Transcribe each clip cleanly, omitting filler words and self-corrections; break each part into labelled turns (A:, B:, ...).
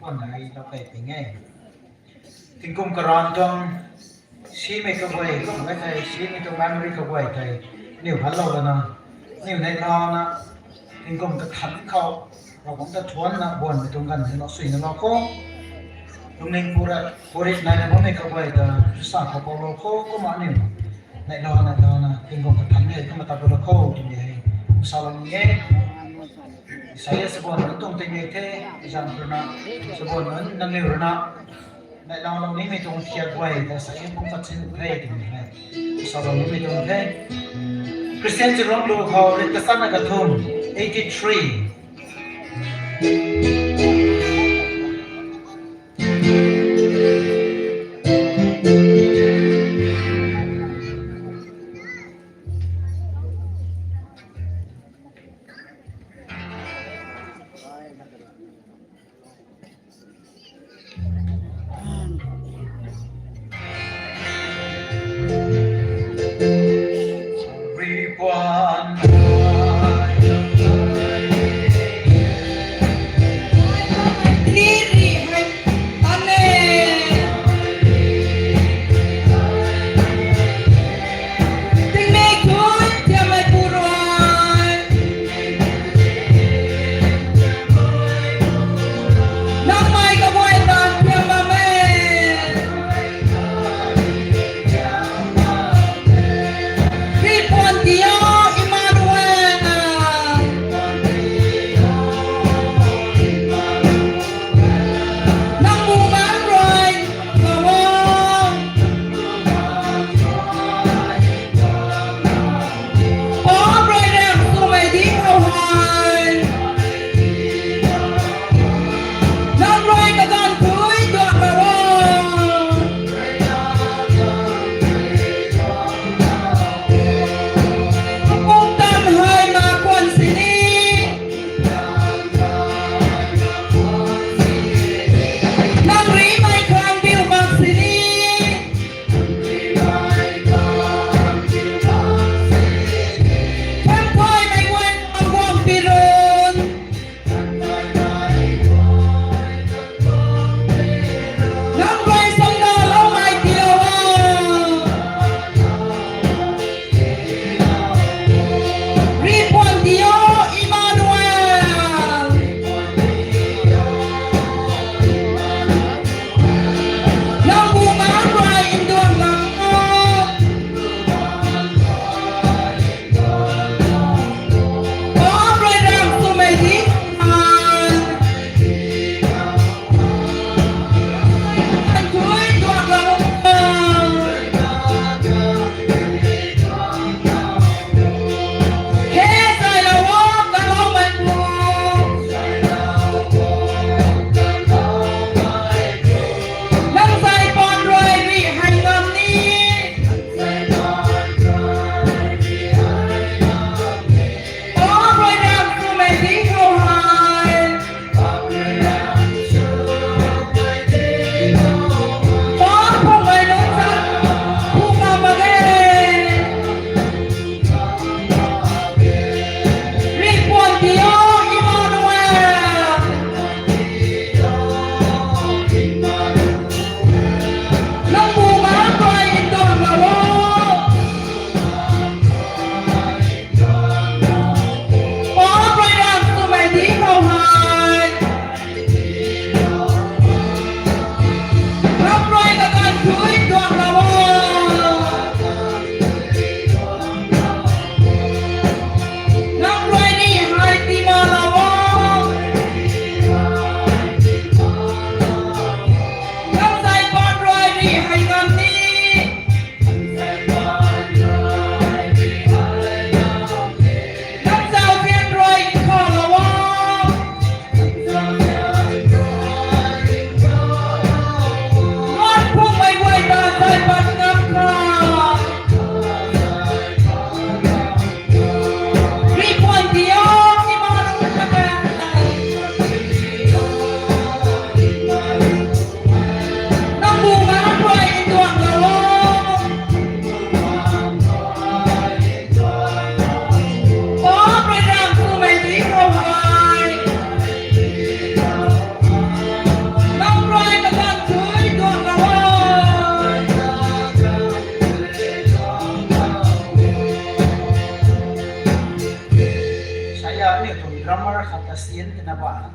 A: คนไหนเราไปเป็นไงถึงกุมกรอนจงชีไม่กระเวยก็ไม่ใช่ชีไม่ตรงบ้านไม่กระเวยใจนิ้วพันโลแล้วนะนิ้วในนอนนะถึงกุมกระขันเขาเราคงจะชวนนะบนไปตรงกันเราสุยนะเราโค้ตรงนี้พูดในนั้นไม่กระเวยแต่สร้างเขาเราโค้ก็มานิ้วในนอนนะถึงกุมกระขันเนี่ยก็มาตัดเราโค้ตรงนี้สาวนี้saya sebuah untung tinggi te jam pernah sebuah nanti pernah nak lawan ni metung tiap way dan saya pun macam hey tinggi sebab ni metung hey Christian jerong lu kau lihat kesana ketum 83 ribuan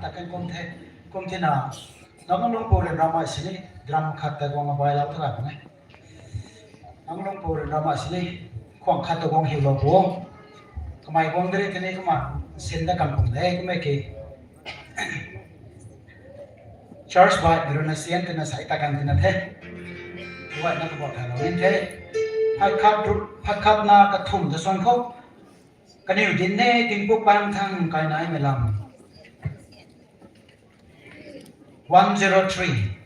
A: ta kan kom the na nang long por drama sini drum khat ta gong bai la thra ne nang long por drama sini khong khat ta gong hi lo bo kamai gong dre tene kama sen da kam pum le kama ke Charles White birona sian tena sai ta kan tena the wa na ko ta lo nen the khat na ka thum ta son kho ka ni din ne ting pu pang thang kai nai me lam 103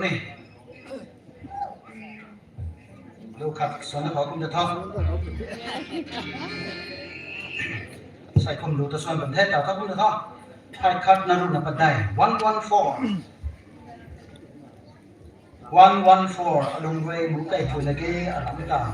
A: นี่ลูกครับส่วนของคุณจะท้องใส่คมดูตัวส่วนประเทศเราครับคุณจะท้องไทยคัดนารุณปัดได้114อารมณ์เวมุกไก่ถุยละเกอารมณ์ต่าง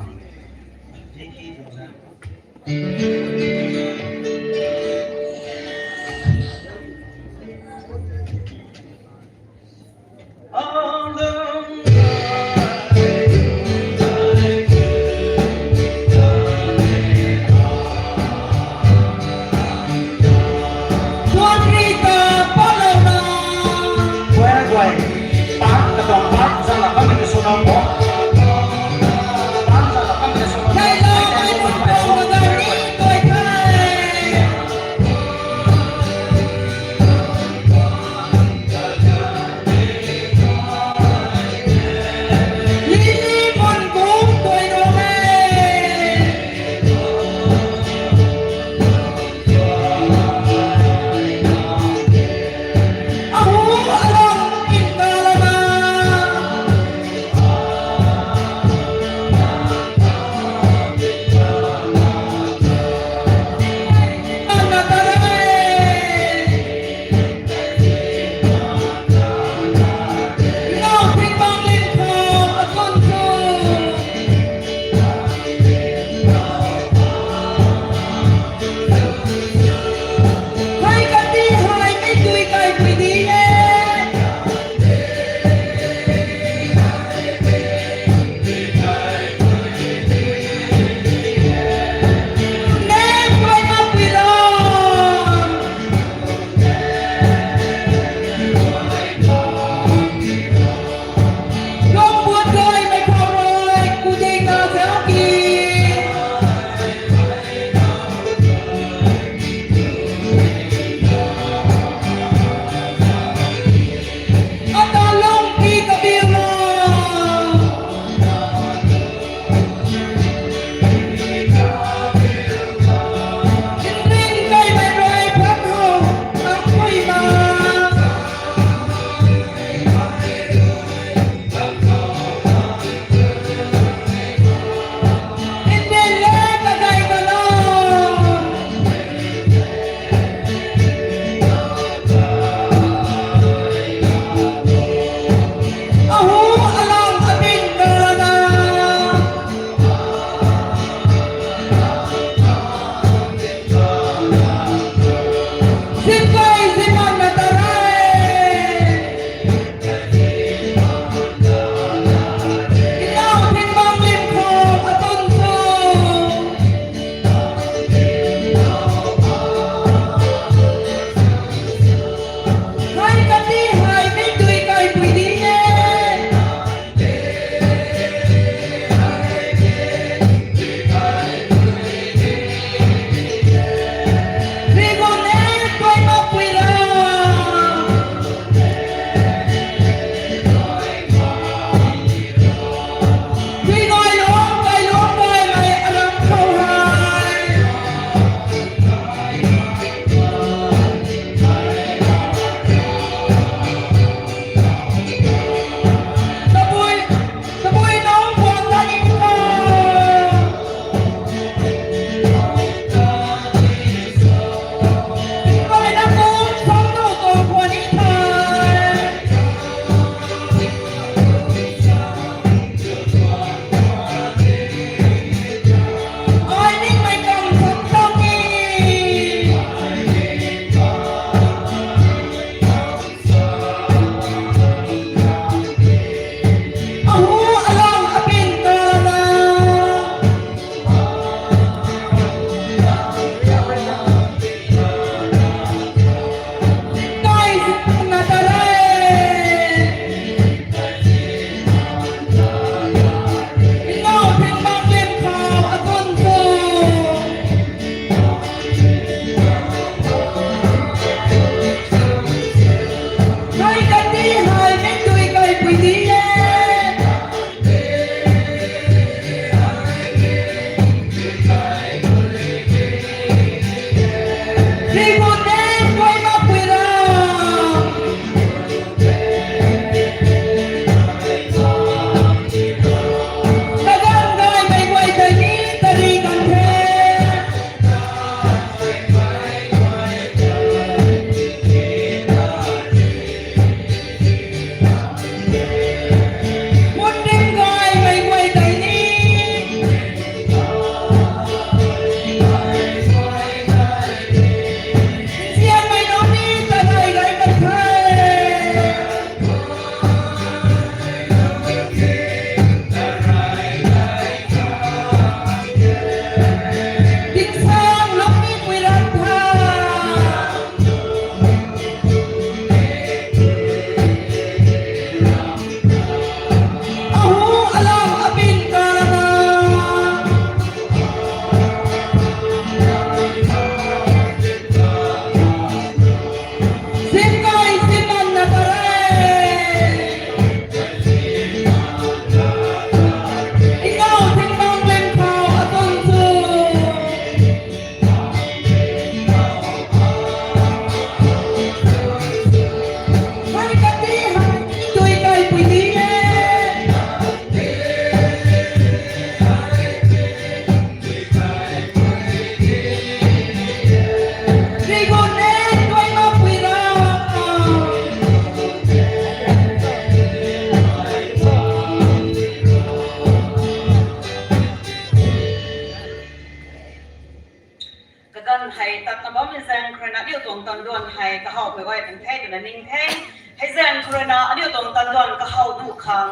B: na ning heng hay zen corona adiu tong tan don ka hau du khang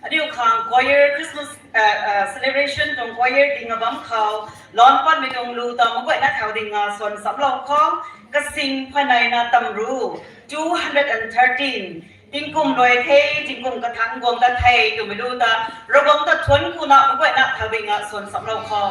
B: adiu khang choir Christmas celebration tong choir ding abam khau lon pan mi tong lu ta ma goi na thau ding son sam lo khong ka sing phanai na tam ru 213จิงกุมโดยเทจิงกุมกระทังกวงตะไทยอยู่ไม่รู้ตาระบงตะทวนคูนะมันก็น่ะทวิงะส่วนสำเราคอ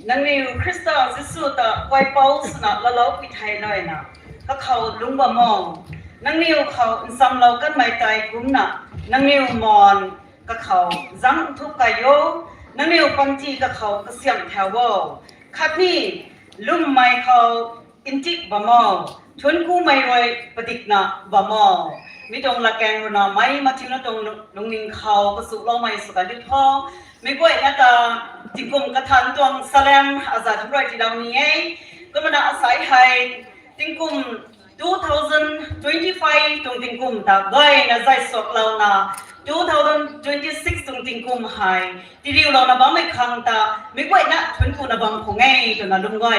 B: นังนิวคริสตจิสุตะไวเป้าสนะละเราปิไทยเลยนะก็เขาลุงบ่มองนังนิวเขาซ้ำเรากันไม่ตายกลุ่มน่ะนังนิวมอนก็เขาจังทุกกายโยนังนิวปังจีก็เขาก็เสียงแถวคัดนี่ลุงไม่เขาอินจิกบ่มองชวนกูไม่รวยปฏิกนะบ่มองมีตรงละแกงรนะไม่มาทิ้งแล้วตรงลุงนิงเขาก็สุเราไม่สุกันดิท้องไม่กวยนะตาจิกุมกระทันตวงสแลมอาซาทุกรายที่เรานี้ก็มันอาศัยให้จิกุม2025ตรงจิกุมตาได้นะใจสกเรานะ2026ตรงจิกุมให้ที่เรานะบังไม่คังตาไม่กวยนะชนกูนะบังคงไงจนนะลุงก้อย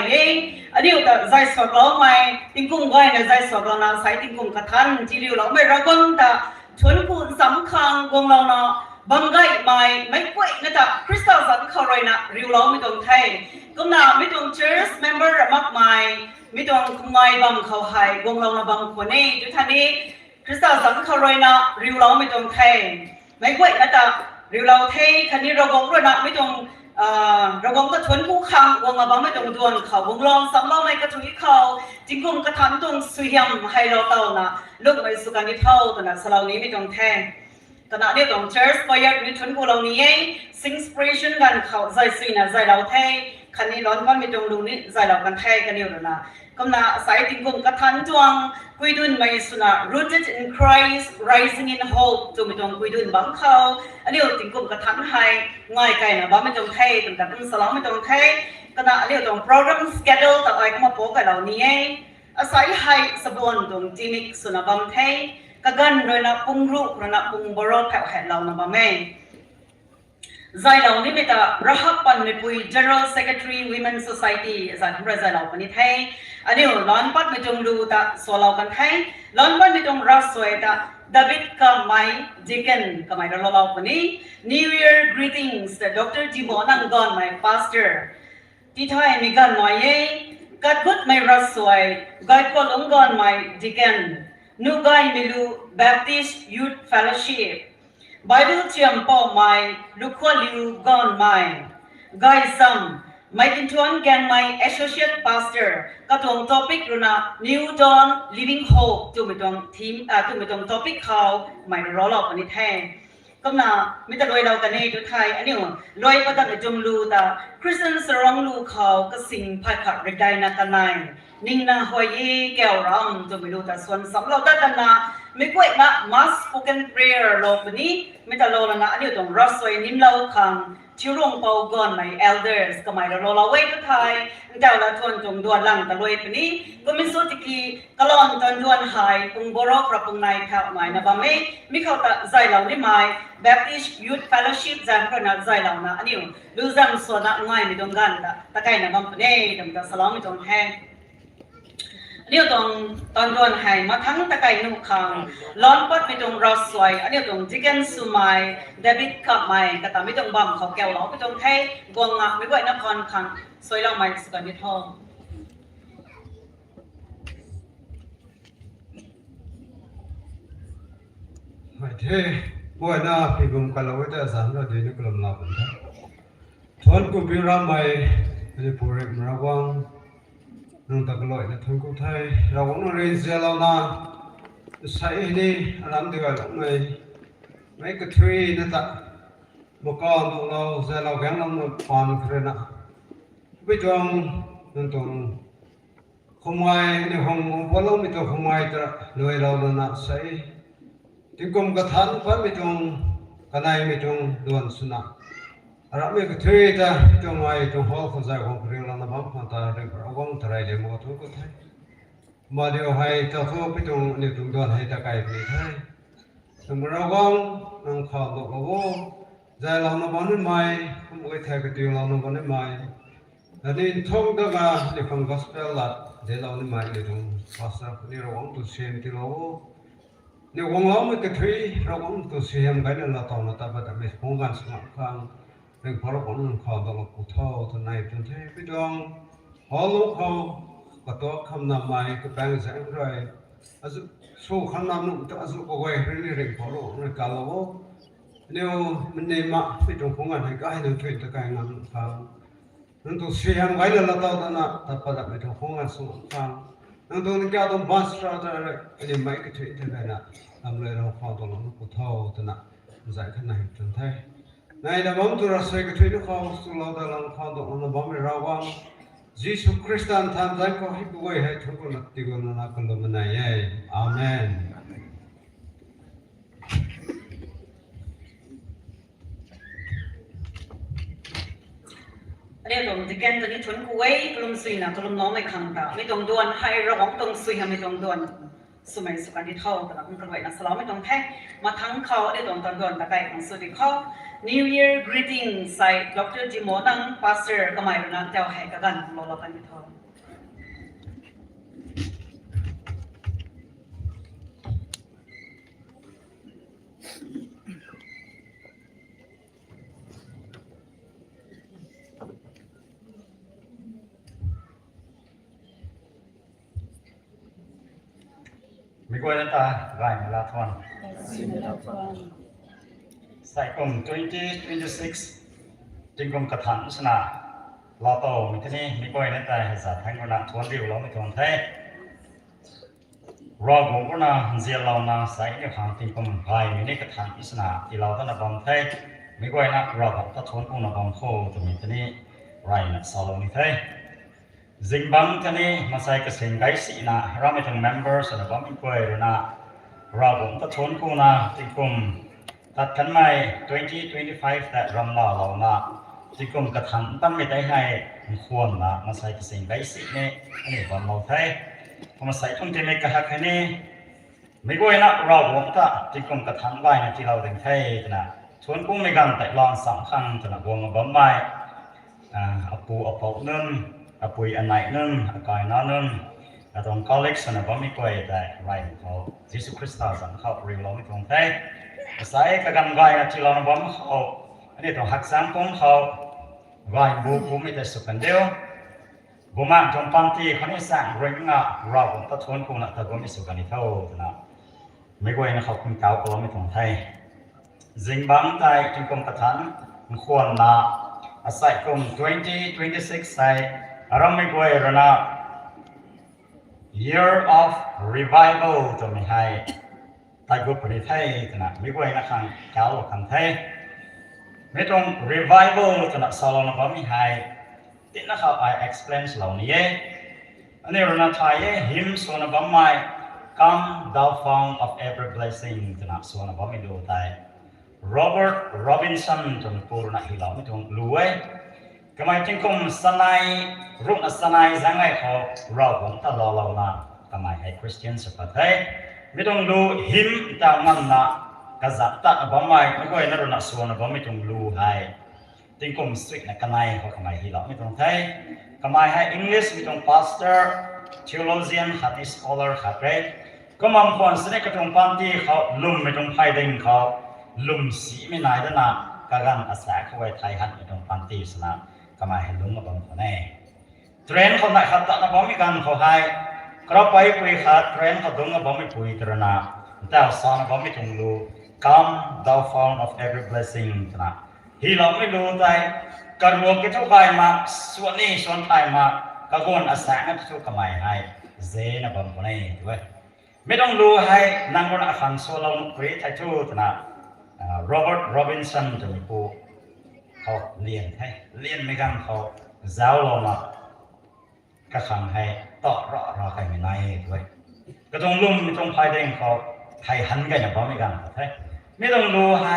B: อันนี้แต่ใจสกเราไม่จิกุมก้อยนะใจสกเรานะใส่จิกุมกระทันที่เราไม่ระวังตาชนกูสำคัญกงเรานะบังไกไม่กวยนะจ๊ะคริสตัลสันเขาเลยนะริวล้อไม่ตรงไทยก็น่ะไม่ตรงเชิร์ชเมมเบอร์มากมายไม่ตรงคุมไงบังเขาให้วงเรานะบังคนนี้จุดท่านี้คริสตัลสันเขาเลยนะริวล้อไม่ตรงไทยไม่กวยนะจ๊ะริวล้อไทยคันนี้เราวงด้วยนะไม่ตรงเราวงก็ชวนผู้คังวงเราบังไม่ตรงดวนเขาวงลองสำล้อไม่กระทุยเขาจิงกุมกระทันตรงสุยมให้เราเต่านะลูกไม่สุกันที่เท่าตัวนะสลาวนี้ไม่ตรงแทงขณะเดียวกันเชิร์ชไปยังมีชนกูเหล่านี้ซิงสปริชันกันเขาใจสินะใจเราแท้คันนี้ร้อนวันมีตรงดูนี่ใจเรากันแท้กันอยู่นะก็น่ะสายติงกุมกระทันจวงคุยดุนไม่สุนะ rooted in Christ rising in hope จงมีตรงคุยดุนบังเขาอันนี้ติงกุมกระทันให้ง่ายไกลนะบ้าไม่ตรงแท้ตรงกันสลองไม่ตรงแท้ขณะเดียวกันโปรแกรมสเกดูลต่อไปก็มาโป๊กันเหล่านี้อาศัยให้สบวนตรงจีนิกสุนะบังแท้ก็กันโดยนะปุงรูกนะปุงบรอดแถวแห่เรานะบ่แม่ใจเรานี่ไม่แต่ระหับปันไม่ปุย General Secretary Women Society อาจารย์ผู้ใจเราปนิเทอันนี้ล้อนปัดไม่จงดูตาสวเรากันเทล้อนปัดไม่จงรักสวยตาดาวิดกับไมจิเกนกับไมเราปนิ New Year greetings แต่ Dr. Jimo นั่งก่อน my pastor ที่ไทยมีกันหน่อยกัดพุทธไม่รักสวยกัดก็ลงก่อน my จิเกนNugai Milu Baptist Youth Fellowship Bible Chiam Po Mai Lukwa Liu Gon Mai Gai Sam Mai Kintuan Gan Mai Associate Pastor Katong topic runa New Dawn Living Hope จุ่มตรงทีมจุ่มตรง topic เขาไม่รอหลอกอันนี้แท้ก็น่ะมิตรรวยเรากันนี่ทุกไทยอันนี้รวยก็ตั้งแต่จมลูตาคริสเตียนสรองลูเขาก็สิ่งภายขัดเรดายนักันนายนิ่งนะหอยแก้วรำจะไม่รู้แต่ส่วนสำเราได้กันนะไม่กวยนะ mass spoken prayer โลกนี้ไม่แต่โลละนะอันนี้ต้องรักสวยนิ่มเล่าคังชิวรงเป่าก่อนไหม elders ก็ไม่เราเราไว้ทุกไทยเจ้าละทวนจงดวนหลังแต่รวยปนี้ก็มีสุดที่กลอนจนดวนหายปุงบรอกระปุงในแถวใหม่นะบ่ไม่มีเขาแต่ใจเราได้ไหม Baptist Youth Fellowship จังก็น่าใจเรานะอันนี้ดูจังส่วนน่ะง่ายไม่ต้องกันแต่ใกล้นะบ่ไม่ต้องแต่สลองไม่ต้องแห้งเดี๋ยวตรงตอนดวนให้มาทั้งตะไคร้นุ่งขังล้อนปัดไม่ตรงรอสวยอันเดียวตรงจิกเกนซูไมเดบิดขับไมกระตาไม่ตรงบัมเขาแก้วเราไม่ตรงไทยกวงอ่ะไม่ไหวนครขังสวยเราไม่สกันที่ทอง
C: ไม่เท่ป่วยนะพี่กุมกันเราไว้แต่สามเราเดี๋ยวนี้กลุ่มเราเป็นท่าทนกุมพิรามไม่ได้พูดเรื่องระวังนั่งตะกลอยนะทั้งกุไทยเราหวังเรียนเสียเรานะใส่นี่รำดีกว่าไม่กระทุยนะจ๊ะเมื่อก่อนเราเสียเราแข็งเราความเครียดนะไปจงนั่นตรงขโมยในห้องพอเราไม่ต้องขโมยแต่เลยเรานะใส่ที่กรมกระทันพันไม่จงกันไหนไม่จงดวนสุนัขเราไม่ก็ถือแต่จงไว้จงหัวเขาใจของเรื่องเรานะบ้างพันตาเรื่องเราวังทรายเดี๋ยวมันก็ทุกข์ไทยมาเดี๋ยวให้เจ้าทั่วไปจงเนี่ยจงดวนให้ตะไคร้ไปไทยสมมติเราวังนั่งข่าวบอกว่าใจเรานะบ้านนั้นไม่ผมก็ไทยก็ตีเรานะบ้านนั้นไม่แต่นี่ท่องตั้งแต่เรื่อง gospel ละเดี๋ยวเราเนี่ยไม่เรื่องภาษาเนี่ยเราวังตัวเสียงที่เราเนี่ยวังเราไม่ก็ถือเราวังตัวเสียงไปนั่นเราตอนนั้นแต่แบบไม่พ้องกันสมัครข้างเรื่องพอเราคนนั้นข่าวตลอดกูเท่าทนายจนเท่ไปจองหอลูกเขาก็ตัวคำนำมาก็แปลงแสงไรอาจจะสู้คำนำนู่นแต่อาจจะก็ไว้เรื่องพอเราในการเราเนี่ยมันเนี่ยมาไปจองพ้องกันให้ก็ให้เราช่วยตะการงานฟัง nang to siham gai la ta na ta pa da me to khong an su phang nang to ni kya to bus tra ta ni mai ke thei ta na am le ro kha to lo ko thau ta na zai khan nai tan thai nai da bom tu ra sai ke thei kha su lo da lang kha to on bom ra wang Jesus Christian tham zai ko hi bu wai hai thuk ko na ti go na ka lo na ye amen
B: อันนี้ตรงที่แกนตัวนี้ชนคุยกลุ่มสุยนะกลุ่มน้องไม่ขังตาไม่ตรงดวนให้ระวังตรงสุยไม่ตรงดวนสมัยสุกันที่เท่าแต่ละคนกระไว้นะสลามไม่ตรงแท้มาทั้งเขาได้ตรงตอนดวนตะไคร้ของสุดที่เขา New Year greeting ใส่ Dr. Jimo ตั้ง Pastor ก็หมายถึงนั้นเจ้าให้กันเรากันที่เท่า
D: มีกวยนั่นตาไร่มาลาทอนใส่กลุ่ม2026จึงกลุ่มกระถันสนาลาโตมีที่นี่มีกวยนั่นตาให้สัตว์ทั้งคนละทวนริ้วเราไม่ทวนเท่รอบหมู่ก็น่าเสียเราน่าใส่ในทางจึงกลุ่มไร่มีนี่กระถันสนาที่เราต้องนับบอมเท่มีกวยนักรอบถ้าทวนกลุ่มนับบอมโคจะมีที่นี่ไร่นักสาวมีเท่จิงบังที่นี่มาใส่กระสิงไก่สีนะเราไม่ถึง members นะบังมีกวยหรือนะเราผมก็ชนกูนะจิงกุมตัดกันไม่2025แต่รำลาเรานะจิงกุมกระถันตั้งไม่ได้ให้ควรนะมาใส่กระสิงไก่สีนี่อันนี้ความเราไทยพอมาใส่ทุ่งที่ไม่กระหักแค่นี้ไม่กวยนะเราผมก็จิงกุมกระถันไว้นะที่เราถึงไทยนะชนกูไม่กันแต่ลองสำคัญนะวงบัมไม่เอาปูเอาปอกนึ่งอาปุยอันไหนนึงอากายน้านึงตรงคอลเลกชันบ่มีกวยแต่ไรเขายิสุคริสต์สังเขาเรียกเราไม่ตรงเท่สายกกันไว้ที่เราบ่มเขาอันนี้ตรงหักสังคมเขาไว้บุไม่ได้สุกันเดียวบุมาตรงปังที่เขานี่สั่งเรื่องอ่ะเราผมตัดทนกูนะแต่บุไม่สุกันที่เท่านะไม่กวยนะเขาคุณเก่าก็เราไม่ตรงเท่จิงบังใจจึงกรมกระทันควรนะอาศัยกรม2026ใส่เราไม่กลัวหรอกนะ Year of Revival จะไม่ให้ไต่กุปนิไทยนะไม่กลัวนะครับเจ้าขันไทยไม่ตรง Revival จะนักสอนเราไม่ให้ที่นักข่าว I explain เหล่านี้อันนี้เราไทยหิมส่วนเราไม่ Come thou fount of every blessing จะนักส่วนเราไม่ดูแต่ Robert Robinson จนปูนักฮิลาไม่ตรงรวยก็ไม่จึงคงสนายรุ่งสนายสังไงเขาเราผมตลอดเรานะก็ไม่ให้คริสเตียนสุภาพไม่ต้องดูหิมตามมันนะกษัตริย์ตัดบ่ไม่ก็ให้นรนักส่วนบ่ไม่ต้องดูให้จึงคงสุดนะก็ไม่เขาก็ไม่ให้เราไม่ต้องไทยก็ไม่ให้อังกฤษไม่ต้อง pastor theologian หัด scholar หัดเรศก็มันควรแสดงกระทงปันที่เขาลุ่มไม่ต้องไพ่ดึงเขาลุ่มสีไม่นายด้วยนะก็การอาศัยเขาไว้ไทยหัดไม่ต้องปันที่สนะก็มาเห็นลุงมาบังคนแน่เทรนเขาหนักขัดตัดนะบ่มีการเขาให้กระไปปุยขาดเทรนเขาดุงมาบ่มีปุยตระหนักแต่สอนบ่มีจงรู้ Come thou fount of every blessing นะที่เราไม่รู้ใจกระรวงกิจวัตรมาส่วนนี้ส่วนไทยมากระกวนอาศัยนั่นทุกข์ก็ไม่ให้เจนะบังคนแน่ด้วยไม่ต้องรู้ให้นางคนอาคันโซลงกรีไททูนะRobert Robinson จะมีผู้เขาเรียนให้เรียนไม่กันเขาเจ้าลงมาก็ขังให้ต่อรอใครไม่ได้ด้วยก็ต้องลุ่มไม่ต้องพายเด้งเขาไทยหันกันอย่างพร้อมไม่กันใช่ไม่ต้องรู้ให้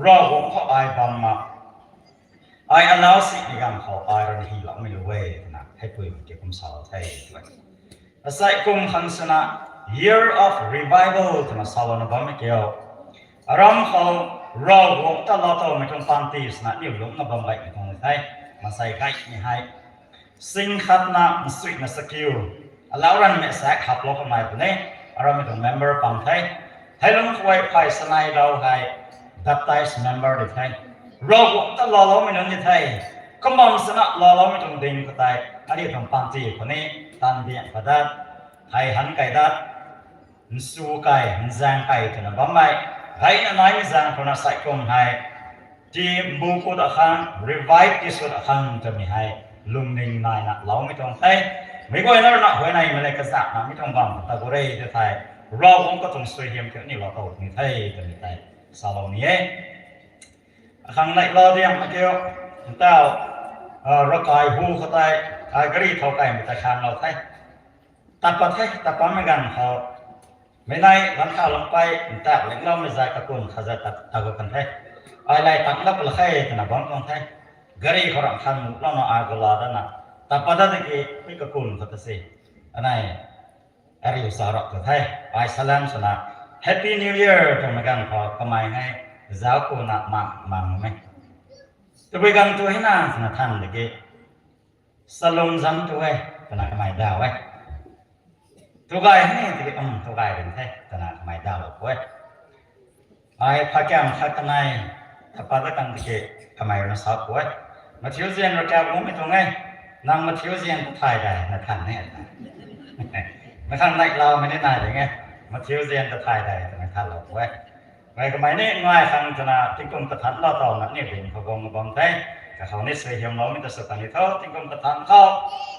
D: รอผมเขาไอ้บอมมาไอ้อันนั้นสิไม่กันเขาไอ้เรื่องที่เราไม่รู้เว้ยนะให้ปุยเก็บความสาวไทยด้วยอาศัยกลุ่มฮันสนะ Year of Revival ที่มาสาวนะบอมไม่เกี่ยวอารมณ์เขาเราผมตลอดตัวไม่ต้องปันตีสนะนี่หลงมาบังไว้ไม่ต้องใช้มาใส่ไก่ไม่ให้สิ่งขัดนะมันสุดนะสกิลแล้วรันไม่แสกขับลงมาแบบนี้เราไม่ต้อง member ปังไทยให้ลงไว้ภายสนายเราให้ baptize member ได้ไทยเราผมตลอดเราไม่ต้องได้ไทยก็มองสนะเราไม่ต้องดึงก็ได้อันนี้ต้องปันตีคนนี้ตันเดียกระดาษไทยหันไก่ดัดสู้ไก่แซงไก่ถึงบังไว้ให้นายมิจฉาคนอาศัยกลุ่มให้ จีบูกุดขัง revive ที่สุดขังจะมีให้ลุงนิ่งนายนะเราไม่ต้องใช้ไม่ก็ยังนั่นหัวในมันเลยกษัตริย์นะไม่ต้องบังแต่ก็เลยจะไทยเราคงก็ต้องช่วยเยี่ยมเท่านี้เราต้องมีไทยจะมีไทยสาวนี้ขังในเราเดียมมาเกี่ยวเต้าเรากายหูเขาไทยกรีเท่าไก่ไม่แต่ขังเราไทยตัดปัดให้ตัดปัดไม่กันเขาไม่ได้หลังข้าวลงไปแต่เล็กเราไม่ใจกระตุ้นเขาจะตัดกันไทยอะไรตัดลับละใครขนาดบ้านคนไทยกรีเขาหลังขันเราเนาะอากลาดนะแต่ปัจจุบันนี้ไม่กระตุ้นเขาจะสิอันไหนอะไรอยู่สาระตัวไทยไปสลามสนะ Happy New Year ตรงนั้นเขาทำไมให้เจ้าคุณนักมังไหมตัวไปกันตัวให้น่าสนะท่านเด็กสลงซ้ำตัวไว้ขนาดทำไมดาวไว้ตัวกายให้ที่ตัวกายเป็นไทยขนาดทำไมดาวไว้ไอ้พระแก้มข้างในถ้าปัจจุบันที่ทำไมเราสาวไว้มาเที่ยวเซียนเราแก้วรู้ไม่ตรงไงนั่งมาเที่ยวเซียนก็ถ่ายได้นะท่านเนี่ยมาท่านในเราไม่ได้นายอย่างเงี้ยมาเที่ยวเซียนก็ถ่ายได้นะท่านเราไว้ไว้ก็ไม่เนี่ยง่ายทางธนาที่กรมกระทันเราต่อมาเนี่ยเป็นพระองค์บางไทยกับเขาเนี่ยเสียงเราไม่จะสตันเขาที่กรมกระทันเขา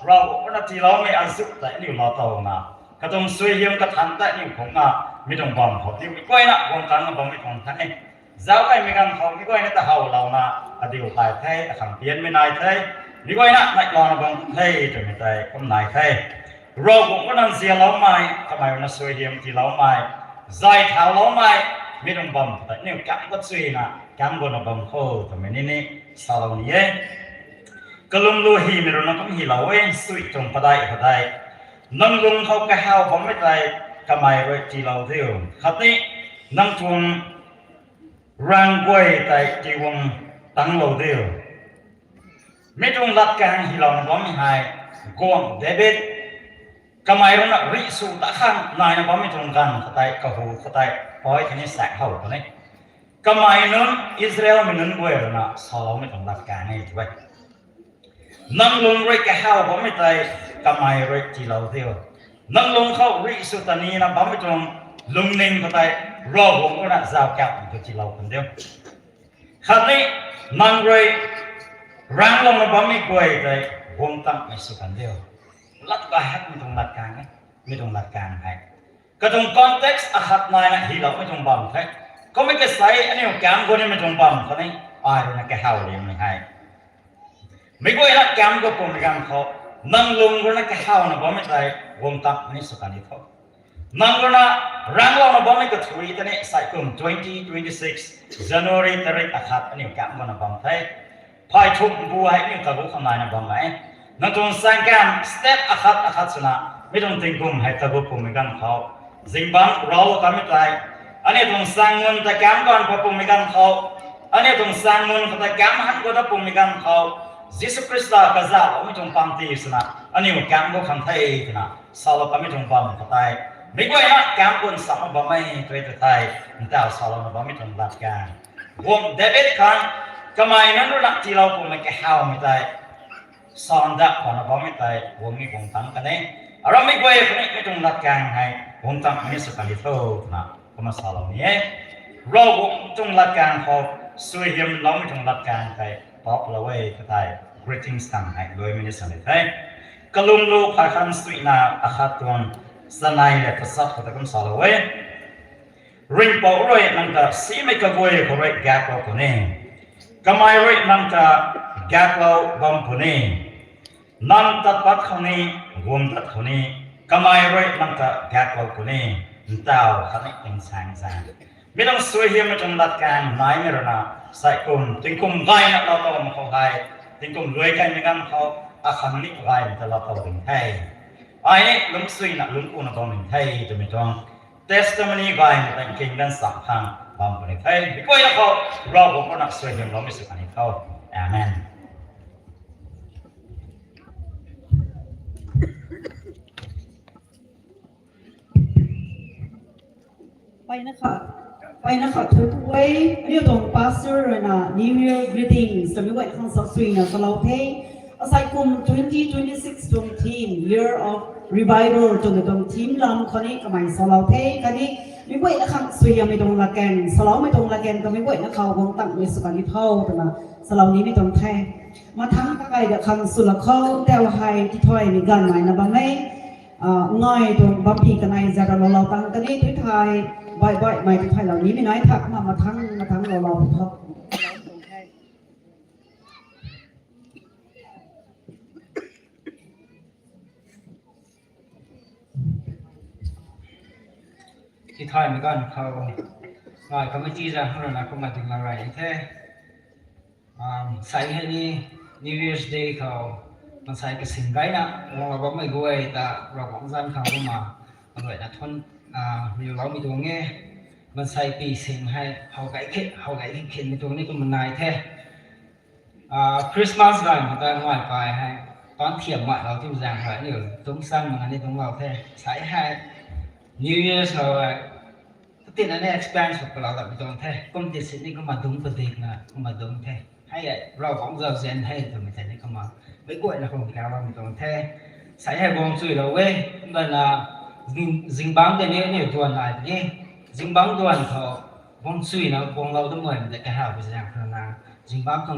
D: เราวันที่เราไม่อาศัยแต่นี่เราต่อมาก็ต้องเสียงกระทันแต่นี่ผมอ่ะไม่ต้องบังเขาที่ไม่ก้อยนะวงการก็บังไม่ต้องไทยเจ้าใครไม่กันเขาไม่ก้อยนะแต่เขาเรานะอดีตตายไทยขังเพี้ยนไม่นายไทยไม่ก้อยนะไม่รอนะบังไทยจะไม่ไทยก็นายไทยเราก็นั่งเสียเราไม่ทำไมวันนั้นสวยเยี่ยมที่เราไม่ใจเท้าเราไม่ไม่ต้องบังแต่เนี่ยแกก็สวยนะแกก็น่าบังเขาทำไมนี่สาวนี้ก็ลุงลูฮีไม่รู้นะก็มีเราเองสวยตรงพอได้นั่งลุงเขาก็หาผมไม่ได้ทำไมเว้ยที่เราเที่ยวครับนี่นั่งทวงรังกวยแต่ที่วงตั้งเราเที่ยวไม่ต้องรัดการที่เราไม่มีให้กวงเดบิตทำไมเราหนักริสูตะขันนายนะผมไม่ตรงกันเขาไต่กระหูเขาไต่ปล่อยทีนี้แสกเขาตัวนี้ทำไมนั้นอิสราเอลไม่นั้นกวยเรานะสาวไม่ต้องรัดการให้ช่วยนั่งลงริกะเขาผมไม่ไต่ทำไมริที่เราเที่ยวนั่งลงเขาริสูตะนี้นะผมไม่ตรงลุงนิ่งเขาไต่รอผมก็น่าจะเอาแก้วตัวที่เราคนเดียวคราวนี้นั่งริร่างลงนะผมไม่กวยแต่วงตั้งไม่สุกันเดียวลัดก็ฮักไม่ต้องลัดการไงไม่ต้องลัดการให้ก็ต้องคอนเท็กซ์อาหัดนายนะที่เราไม่ต้องบังใช่ก็ไม่ก็ใส่อันนี้แกมคนนี้ไม่ต้องบังเขาเนี่ยนะแกเฮาเลยไม่ให้ไม่ก็ไอ้ละแกมก็คงไม่กันเขานั่งลงก็นะแกเฮานะบ่ไม่ใส่วงตั้งนี่สุกันที่เขานั่งก็นะร่างเรานะบ่ไม่ก็ถุยแต่เนี่ยใส่กลุ่ม2026 January ตรีอาหัดอันนี้แกมก็นะบังใช่พายชุบบัวให้นี่กับบุคคลนายนะบังไหมนั่นตรงสังการสเต็ปอาคัดสนะไม่ต้องติงกุมให้ตะบุปุ่มไม่กันเขาจิงบังเราก็ไม่ตายอันนี้ตรงสังเงินตะแกมก่อนพอปุ่มไม่กันเขาอันนี้ตรงสังเงินตะแกมหันก็ตะปุ่มไม่กันเขายิสุคริสต์ก็จะไม่ต้องปั๊มตีสนะอันนี้แกมก็คำไทยนะสาวก็ไม่ต้องปั๊มเขาตายไม่ก็นะแกมคนสัมบ่ไม่ตัวไทยแต่สาวเราไม่ต้องรัดกันวงเดบิตกันทำไมนั้นเราที่เราปุ่มไม่แก่เฮาไม่ตายสอนดักคนเราไม่ตายวงนี้วงตั้งกันเองเราไม่กลัวคนนี้ไม่ต้องรัดการให้วงตั้งนี้สุดที่สุดนะก็มาสอนเราเนี่ยเราต้องรัดการเขาสวยเยี่ยมเราไม่ต้องรัดการให้ตอบเราไว้ก็ได้ greetings ตั้งให้โดยไม่ได้สนิทให้กลุ่มลูกพาคันสวยน่าอาคาตุนสนายและกษัตริย์ก็ต้องสอนเราไว้ริงปอร้อยนั่งแต่สีไม่กระบุยเขาไว้แก่เราคนนี้ก็ไม่ร้อยนั่งแต่แกเราบางคนนี้นั่งตัดปัดคนนี้วงตัดคนนี้ก็ไม่รู้นั่งแต่แกเราคนนี้เต่าคนนี้เป็นสางไม่ต้องสวยเยี่ยมไม่ต้องรัดการนายไม่รู้นะใส่กลุ่มถึงกลุ่มไกนะเราต้องมาเขาไกถึงกลุ่มรวยกันไม่กันเขาอาคันนี้ไกแต่เราต้องถึงไทยไอ้นี่ลุงสวยนะลุงกูนะต้องถึงไทยจะไม่ต้อง testimony ไกแต่เก่งด้านสังขังบางคนไทยไม่ค่อยนะเขาเราก็นักสวยเยี่ยมเราไม่สุขให้เขาอาเมน
B: ไปนะคะทุกวัยเรียกตรง pastor นะ New Year greetings จะไม่ไหวข้างสักส่วนนะสำหรับเพลงอาศัยกลุ่ม2026 ตรงทีม Year of Revival ตรงทีมลำคนนี้ก็ไม่สำหรับเพลงคนนี้
E: ไม่ไหวนะครั้งสุยไม่ตรงละแกนสลาวไม่ตรงละแกนก็ไม่ไหวนะเขาวงตั้งในสกาลิเท่าแต่มาสลาวนี้ไม่ตรงแท้มาทั้งกไก่กับคำสุลเข้าเดวไฮที่ถอยมีกันหมายนะบางไม่ง่อยตรงบัมพีกันในจะเราตั้งกันนี้ที่ไทยบ่อยๆไม่ที่ไทยเหล่านี้ไม่น้อยถักมาทั้งเราท็อป
A: ที่ไทยเหมือนกันเขาหน่อยเขาไม่จี้จะเขานะเขามาถึงอะไรแค่ใส่ให้นี่ New Year's Day เขามันใส่กระสิงไก่นะเราก็ไม่กลัวแต่เราของจันเขาก็มาอร่อยนะทนมีเรามีตัวเงี้ยมันใส่ปีสิงให้เขาไก่เข็นมีตัวนี้ก็มันนายแท้คริสต์มาสหน่อยมันก็ง่ายไปให้ตอนเทียมใหม่เราที่มันแรงไปนี่ต้องสร้างมันนี่ต้องเราแท้ใส่ให้New Year's เขาติดอันนี้ experience ของเราแต่ไม่ต้องแท้ก็มันติดสิ่งนี้ก็มาดุ้งประเด็นนะก็มาดุ้งแท้ให้เราของเราเซนให้ตัวมันใส่นี่ก็มาไม่กลัวนะของเราไม่ต้องแท้ใส่ให้วงช่วยเราเว้ยมันจิงบังตัวนี้นี่ตัวไหนนี่จิงบังตัวนี้เขาวงช่วยนะวงเราต้องเหมือนแต่แค่หาไปอย่างนั้นนะจิงบังตัว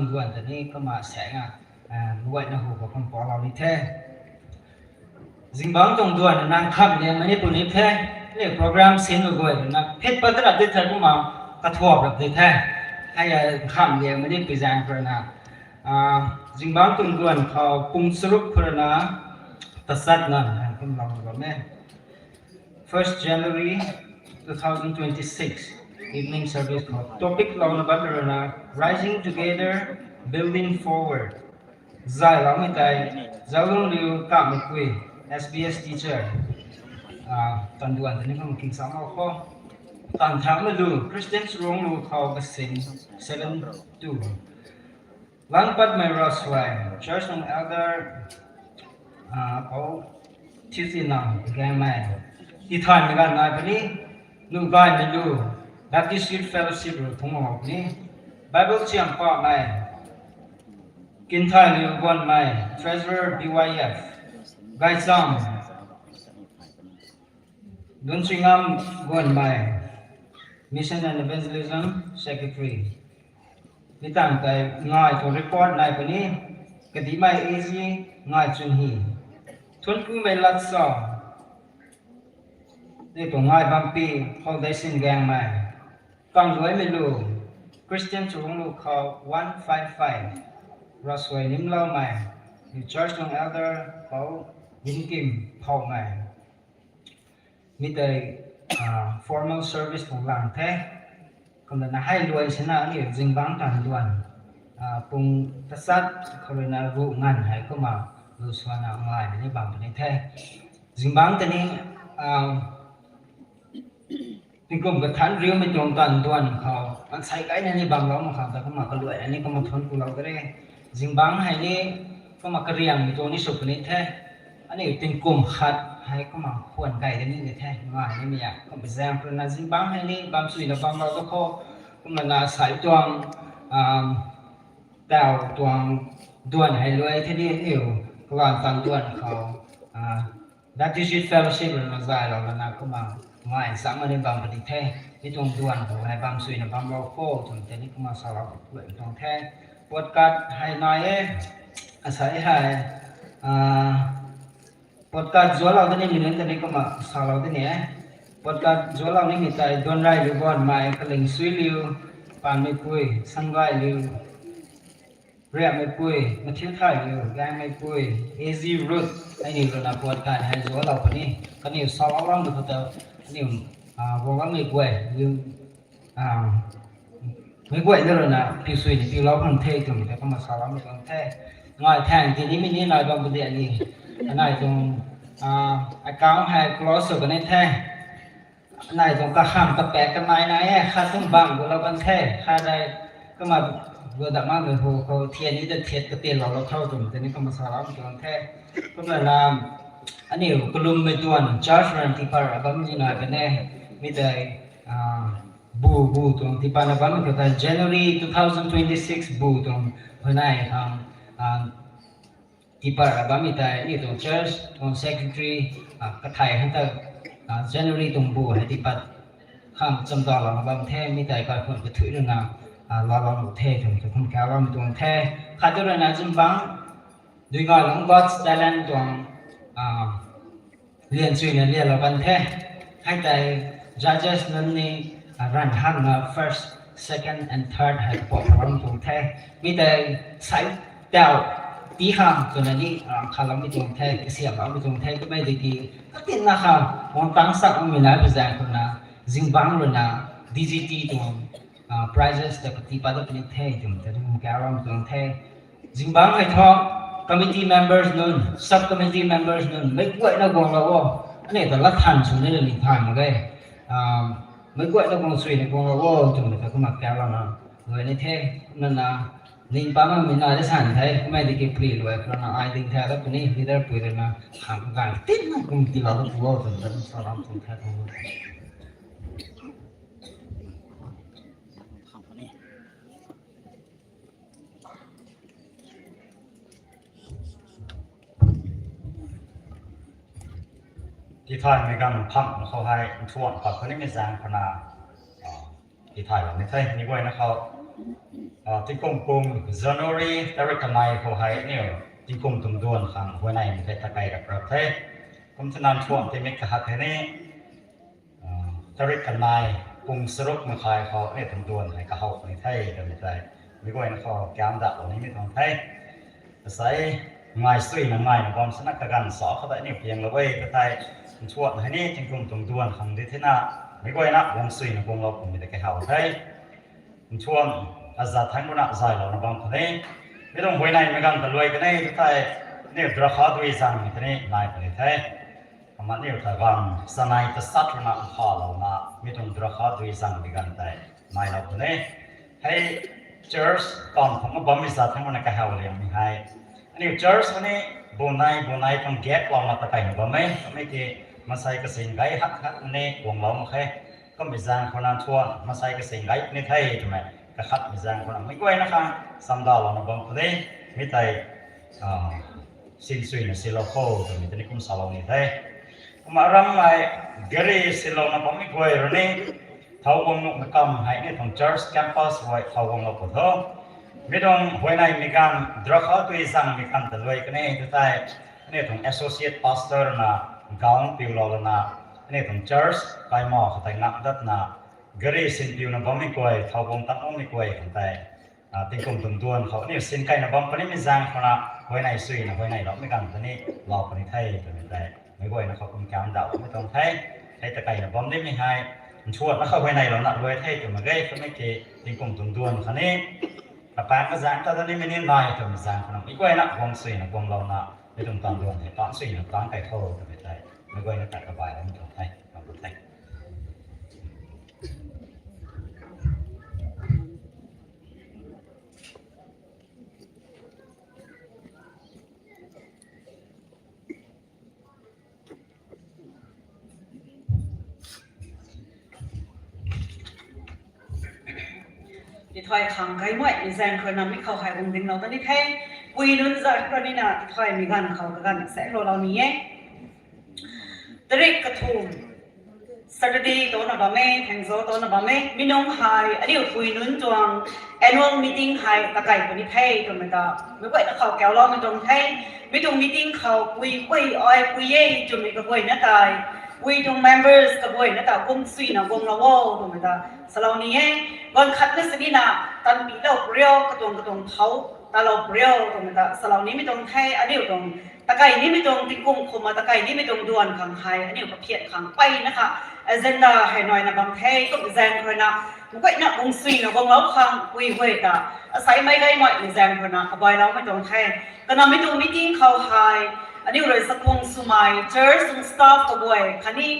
A: นี้ก็มาแสงรวยนะหัวของปอเรานี่แท้จิงบังตรงตัวนั่งขับเนี่ยมันนี่ตัวนี้แท้เนี่ยโปรแกรมเซ็นด้วยนะเพชรปัตตานีเธอก็มากระทบแบบนี้แท้ให้ขับเนี่ยมันนี่พิจารณานะจิงบังตรงตัวเขาปุ่มสรุปนะตัดสัตว์นั่นผมลองดูแม่ 1st January 2026 evening service called topic ลองนะบัดเลยนะ rising together building forward ใจเราไม่ใจจะลงเรียวตามไม่คุยSBS teacher ตอนด่วนตอนนี้ผมกิน2เอาข้อตอนทางมาดู Christians ร้องรู้เขาก็สิง7-2หลังปัดไม่รอสวย Church of Elder เขาที่สินะแกไม่ที่ทานในการงานนี้นูกายไม่รู้ Baptist Youth Fellowship ทั้งหมดนี้ Bible เชียงป้าไม่กินทานเรียกวนไม่ Treasurer BYF ไกด์ซังดนตรีงามกวนไม่ Mission and Evangelism Secretary มีตั้งแต่ง่ายตัว report ในปนี้กติไม่ easy ง่ายจนหีทุนกู้ไม่ลัดซ้อนี่ตัวง่ายบางปีเขาได้สิ่งแกงไม่ต้องรวยไม่รู้ Christian จะลงลูกเขา155เราสวยนิ่มเล่าไม่ Church of Elder เขายินกิมเผาไม่มีแต่formal service ของหลังแท้ก็มันให้รวยชนะนี่จริงบางตันด่วนปุ่งทัศน์เขาเลยนะรู้งานให้ก็มารู้ส่วนอะไรนี่บางประเทศจริงบางแต่นี้ที่กลุ่มกระทันเรียวไม่ตรงกันด่วนเขาอันใส่ไก่นี่บางเรามาเขาแต่ก็มากระรวยอันนี้ก็มาทนกูเราก็ได้จริงบางให้นี่ก็มากระเรียงมีตัวนี้สุดนี้แท้อันนี้เป็นกลุ่มขัดให้ก็มาขวนไก่ที่นี่แท้ง่ายนี่ไม่อยากก็ไปแซงเพราะนั้นจริงบางให้นี่บางส่วนบางเราก็พอก็มันใส่ตัวดาวตัวด่วนให้รวยที่นี่เอวก่อนตอนด่วนเขาBaptist Youth Fellowship เราใจเราแล้วนะก็มาง่ายสามอันนี้บางประเทศที่ตรงด่วนเขาให้บางส่วนบางเราโค้ถึงแต่นี้ก็มาสลับเหมือนตรงแท้ปวดกัดให้น้อยอาศัยให้ปวดกัดจัวเราที่นี่มีเรื่องแต่นี้ก็มาสลับที่นี่ปวดกัดจัวเรานี่มีใจโดนไล่หรือบ่อนไม่กระลิงซุยลิวปานไม่ปุ้ยสังไว้ลิวเรียกไม่ปุ้ยมาเที่ยวไทยลิวแกงไม่ปุ้ย easy route ไอ้นี่เราหน้าปวดกัดให้จัวเราคนนี้ก็นี่สลับเราดูเขาแต่นี่วงเราไม่ปุ้ยลิวไม่ปุ้ยเรื่องนะพี่ซุยนี่พี่เราคนเท่ตรงนี้แต่ก็มาสลับไม่ตรงเท่ง่ายแทงทีนี้มีนี่หน่อยบางประเด็นนี่อันไหนตรงaccount ให้ close กันในแท้อันไหนตรงกระห้ามกระแปะกันไม้ไหนค่าต้นบังเราบันแท้ค่าใดก็มาเกิดมาเลยเขาเทียนนี้จะเทียนกระเตียนเราเข้าตรงแต่นี้ก็มาสาระตรงแท้ก็มาลามอันนี้กลุ่มไม่ด่วน charge run ที่ปาร์บัมนี่หน่อยกันแน่มีแต่บูตรงที่ปาร์บัมก็แต่ January 2026 บูตรงภายในทางที่ปาร์บัมมีแต่นี่ตรง church ตรง secretary กระไทยทั้งแต่January ตรงบูให้ที่ปัด
F: ข้ามจำตอนเราบางแท้มีแต่การคนกระถือเรื่องงานเราลองเทถึงจะคุ้มแค่เรามีตัวแท้ข้าจะเรียนจำบังด้วยงานของ God's talent ตัวเรียนช่วยเรียนเราบันแท้ให้แต่ judges นั้นนี่รันหันมา first second and third ให้ปอดเรามีตัวแท้มีแต่ใส่เดาตีข้ามตัวนี้ข้าเรามีตัวแท้เสียเรามีตัวแท้ก็ไม่ได้ดีก็ติดนะครับมองตั้งสักมีหลายประเด็นคนนะจิงบังเลยนะ DGT ตัว prizes แต่ปฏิบัติเป็นแท้ถึงจะถูกแก้วมีตัวแท้จิงบังให้ทอ committee members นั่น sub committee members นั่นไม่กลัวนะกองเราว่าอันนี้แต่ละท่านส่วนนี้เราหลีกทางมาได้ไม่กลัวนะกองสวยนะกองเราว่าถึงจะเข้ามาแก้วเรานะเลยในแท้นั่นนะนิ่งปั๊มมันน่าจะสั่นไทยไม่ได้เก็บปลีเลยเพราะน่ะไอ้ดิ่งแท้แล้วคนนี้ที่ได้ปุ๋ยเลยนะหางกันติดนะกุมที่เราต้องว่าถึงจะสารพัดแท้ทั้งหมด
D: ที่ไทยมีการพังเขาให้ทวนกับคนนี้มีแสงพนาที่ไทยแบบนี้ไทยนี่ไว้นะครับที่กรุงJanuary แต่ละกันในเขาให้เนี่ยที่กรุงตรงดวนขังหัวในมีใครตะไคร้กับประเทศกรมธนาทวนที่มีกระหัตถ์นี้แต่ละกันในกรุงสรุปมาขายเขาเนี่ยตรงดวนให้กระหัตถ์ในไทยแบบนี้ไทยมีไว้นะครับแก้มดับอันนี้มีตรงไทยใส่ง่ายสุดง่ายนะความสนักกันสอเขาได้เนี่ยเพียงละเว้ยก็ได้ช่วงนี้จริงๆตรงด้วนคำที่ที่น่าไม่ก่อยนะวงสุยนะวงเราผมมีแต่แค่เห่าไทยช่วงอาซาทั้งนั้นใจเรานะบางคนนี้ไม่ต้องหวยในไม่กันแต่รวยกันได้ทุกท่านเนี่ยราคาด้วยสั่งมีที่นี่นายประเทศคำว่าเนี่ยแต่วันสนายจะสัตว์นะพอเรานะไม่ต้องราคาด้วยสั่งมีกันแต่นายเราคนนี้ให้เจอร์สตอนผมก็บ่มีสัตว์ทั้งนั้นแค่เห่าเลยมีให้อันนี้เจอร์สวันนี้บุญนายต้องแยกเรามาตะไคร้หรือเปล่าไม่กี่มาใส่กระสิงไก่ฮักนี่วงเราโอเคก็มีจางคนนั้นชวนมาใส่กระสิงไก่นี่ไทยถูกไหมกระขัดมีจางคนนั้นไม่ก่อยนะครับสัมดาเราบางคนนี้มีแต่สินสุยนะสิโลโก้ตัวนี้ตัวนี้คุ้มสาวนี่ไทยมารำไอ้เกลีสิโลนะผมไม่ก่อยรุ่นนี้เท่าวงนกกำให้นี่ของ Church Campus ไว้เท่าวงเราปวดท้องไม่ต้องหวยในมีการดรักเขาตัวสั่งมีการตะลุยกันนี่ทุกท่านนี่ของ Associate Pastor นะกาวน์พิวโลนะนี่ของ Church ไปหม้อเขาแต่งนักดัดนะกรีสินพิวนะบ่มีกวยเท่าวงตั้งไม่กวยกันแต่ติงกงตุนดวนเขานี่สินไก่นะบ่คนนี้มีจางคนละหวยในสุยนะหวยในเราไม่กันตัวนี้เราคนนี้ไทยตัวนี้แต่ไม่กวยนะเขาเป็นการดาวไม่ต้องไทยตะไก่นะบ่ได้ไม่ให้ชวดแล้วเขาหวยในเราหนักรวยไทยตัวมาเก้ก็ไม่เกี่ยติงกงตุนดวนเขานี่ปะปานก็จางตอนนี้ไม่นิ่งได้ตัวมีจางคนละไม่กวยนะวงสุยนะวงเรานะไม่ต้องตามดวนให้ตอนสุยนะตอนไก่โทตัวไม่ได้ไม่กวยนะแต่กระบายแล้วมันต้องไทยเอาไปไทย
B: ที่ถอยขังไกลไม่มีแซงคนนั้นไม่เข้าหายวงดึงเราตอนนี้แท้ปุยนุ่นจะตอนนี้นะที่ถอยมีกันเขากันแสงเรานี้ตริกกระทุ่มSaturday ตัวนับบ้ามีแห่งโซตัวนับบ้ามีมีน้องไฮอันนี้ปุยนุ่นจวง annual meeting ไฮตะไก่คนนี้แท้ตัวมันก็ไม่ไหวนะเขาแก้วเราไม่ตรงแท้ไม่ตรง meeting เขาปุยอ้อยปุยเย่จนมีกระปุยน่าตายปุยตรง members กระปุยน่าตายกุ้งสุยนะกุ้งละวอตัวมันก็สลาวนี้วันคัดเลือกสินะตอนปีเราเปรี้ยวกระตงเท้าตาเราเปรี้ยวตัวมันก็สลาวนี้ไม่ตรงแท้อันนี้ตรงตะไก่นี่ไม่ตรงติกุ้งคุมมาตะไก่นี่ไม่ตรงดวนขังไฮอันนี้ก็เพียรขังไปนะคะagenda ให้หน่อยนะบางเทก็แซงคนนะมันก็น่ะวงสุยนะวงเราขังคุยตาอาศัยไม่ได้หน่อยแซงคนนะบ่อยเราไม่ตรงแท้ก็นำไม่ตรงมิติ้งเขาไฮอันนี้เลยสักวงสุมัย church and staff ก็บ่อยคันนี้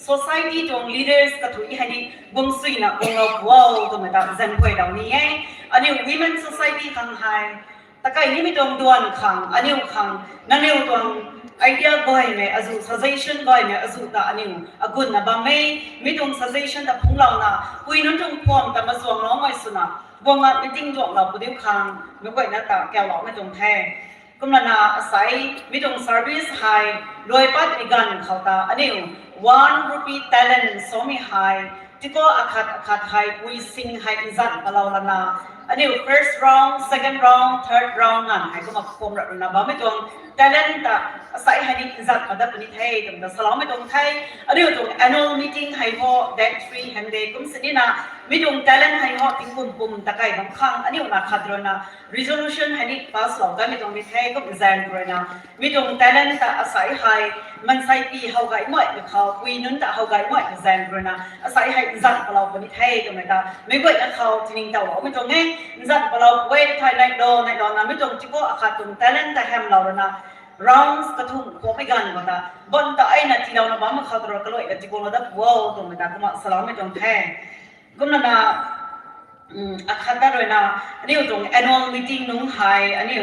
B: society ตรง leaders ก็ถูกให้นี่วงสุยนะวงเราว้าวตัวมันตาแซงคนเรานี่อันนี้ women society ขังไฮตะไก่นี่ไม่ตรงดวนขังอันนี้ขังนั่นนี่ตรงidea boy me azu suggestion boy me azu ta ani agun na ba me mi tung suggestion ta phung law na pui nun tung phom ta ma suang lo mai suna bong ma meeting jong law pu diu khang me koi na ta kya law me tung the kum na asai mi tung service high loi pat mi gan khau ta ani 1 rupee talent so mi high ที่ก็อาคาไทยปุยสิงให้อินซันมาเราละนาอันนี้ first round second round third round นั่นให้ก็มาคมระนะบ้าไม่ตรงแต่เล่นแต่ใส่ให้อินซันมาดับนิเทศตรงแต่สลองไม่ตรงไทยอันนี้ตรง annual meeting ให้พอ that three แห่งเดย์กุมสินี่นะไม่ตรงแต่เล่นให้พอทิ้งปุ่มตะไคร้บางครั้งอันนี้น่าขัดเลยนะ resolution ให้นี่ pass หลอกได้ไม่ตรงนิเทศก็ design เลยนะไม่ตรงแต่เล่นแต่ใส่ให้มันใส่ปีเขาไก่หมดเขาปีนั้นแต่เขาไก่หมด design เลยนะใส่ให้อินซันมาเราเป็นนิเทศตรงไหนตาไม่เว้ยนะเขาที่นิ่งแต่ว่าไม่ตรงนี้อินซันมาเราเว้ยไทยในโดนะไม่ตรงที่ก็อาคาตรงแต่เล่นแต่แฮมเราเลยนะ rounds กระทุ่มโคไม่กันก็ตาบนตาไอ้นาทีเรานะบ้ามันเขาตระกล้วยกับที่ก็เราได้ว้าวตรงนี้ตาก็มาสลามไม่ตรงแท้ก็นั่นนะอาคาตาเลยนะอันนี้ตรง annual meeting นุ่งไฮอันนี้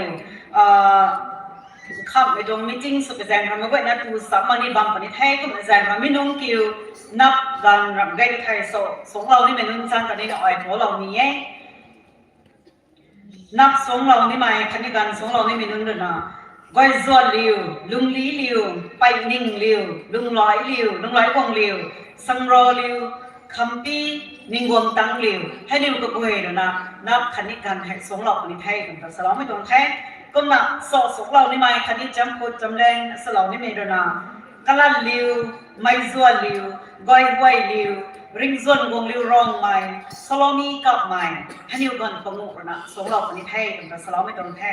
B: ข้ามไปตรง meeting สุดแรงทำให้เว้ยนะตูสามัญนี่บางปนิดให้ก็แรงทำไม่นุ่งคิวนับกันรับได้ไทยส่งเรานี่เป็นนุ่งจันตอนนี้เราอ่อยหัวเรานี่นับส่งเรานี่มาคันนี้กันส่งเรานี่มีนุ่งเดินนะก้อยจวนลิวลุงลีลิวไปนิ่งลิวลุงร้อยลิวลุงร้อยกงลิวสังรอลิวคัมปีนิ่งวงตังลิวให้ลิวก็คุยเดินนะนับคันนี้กันให้ส่งเราปนิดให้กันแต่สลามไม่ตรงแท้ก็นับส่งเรานี่มาคันนี้จำพูดจำแรงสลามนี่มีเดินนะกะลันลิวไม่จวนลิวก้อยไว้ลิวริงจวนวงลิวรองไม่สลามีกับไม่ให้ลิวกันปงุนะส่งเราปนิดให้กันแต่สลามไม่ตรงแท้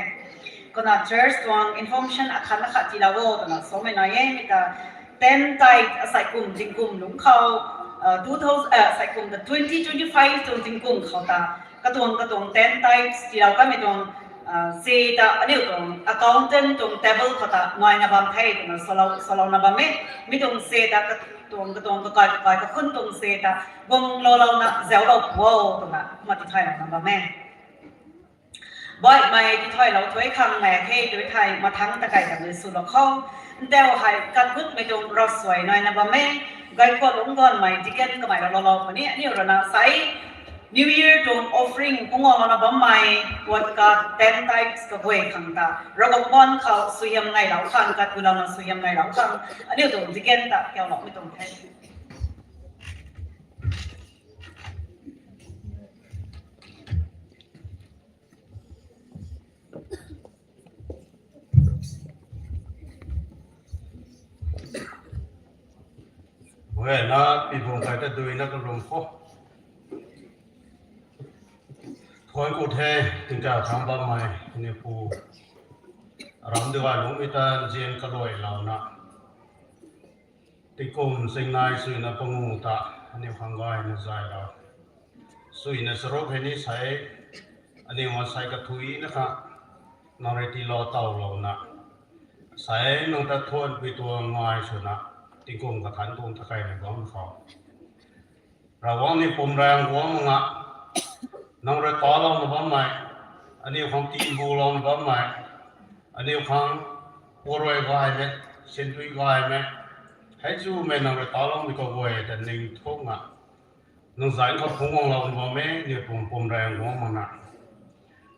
B: ก็น่า church ตรง information อาคารนักที่เราโว้ตรงนั้นสมัยนั้นมีแต่เต็มใจใส่กลุ่มจริงกลุ่มหนุ่มเขา2000ใส่กลุ่ม2025ตรงจริงกลุ่มเขาตากระตรงเต็มใจที่เราก็มีตรงเสียตาอันนี้ตรง accountant ตรง table เขาตาหน่วยนับบัมให้ตรงนั้นสลาวนับบัมมีตรงเสียตากระตรงก็ขึ้นตรงเสียตาวงเรานะเจ้าเราโว้ตรงนั้นมาที่ไทยนับบัมบ่อยไม่ที่ถอยเราถอยคังแม่เทศโดยไทยมาทั้งตะไคร้กับในสุรเข้าแต่ว่าให้กัดพึ่งไปตรงรถสวยหน่อยนะบ่แม่ไกลกว่าลงก่อนใหม่ที่แก่ก็ใหม่เราคนนี้นี่เรานะใส่ New Year ตรง offering พวกเรานะบ่ใหม่วัดกัด10 types กับเวคังตาเราก็บอนเขาสุยำในเราคังกัดกุลานะสุยำในเราคังอันนี้ตรงที่แก่ตาเกี่ยวหลอกไม่ตรงแท้
C: เว้ยนะปีผมไปแต่ดูนักลงพ่อถอยกูเทถึงจะทำบ้านใหม่เนี่ยปูรำดีว่าหลวงวิตาเจียนกระโดดเรานะติกุมสิ่งนายสุยนะปงูตาอันนี้ฟังไว้ในใจเราสุยนะสรุปให้นิสัยอันนี้มาใส่กระทุยนะครับนอริติลอเต่าเรานะใส่นงตะทวนไปตัวงอยสุนะติกุมกระทันตรงตะไคร้ในบ้องเขาเราว่านี่ปุ่มแรงหัวมึงอ่ะน้องเรต่อเราในบ้านใหม่อันนี้ของตีนบูเราในบ้านใหม่อันนี้ของปัวรวยก็ให้ไหมเส้นตุยก็ให้ไหมให้จูแม่น้องเรต่อเราไม่ก็รวยแต่หนึ่งทุ่งอ่ะน้องสายเขาพุ่งของเราในบ้านแม่เนี่ยปุ่มแรงหัวมันอ่ะ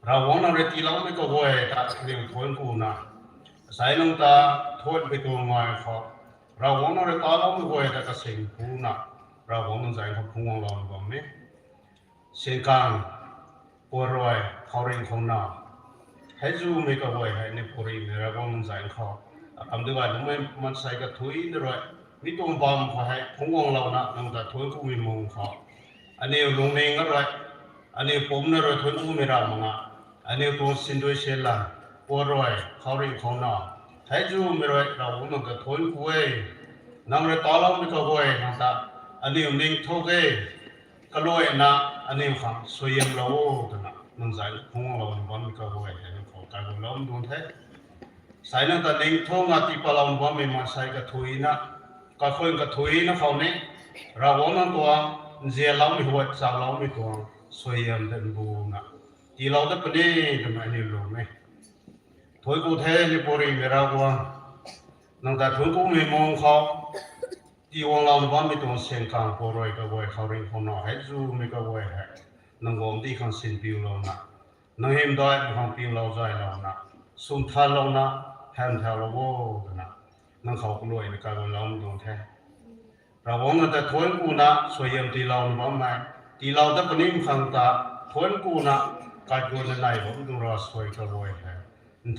C: เราว่าน้องเรตีเราไม่ก็รวยแต่เรื่องทวนกูนะสายน้องตาทวนไปตัวงอยเขาเราว่าน้องเรต่อเราไม่รวยแต่ก็เสียงกูนะเราว่าน้องสายเขาพุ่งของเราในบ้านแม่เสียงกลางปัวรวยเขาเรียนของนาให้จูไม่ก็รวยให้ในปุริในระบบมันใส่เขาคำที่ว่าทำไมมันใส่กระถุยนี่ด้วยวิตรงบอมเขาให้ของวงเรานะนั่งแต่ถุยกูมีมงเขาอันนี้ลุงเองก็ด้วยอันนี้ผมนี่ด้วยถุยกูมีรามังอ่ะอันนี้ตัวสินด้วยเชลันปัวรวยเขาเรียนของนาให้จูไม่รวยเรานั่งแต่ถุยกูเองนั่งเลยต่อเราไม่ก็รวยนั่งแต่อันนี้นิ่งทุกเองก็รวยนะอันนี้ฟังสวยยังเราตัวน่ะนั่งใส่ของเราบ้านไม่ก็รวยเห็นเขาการของเราดูแท้ใส่นั่งแต่นิ่งทุ่งอ่ะที่ปลาบ้านไม่มาใส่กระถุยนะก็คนกระถุยนะเขาเนี่ยเราว่านั่งตัวเจ้าเราไม่หัวเจ้าเราไม่ตัวสวยยังเดินบูนะที่เราจะไปนี่ทำไมนี่รู้ไหมถุยกูแท้นี่ปุริเวลาว่านั่งแต่ถุยกูไม่มองเขาที่วงเราบ้านไม่ต้องเสียงกลางปรวยก็ไว้เขาเรียนคนน้อยให้จูไม่ก็ไว้ให้นั่งวงที่เขาสินปิวเรานะนั่งเห็นได้เขาปิวเราใจเรานะสุนทรเรานะแทนแถวเราโว้นะนั่งเขาก็รวยในการเราไม่ต้องแท้ เราวงแต่ทวนกูนะสวยมตีเราบ่มาตีเราแต่ปนิมขังตาทวนกูนะกายกูในผมดูรอสวยก็รวยแท้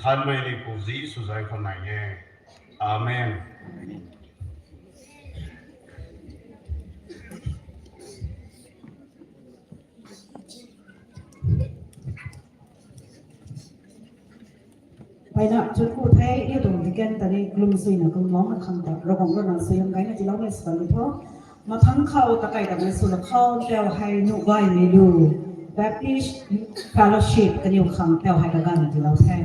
C: ท่านไม่ได้กูจีสุดใจคนไหนเองอาเมน
E: ไปนะชุดคู่ไทยเนี่ยตรงที่แกนแต่ในกลุ่มสุยนะกลุ่มน้องมันคำแต่เราของเราหนังสือยังไงนะที่เราไม่สอนเลยเพราะมาทั้งเข้าตะไคร้กับในสุรเข้าเต้าให้นุไว้ไม่ดู Baptist Fellowship กันอยู่คำเต้าให้ตะกันที่เราแท้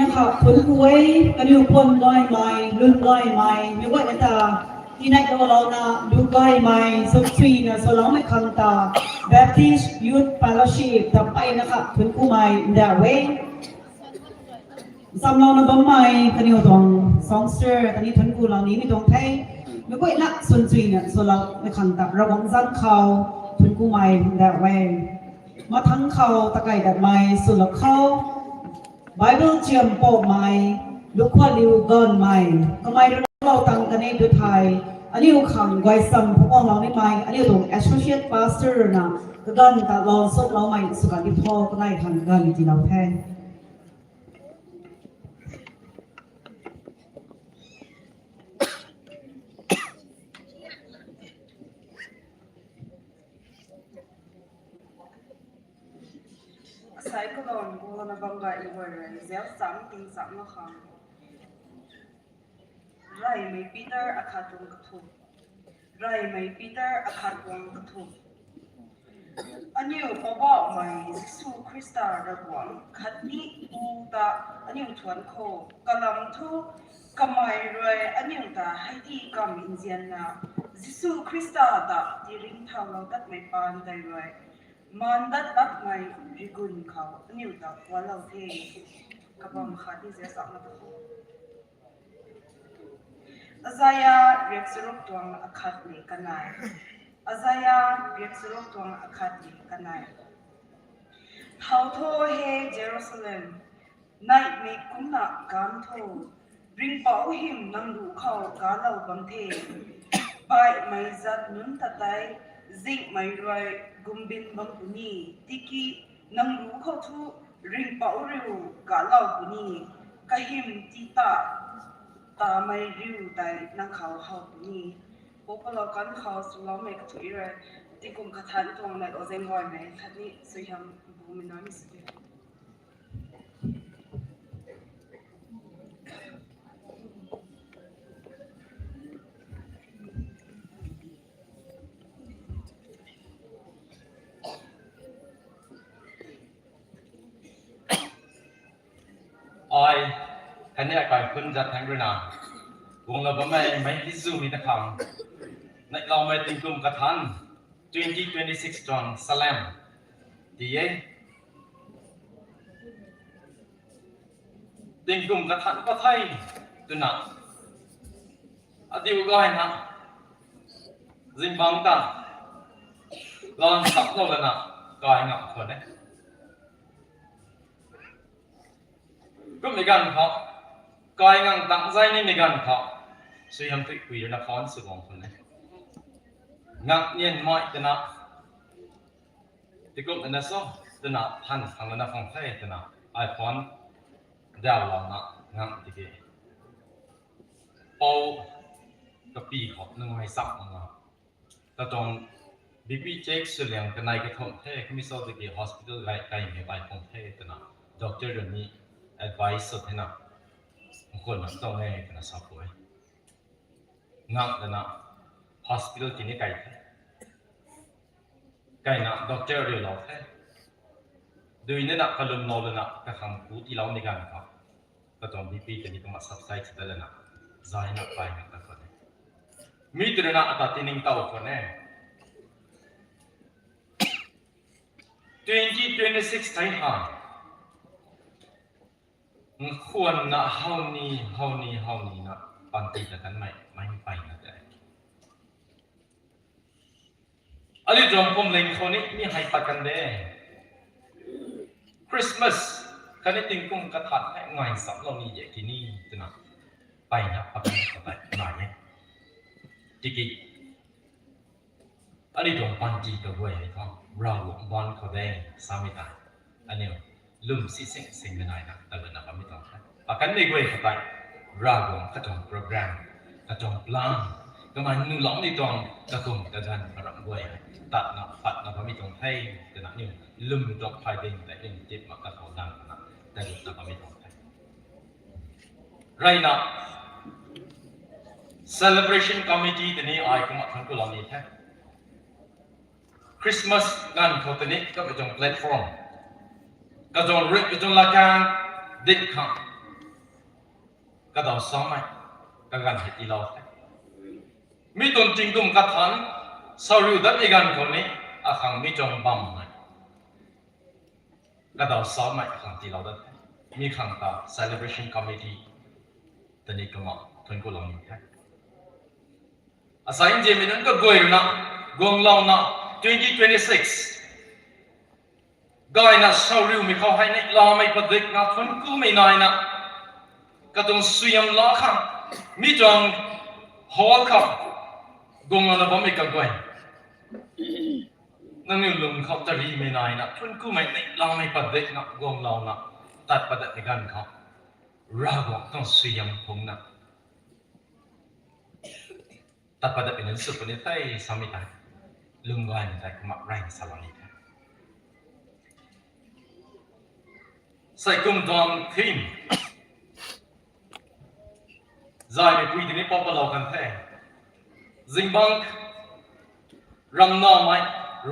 E: นะคะผลกวยกันอยู่คนร้อยไม้รุ่นร้อยไม้ไม่ว่าจะตาที่ในตัวเรานะดูร้อยไม้สุดที่นะสลองไม่คังตา Baptist Youth Fellowship ต่อไปนะคะผลกูไม้เดาเวสำหรับน้องใหม่กันอยู่ตรงสองเสือตอนนี้ผลกูเหล่านี้ไม่ตรงไทยไม่ว่านักส่วนที่เนี่ยสลองไม่คังตาระวังสั้นเขาผลกูไม้เดาเวมาทั้งเขาตะไคร้ดัดไม้สุดละเขาBible เจียมโปไม้ลูกควาลิวกอนไม้ก็ไม่เราตั้งกันในดูไทยอันนี้อยู่ขังไว้ซ้ำพวกเราในไม้อันนี้ตรง Associate Pastor นะก็กันแต่เราสุดเราไม่สุขที่พ่อก็ได้ทำกันที่เราแทน
B: ใส่ก็โดนกูนะบังไกอีกวันเลยเจ้าสามติงสามละครั้งไรไม่ปีเตอร์อาคาตุงกระทุกไรไม่ปีเตอร์อาคาตุงกระทุกอันนี้พ่อบอกไม่สุคริสต์ระหว่างคัดนี้อูตาอันนี้ทวนโคกำลังทุกกำไม่รวยอันนี้ตาให้ที่กำอินเดียนะสุคริสต์ตาที่ริมเท้าเราตัดไม่ปานได้รวยมันดัดตัดไม่ริกุนเขานิ้วตาว่าเราเทกับบังคับที่จะสักมาตัวอาซายาเรียกสรุปตัวอาคาดนี้กันไหนอาซายาเรียกสรุปตัวอาคาดนี้กันไหนเขาโทรเฮเยรูซาเล็มในมีกุมนักการโทรริงเป่าหิมนั่งดูเขาการเล่าบังเทไปไม่จัดนุนตัดใจzic ไม่รวยกุมบินบังปุนีติกีนังรู้เขาทุริงเป่าเร็วกะเล่าปุนีกะหิมตีตาไม่ริวแต่นังเขาเขาปุนีพวกเรากันเขาสุลไม่กระถุยเลยที่กุมกระทันตรงในโอเซนวอยไหมคันนี้สุยามบูมิน้อยมิสเตอร์
G: อันนี้ก่อนคุณจัดทางด้วยนะวงเราไม่ที่ซูมีตะคำในเราไม่ติงกลุ่มกระทัน2026 John Salam ดีเอติงกลุ่มกระทันก็ไทยตัวหนักอดีตก็ให้นะจิมบังตาลองสับโลกนะก็ให้งับคนเนี่ยก็มีการเพาะกายงังตั้งใจนี่มีการเพาะสุยามติคุยละครสุดของคนนี้งักเนียนไม่ตนะที่กลุ่มนั้นซ้อตนะพันทางนั้นฟังไทยตนะไอพอนเดาเรานะงักที่เกี่ยปอกับปีขอบนึงให้สักนะแต่ตอนบีบีเจ็กสุดยังกันในกระทงเทก็มีโซที่เกี่ย hospital ไกลๆมีไปของเทตนะด็อกเตอร์เรื่องนี้advice สุดให้นะคนนั้นต้องให้กันนะสับไว้งักนะ hospital ที่นี่ไกลนะด็อกเตอร์เรียนเราแค่ดูนี่นะก็ลืมนอนนะก็คำพูดที่เราในการครับก็ต้องบีบีที่นี่ก็มา subside ที่นั่นนะใจนักไปนักตะคนมีตัวนะอัตตินิงเต้าคนเนี่ย2026 ไทยฮะควรนะเฮานี่นะปันติกันไม่ไปนะแต่อันนี้ตรงผมเล็งคนนี้มีให้ปะกันเด้คริสต์มาสกันนี้ติงกุ้งกระถัดให้ไงสับเรานี่อย่างที่นี่ตัวนะไปนะปะกันไปหน่อยเนี่ยจิกิอันนี้ตรงปันจีกับเว้ยเขาเราบอลเขาได้สามีตายอันนี้ลุ่มสิสิ่งไม่ได้นะแต่เวลาเราไม่ต้องปากกันไม่เว้ยเข้าไปเราก็ต้องโปรแกรมก็ต้องพลานก็มันนุ่งหลงในตรงกระตุ้นกระดันรับเว้ยตัดนะปัดนะเราไม่ต้องให้แต่นะนี่ลุ่มตกภายในแต่เองเจ็บมากกระเขาดังนะแต่เราไม่ต้องให้ไรนะ celebration committee ตัวนี้ไอ้ก็มาทำกุหลาบนี้แท้ Christmas งานเขาตัวนี้ก็เป็นแพลตฟอร์มก็จงริบจงละกันดิดขัง ก็ดาวซ้อมไหมก็กันเหตุเรามีตนจริงตุ่มกัดทันสาริวดับอีกันคนนี้อาขังมีจงบัมไหมก็ดาวซ้อมไหมอาขังที่เราได้มีขังตา celebration committee ตอนนี้ก็มาทุนกุลองอยู่แค่อาศัยเจมินันก็กวยนะกงลองนะ2026กายนะสาริวมีเขาให้ในลาไม่ประดิษฐ์นะทุนกูไม่นายนะก็ต้องสวยมล้อขังมีจงฮอลขับกงนะบ่มีกันกวยนั่นนี่ลุงเขาจะรีไม่นายนะทุนกูไม่ในลาไม่ประดิษฐ์นะกงลองนะตัดประดิษฐ์ในกันเขาราบต้องสวยมพงนะตัดประดิษฐ์เป็นหนังสือคนนี้ไต้สามีไต้ลุงก็ให้ไต้ก็มาแรงสลานีใส่กุมดอนทีมใจไม่คุยที่นี่พอเรากันแท้จิงบังรำน้าไม่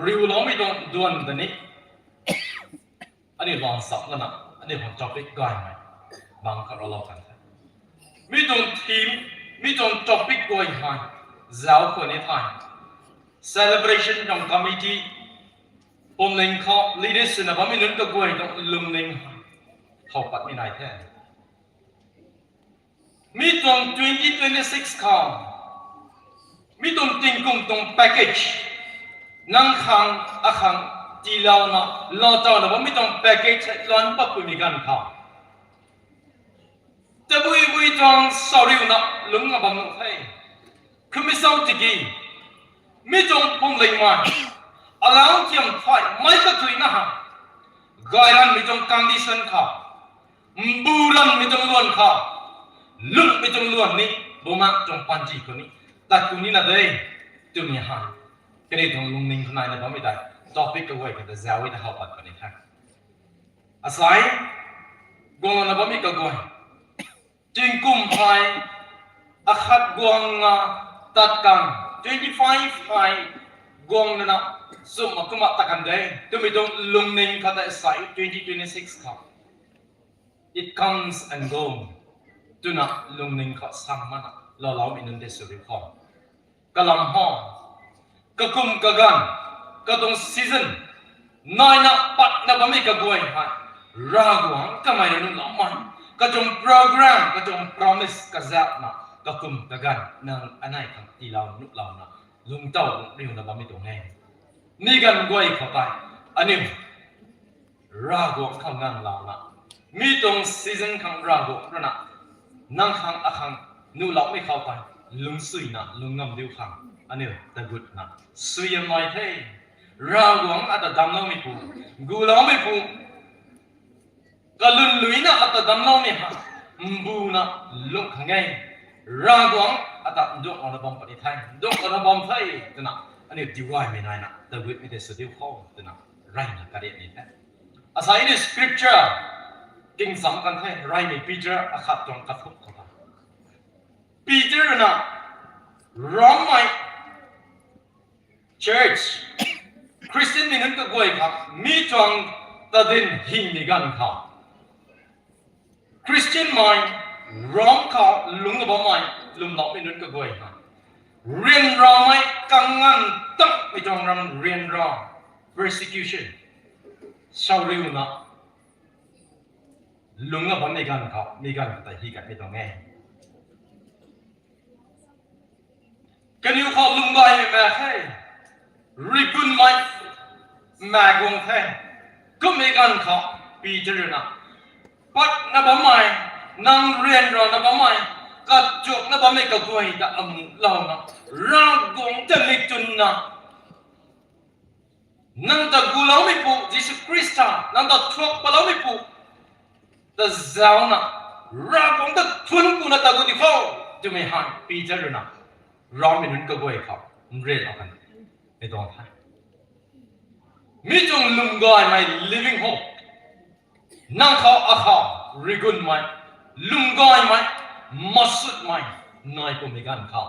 G: ริวล้อไม่โดนดวนตัวนี้อันนี้ลองสับกันนะอันนี้ผมจอบไปก่อนไหมบางครั้งเรากันแท้มีตรงทีมมีตรงจอบไปก่อนไหมเจ้าคนนี้ท่าน celebration ของ committee ผมเล่นเขา leaders นะผมไม่นึกก็ก่อนต้องลุมเล่นเขาปัดไม่ได้แท้มีตรง2026ข่าวมีตรงติงกุมตรง package นั่งขังอาขังที่เรานะเราเจ้านะว่ามีตรง package ล้วนปับมีกันข่าวแต่บุยตรง sorry นะลุงกับบังให้คือไม่ซ้ำจิกี้มีตรงผมเลยมาอะไรที่ยังไฟไม่ก็คุยนะฮะกายรันมีตรง condition ข่าวบูรันมีตรงล้วนข่าวลุกไม่จงล้วนนี้บ่มาจงปันจีคนนี้แต่ตรงนี้นะเด้ตัวนี้หายก็ได้ตรงลุงนิ่งคนนั้นนะบ่ไม่ได้ท็อปิกก็ไว้ก็จะเจ้าไว้ถ้าเขาปัดคนนี้ครับอาศัยกงนะบ่มีก็กวยจึงกุมภายอาคัดกวงตัดกัน25ภายกวงนะสมมากุมตัดกันเด้ตัวไม่ตรงลุงนิ่งเขาได้ใส่2026ครับ it comes and goes tu nak lung ning kha sam mana lo lo min de su ri khom kalam ho ka kum ka gan ka dong season nai na pat na ba mi ka goi ha ra guang ka mai nu lo man ka jong program ka jong promise ka za na ka kum ka gan nang anai khang ti lao nu lao na lung tau riu na ba mi tong he ni gan goi kha pai ani ra guang khang ngang lao na mi tong season khang ra guang naนั่งขังอาขังนู่นเราไม่เข้าไปลุงสุยนะลุงงำดิวขังอันนี้แต่กุดนะสุยไม่เท่เราหวังอาจจะดำน้ำไม่ปูกูเราไม่ปูก็ลุนลุยนะอาจจะดำน้ำไม่หาบูนะลุงขังไงเราหวังอาจจะดุอันบอมปฏิทัยดุอันบอมไทยตัวน่ะอันนี้ดีว่าไม่ได้นะแต่กุดไม่ได้สุดที่เขาตัวน่ะไรนะกระเด็นนี่แท้อาศัยใน scriptureกิงสำคัญให้ไรมีปีเจอร์อาขัดตรงกระทบเข้าไปปีเจอร์นะร้องไหม church คริสเตียนนี่นั่นก็กวยครับมีจงตัดดินหินมีกันเขาคริสเตียนไหมร้องเขาลุงกับผมไหมลุงหลอกไม่นั่นก็กวยครับเรียนรอไหมกังงันตั้งไม่จงรำเรียนรอ persecution ชาวริวนะลุงกับผมมีกันเขามีกันแต่ที่กันไม่ต้องแง่กันอยู่เขาลุงได้แม่ให้ริบุนไหมแม่กงแท้ก็มีกันเขาปีเจริญนะปัดนับบ่ไม่นั่งเรียนรอนับบ่ไม่กัดจุกนับบ่ไม่ก็กวยแต่เรานะร่างกงจะไม่จุนนะนั่งตะกูเราไม่ปูยิสุคริสต์นั่งตะทวกปเราไม่ปูแต่เจ้านะร่างกงตะทุนกูนะตะกูที่เขาจะไม่หันปีเจริญนะร้องไม่นึกก็กวยเขาเรียนเอากันไม่ต้องท่ามีจงลุงกายไม่ living hope นั่งเขาอาเขาริกุนไม่ลุงกายไม่มัสุดไม่นายก็ไม่กันเขา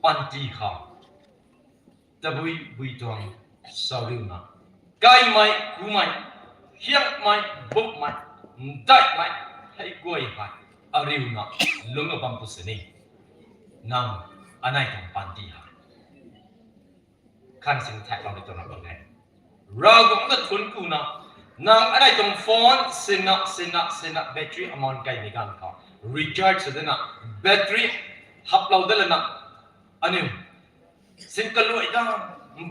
G: ปันจีเขาแต่บุยจงสาวิวนะกายไม่กูไม่เฮียงไม่บุกไม่ได้ไม่ให้กวยไป ariu na lunga bampu sini nang anai tong panti ha kan sing thak long to na bang hai ra gong da thun ku na nang anai tong phone sina battery amount kai ni gan ka recharge sa na battery hap lau da na anu sin kaloi da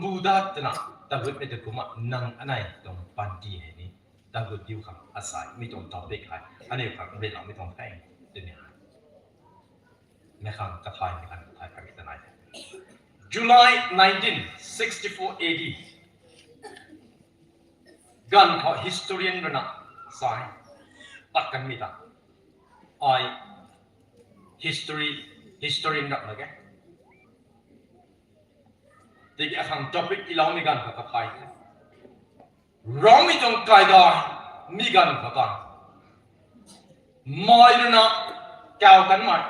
G: buda tna tagut me te kuma nang anai tong panti he ni tagut diu kham asai mi tong topic hai anai kham be la mi tong thai ni ha me kham ka thai me kan thai ka mi tanai July 1964 AD gan kha historian rana sai pat kan mi ta ai historian rak la ke Tiki akhang topic ilaw mi gan kakapay. Rong mi tong kaida mi gan kakapay. Moy na kaw kan mai.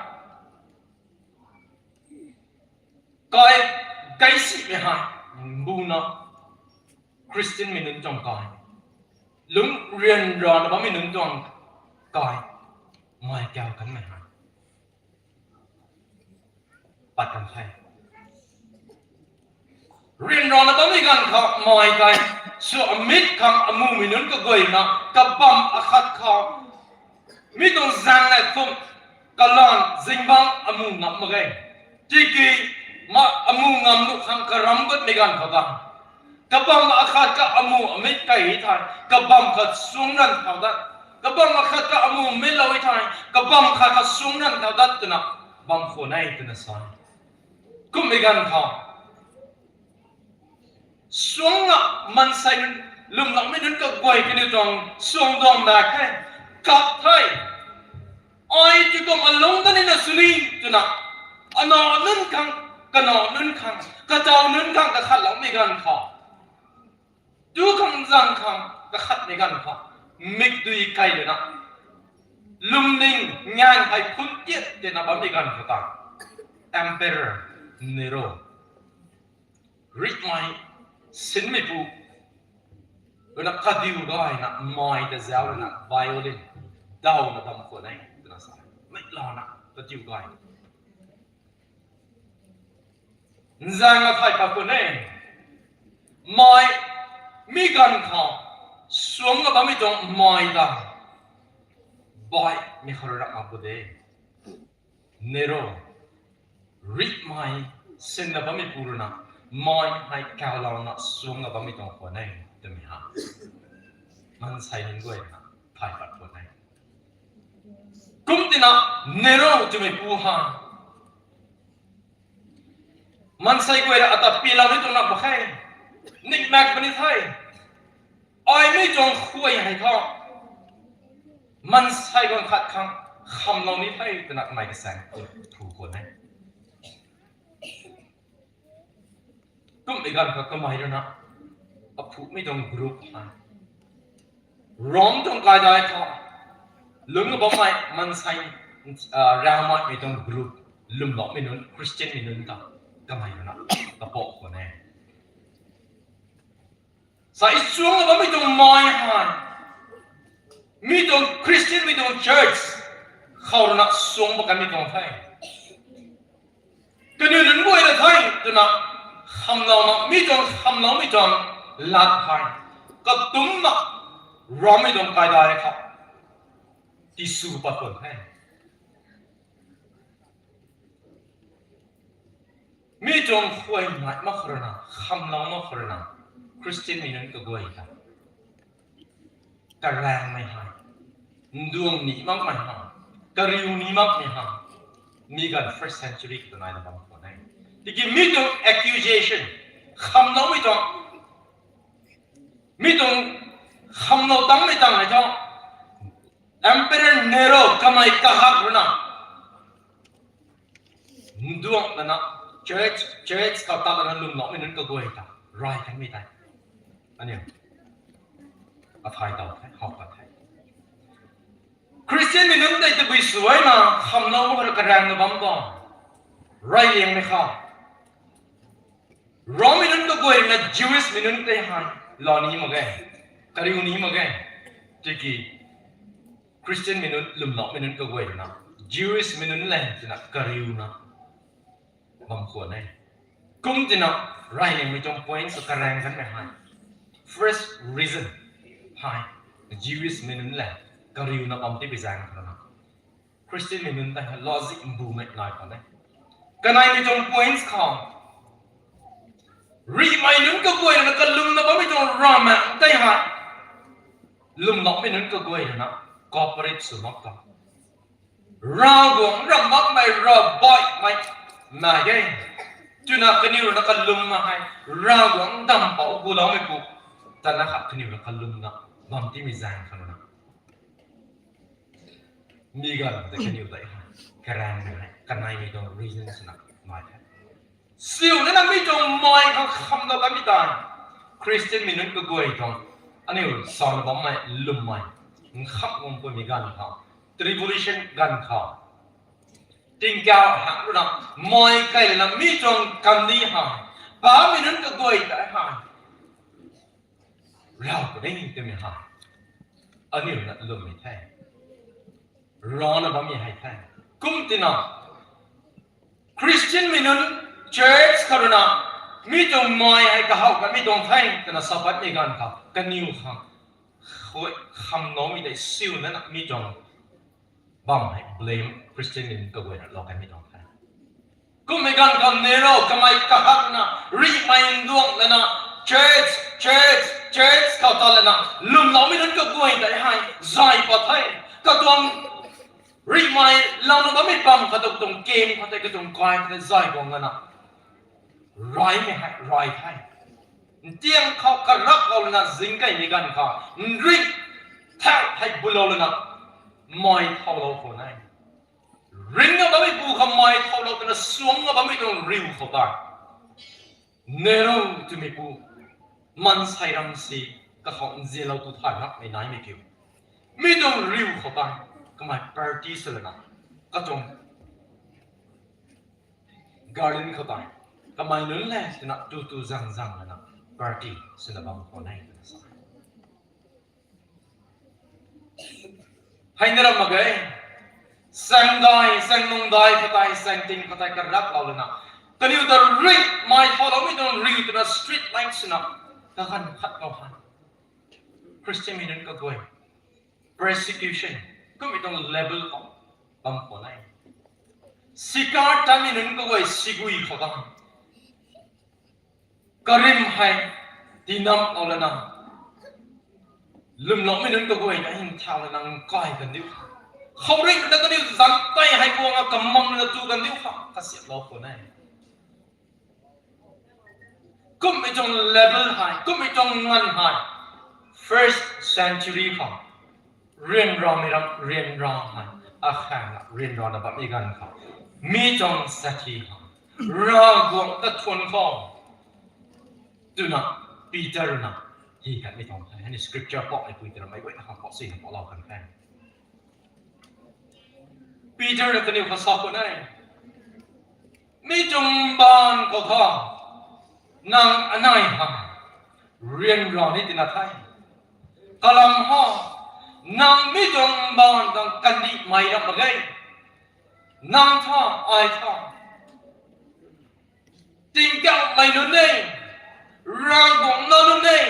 G: Kai si me ha bu na Christian mi nun tong kai. Lung rian ron ba mi nun tong kai. Moy kaw kan mai ha. Pat kan khai. Rin ron na bami gan ka mai kai so amit kam amu minun ka goi na ka bam akhat ka mi tong zang na thum kalan zingbang amu ngam magai tiki ma amu ngam lu khang karam got mi gan ka ba ka bam akhat ka amu amit kai thai ka bam ka sungran ka da ka bam akhat ka amu mi lawi thai ka bam kha ka sungran ka da tna bam kho nai tna sa kum mi gan ka Sunga man sai lum lang mi nun ka goi kini tong song dong na kai kap thai ai ti kom along tan na suli tuna ana nun kang kana nun kang ka taw nun kang ka khat lang mi gan kha du kang jang kang ka khat mi gan kha mik dui kai le na lum ning ngang hai phun tiet te na ba mi gan kha ta emperor Nero read my sin mi pu na kadiu gai na mai da zao na violin dau na dam ko nai na sa mai la na kadiu gai nzang na thai pa ko nai mai mi gan kha suang na ba mi tong mai da boy mi khara ma bu de Nero read my sin na ba mi puruna Moi hai cao lao na xuống ở bami tong ko nai de mi ha man sai nin goi na thai pat ko nai kum tina Nero tu me pu ha man sai goi ra ata pilau ni tong na ba khai nik mak bani thai ai mi tong khuai hai tho man sai gon khat khang kham lo ni thai tna mai ka sang thu ko nai kum igan ka kamai na aphu mi dong group ha rom dong ka dai tha lung ba mai man sai rama mi dong group lum lo mi nun Christian mi nun ta kamai na ka po ko ne sai suang ba mi dong mai ha mi dong Christian mi dong church khau na suang ba ka mi dong thai ke ni nun boi la thai na kham lao na mi tong lat khai ka tum na rom mi dong kai dai kha ti su pa kon hai mi tong khoi ngai ma khrana kham lao ma khrana Christian mi nan ka goi ta ka rang mai hai nduang ni mak mai ha ka riu ni mak ni ha mi gan first century ka nai na bang ko nai Diki mitong accusation kham no mitong kham no tang mi tang ha Emperor Nero kamai kahak runa nduang na church ka ta na lum no mi nun ka goi ta rai kan mi tai ani a thai ta hok ka thai Christian mi nun dai te bui suai na kham no mo ka rang na bam ba rai yeng me kha Rome minun ka goi na Jewish minun te han lo ni mo ge kariu ni mo ge tiki Christian minun lum lo minun ka goi na Jewish minun le tina kariu na bam ko nei kum tina rai ne mi jong point so karang kan me hai first reason hai Jewish minun le kariu na bam ti bizang na Christian minun ta logic bu me nai ko nei kanai mi jong points kham ri mai nun ka goi na ka lum na bam mi jong rama tai ha lum nok mi nun ka goi na corporate su nok ta ra gong ram mak mai ra boy mai na ye tu na kaniu na kalum ma hai ra gong dam pa ku lo mai ku ta na kha kaniu na kalum na bam ti mi zang khan na mi ga da kaniu dai ha karan na kanai mi dong reasons na mai siu na na mi dong moi kha kham da ka mi ta Christian mi nun ka goi dong ani son bam mai lum mai khap ngom ko mi gan kha tribulation gan kha ting cao hạng đó mọi cái là mi trong cầm đi ha ba mi nun ka goi ta ha rao ko ding te mi ha ani na lum mi thai ro na ba mi hai thai kum tina Christian mi nun church karuna mi trong moi hai ka hau ka mi dong thai kana sabat mi gan kha ka niu kha khoi kham no mi dai siu na mi trong bam hai blame Christian in ka goi na lo ka mi dong thai kum mi gan kam ne ro ka mai ka hak na ri mai duang la na church ka ta la na lum lo mi nun ka goi dai hai zai pa thai ka tuang ri mai lao na ba mi pam ka tong game ka ta ka tong kwai ka zai gong na rai mi hai rai thai tiang khau ka rak lo na zing kai mi gan kha ri thai hai bu lo na moi thau lo ko nai ring na ba mi bu kha moi thau lo na suang na ba mi tong riu kho ta nero tu mi bu man sai ram si ka khong je lo tu thai nak mai nai mi kiu mi tong riu kho ta ka mai party se na ka tong garden kho ta ka mai nun le na tu zang na party se na bam ko nai hai na ram ma gai sang nong dai khatai sang ting khatai ka rak law na kaniu the ring my follow me don't ring to the street lights na ka khan khat law han Christian mi nun ka goi persecution ko mi tong level ko bam ko nai sikar ta mi nun ka goi sigui khota karim hai dinam olana lum lo mi nun ka goi na hin thao na nang kai kan diu khau ring da ka diu zang tai hai buang a kamam na tu kan diu ka siap lo ko nai kum mi jong level hai kum mi jong ngan hai first century kha rien ra hai a khang rien ra na ba mi gan kha mi jong sati kha ra gong ta thon kha tu na Peter na hi kan mi tong hai ni scripture pok ai Peter mai goi na kha pok sin pok lo kan kan Peter na kaniu kha sa ko nai mi jong ban ko kha nang anai ha rien ra ni tin na thai kalam ha nang mi jong ban dang kan di mai ra ma gai nang tha ai tha ting ka mai no nei rang gong no no nei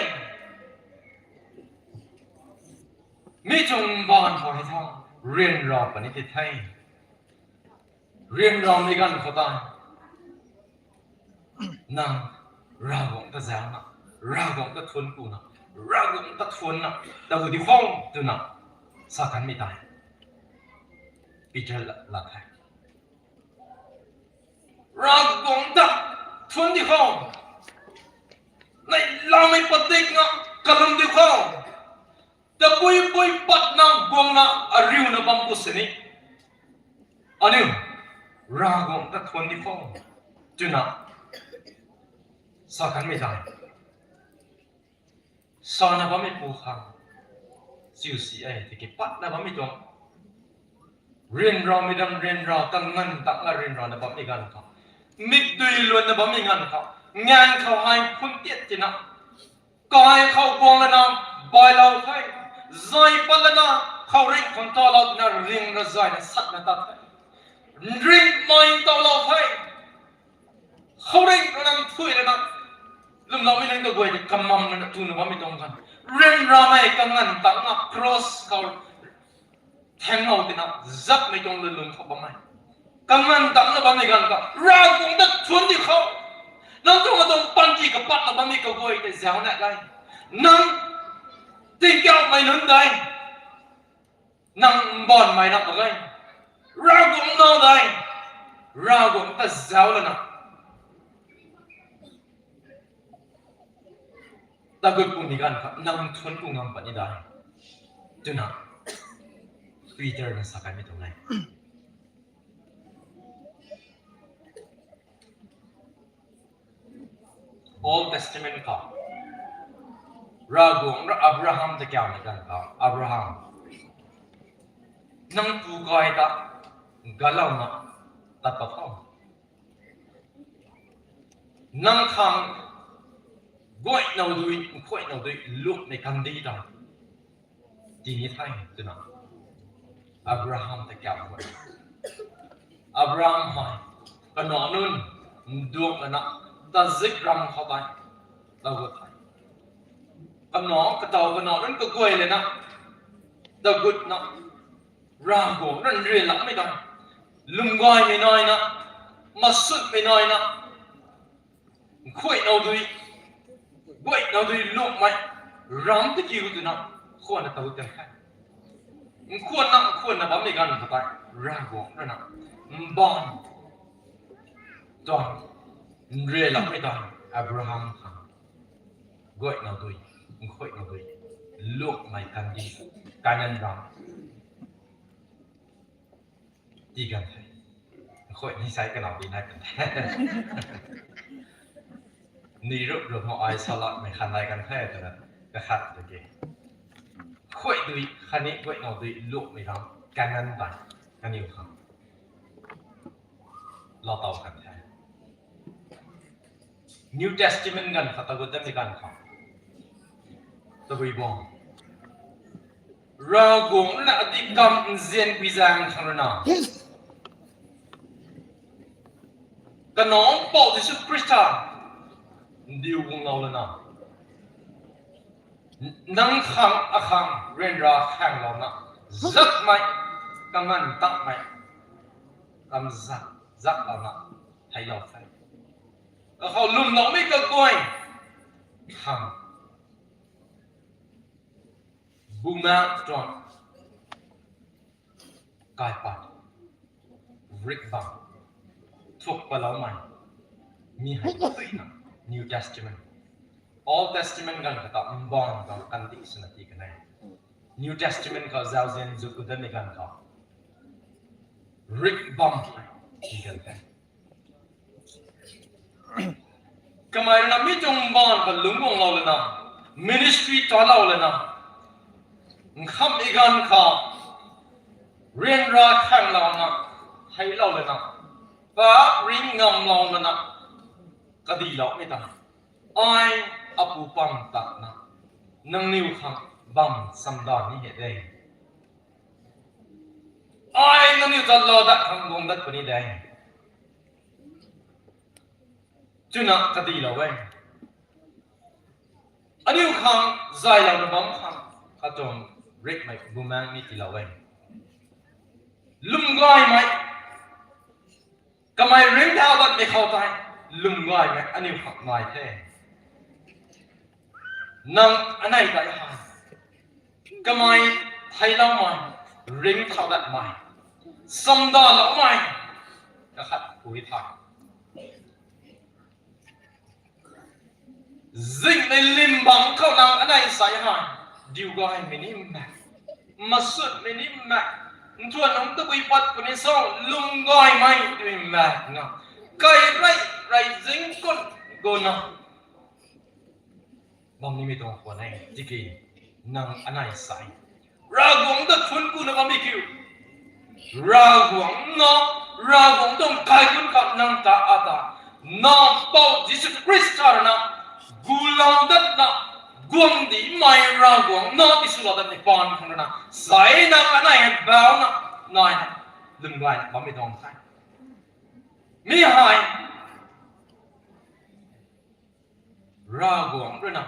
G: mi jong ban hai tha rien ra pa ni ti thai rien ra mi gan khota nang ra gong ta zang na ra gong ta thun ku na ra gong ta thun na da hu di khong tu na sa kan mi tai Peter la thai ra gong ta thun di khong này lao mai patik na kalum di khong da boy pat na gong na ariu na bambu sini anu ra gong ta thun di khong tu na sa kan mi tai sa na ba mi pu khang siu si ai ti ki pat na ba mi tong rin ra mi dam rin ra tang ngan tak la rin ra na ba mi gan kha mi tui luan na ba mi ngan kha ngan khau hai phun tiet ti na kai khau gong la na bai lao thai zai pa la na khau ring khon ta la na ring na zai na sat na ta thai ริงมอยตอลอไฟเขาเร่งนั่งถ้วยเลยนะลุงเราไม่เล่นตัวบ่อยกำมั่มนั่นทุนว่าไม่ตรงกันเร่งราไม่กังงันตั้งอ่ะ cross เขาแทงเอาตินะจับไม่ตรงเลยลุงเขาบ้าไหมกังงันตั้งนะบ้าไม่กันก็เราคงจะชวนที่เขานั่งตรงมาตรงปันจีกับปัดนะบ้าไม่ก็บ่อยแต่เจ้าเนี่ยได้นั่งตีเกี่ยวไม่นึกได้นั่งบอลไม่นับอะไรเราคงนอนได้เราคงจะเจ้าเลยนะตากุดปุ่นดีกันครับนั่งทวนปุ่งงามปนิดาจุนะปีเตอร์นั้นสักการไม่ตรงไหน Old Testament ครับรากุงอับราฮัมจะเกี่ยวในกันครับอับราฮัมนั่งตูกายตากาลาวนะตัดปะท้องนั่งขังก้อยนาดุยก้อยนาดุยลุกในคันดีดังทีนี้ไทยจุนะอับราฮัมจะเกี่ยวไว้อับราฮัมหายกันนอนุนดวงนะตาซิกรัมเข้าไปเราก็ไทยกันนอกระเตากันนอนั้นก็ก้อยเลยนะตากุดนะร่างของนั่นเรียนหลังไม่ได้ลุงก้อยไม่น้อยนะมาสุดไม่น้อยนะก้อยนาดุยก้อยนาดุยลุกไหมรำตะกี้ดูนะควรจะตัวเต็มแค่ควรนะบ้าไม่กันเข้าไปร่างของนั่นนะบ้านจอนเรียนหลังไม่ได้อับราฮัมก้อยนาดุยก้อยนาดุยลุกไม่กันดีการนั้นรำดีกันไทยค่อยนิสัยกันเอาดีนักกันนี่รูปของไอซ์สลัดไม่ขันไรกันแท้แต่ละกระขัดตะเกียค่อยดูคันนี้ค่อยเอาดูลูกไม่ร้องกันนั้นไปกันอยู่ครับเราต่อกันแท้ New Testament กันฟัตกุฎมีกันครับตัวบีบองเรากงและอดีตกรรมเซียนพิจารณาทางนั้นกันน้องเป่าที่สุดคริสต์ดิวกงเราเลยนะนั่งขังอาขังเรียนรักแข่งเรานะจักไหมกังงันตักไหมกำจักเรานะให้เราใส่เขาลุ่มเราไม่กระกวยขังบูมาจอนกายปัดริกบังทุกปลาใหม่มีให้ตัวนะ New Testament Old Testament กันก็ต้องบอนกันติสนาทีกันได้ New Testament ก็จะเรียนจุดนั้นในกันก็ริกบังที่กันได้ก็หมายถึงไม่จงบอนกับลุงของเราเลยนะ Ministry ต่อเราเลยนะคำอีกอันค่ะเรียนรักแข่งเรานะให้เราเลยนะฟ้าริงงำเราเลยนะก็ดีเราไม่ต่างไอ้อภูปังตักนะนังนิวขังบังสัมดานนี่เหตุใดไอ้นังนิวจะรอดักขังงงดักคนนี้ได้จุนักก็ดีเราเว้ยอันนิวขังใจเราในบังขังก็จงเรียกไม่บูมังนี่ที่เราเว้ยลุ่มง่ายไหมก็ไม่เรียนเท่าดันไม่เข้าใจลุ่มง่ายไหมอันนิวขังง่ายแท้นั่งอันไหนได้ฮะก็ไม่ไทยเราไม่เรียนเท่าดันไม่สัมดาเราไม่นะครับผู้วิพากษ์สิ่งในลิมบังเขานั่งอันไหนใส่ฮะดิวก็ให้ไม่นิ่มแม็กมาสุดไม่นิ่มแม็กทวนน้องตะกุยปัดคนนี้ส่งลุงก็ให้ไม่ด้วยแม็กนะไก่ไรจิงกุนกูนะบางนี้ไม่ต้องควรให้จิกินั่งอันไหนใส่ราหวงตัดทุนกูนะบางไม่คิวราหวงนะราหวงต้องไก่คุณกับนั่งตาอาตาน้องเป่ายิสุคริสต์นะกูลองดัดนะกวงดีไม่ราหวงนะที่สุดแล้วในปอนของนะใส่นั่งอันไหนเบานะนายนะดึงไว้บางไม่ต้องใส่ มีหายรากวงด้วยนะ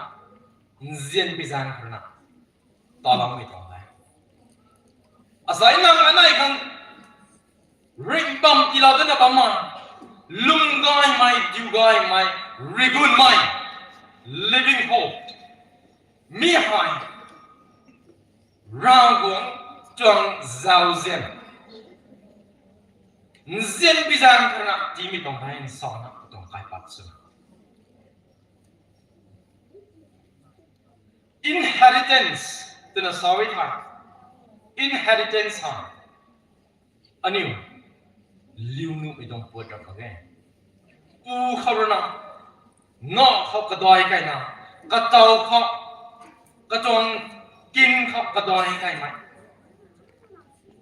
G: เจียนพิจารณ์นะตอนเราไม่ต้องได้อาศัยนั่งอันไหนกันริบบัมที่เราได้ประมาณลุงกายไม่ดูกายไม่ริบุนไม่ living hope มีหายรากวงจงเจ้าเจียนเจียนพิจารณ์นะที่ไม่ต้องได้สอนนะต้องใครปัดสุดinheritance ตัวนั้นสวิทาย inheritance ฮะอันนี้ลิวนุไม่ต้องปวดกับอะไรปูเขาเนาะนอกเขากระดอยไก่นะกระเจ้าเขากระจงกินเขากระดอยไก่ไหม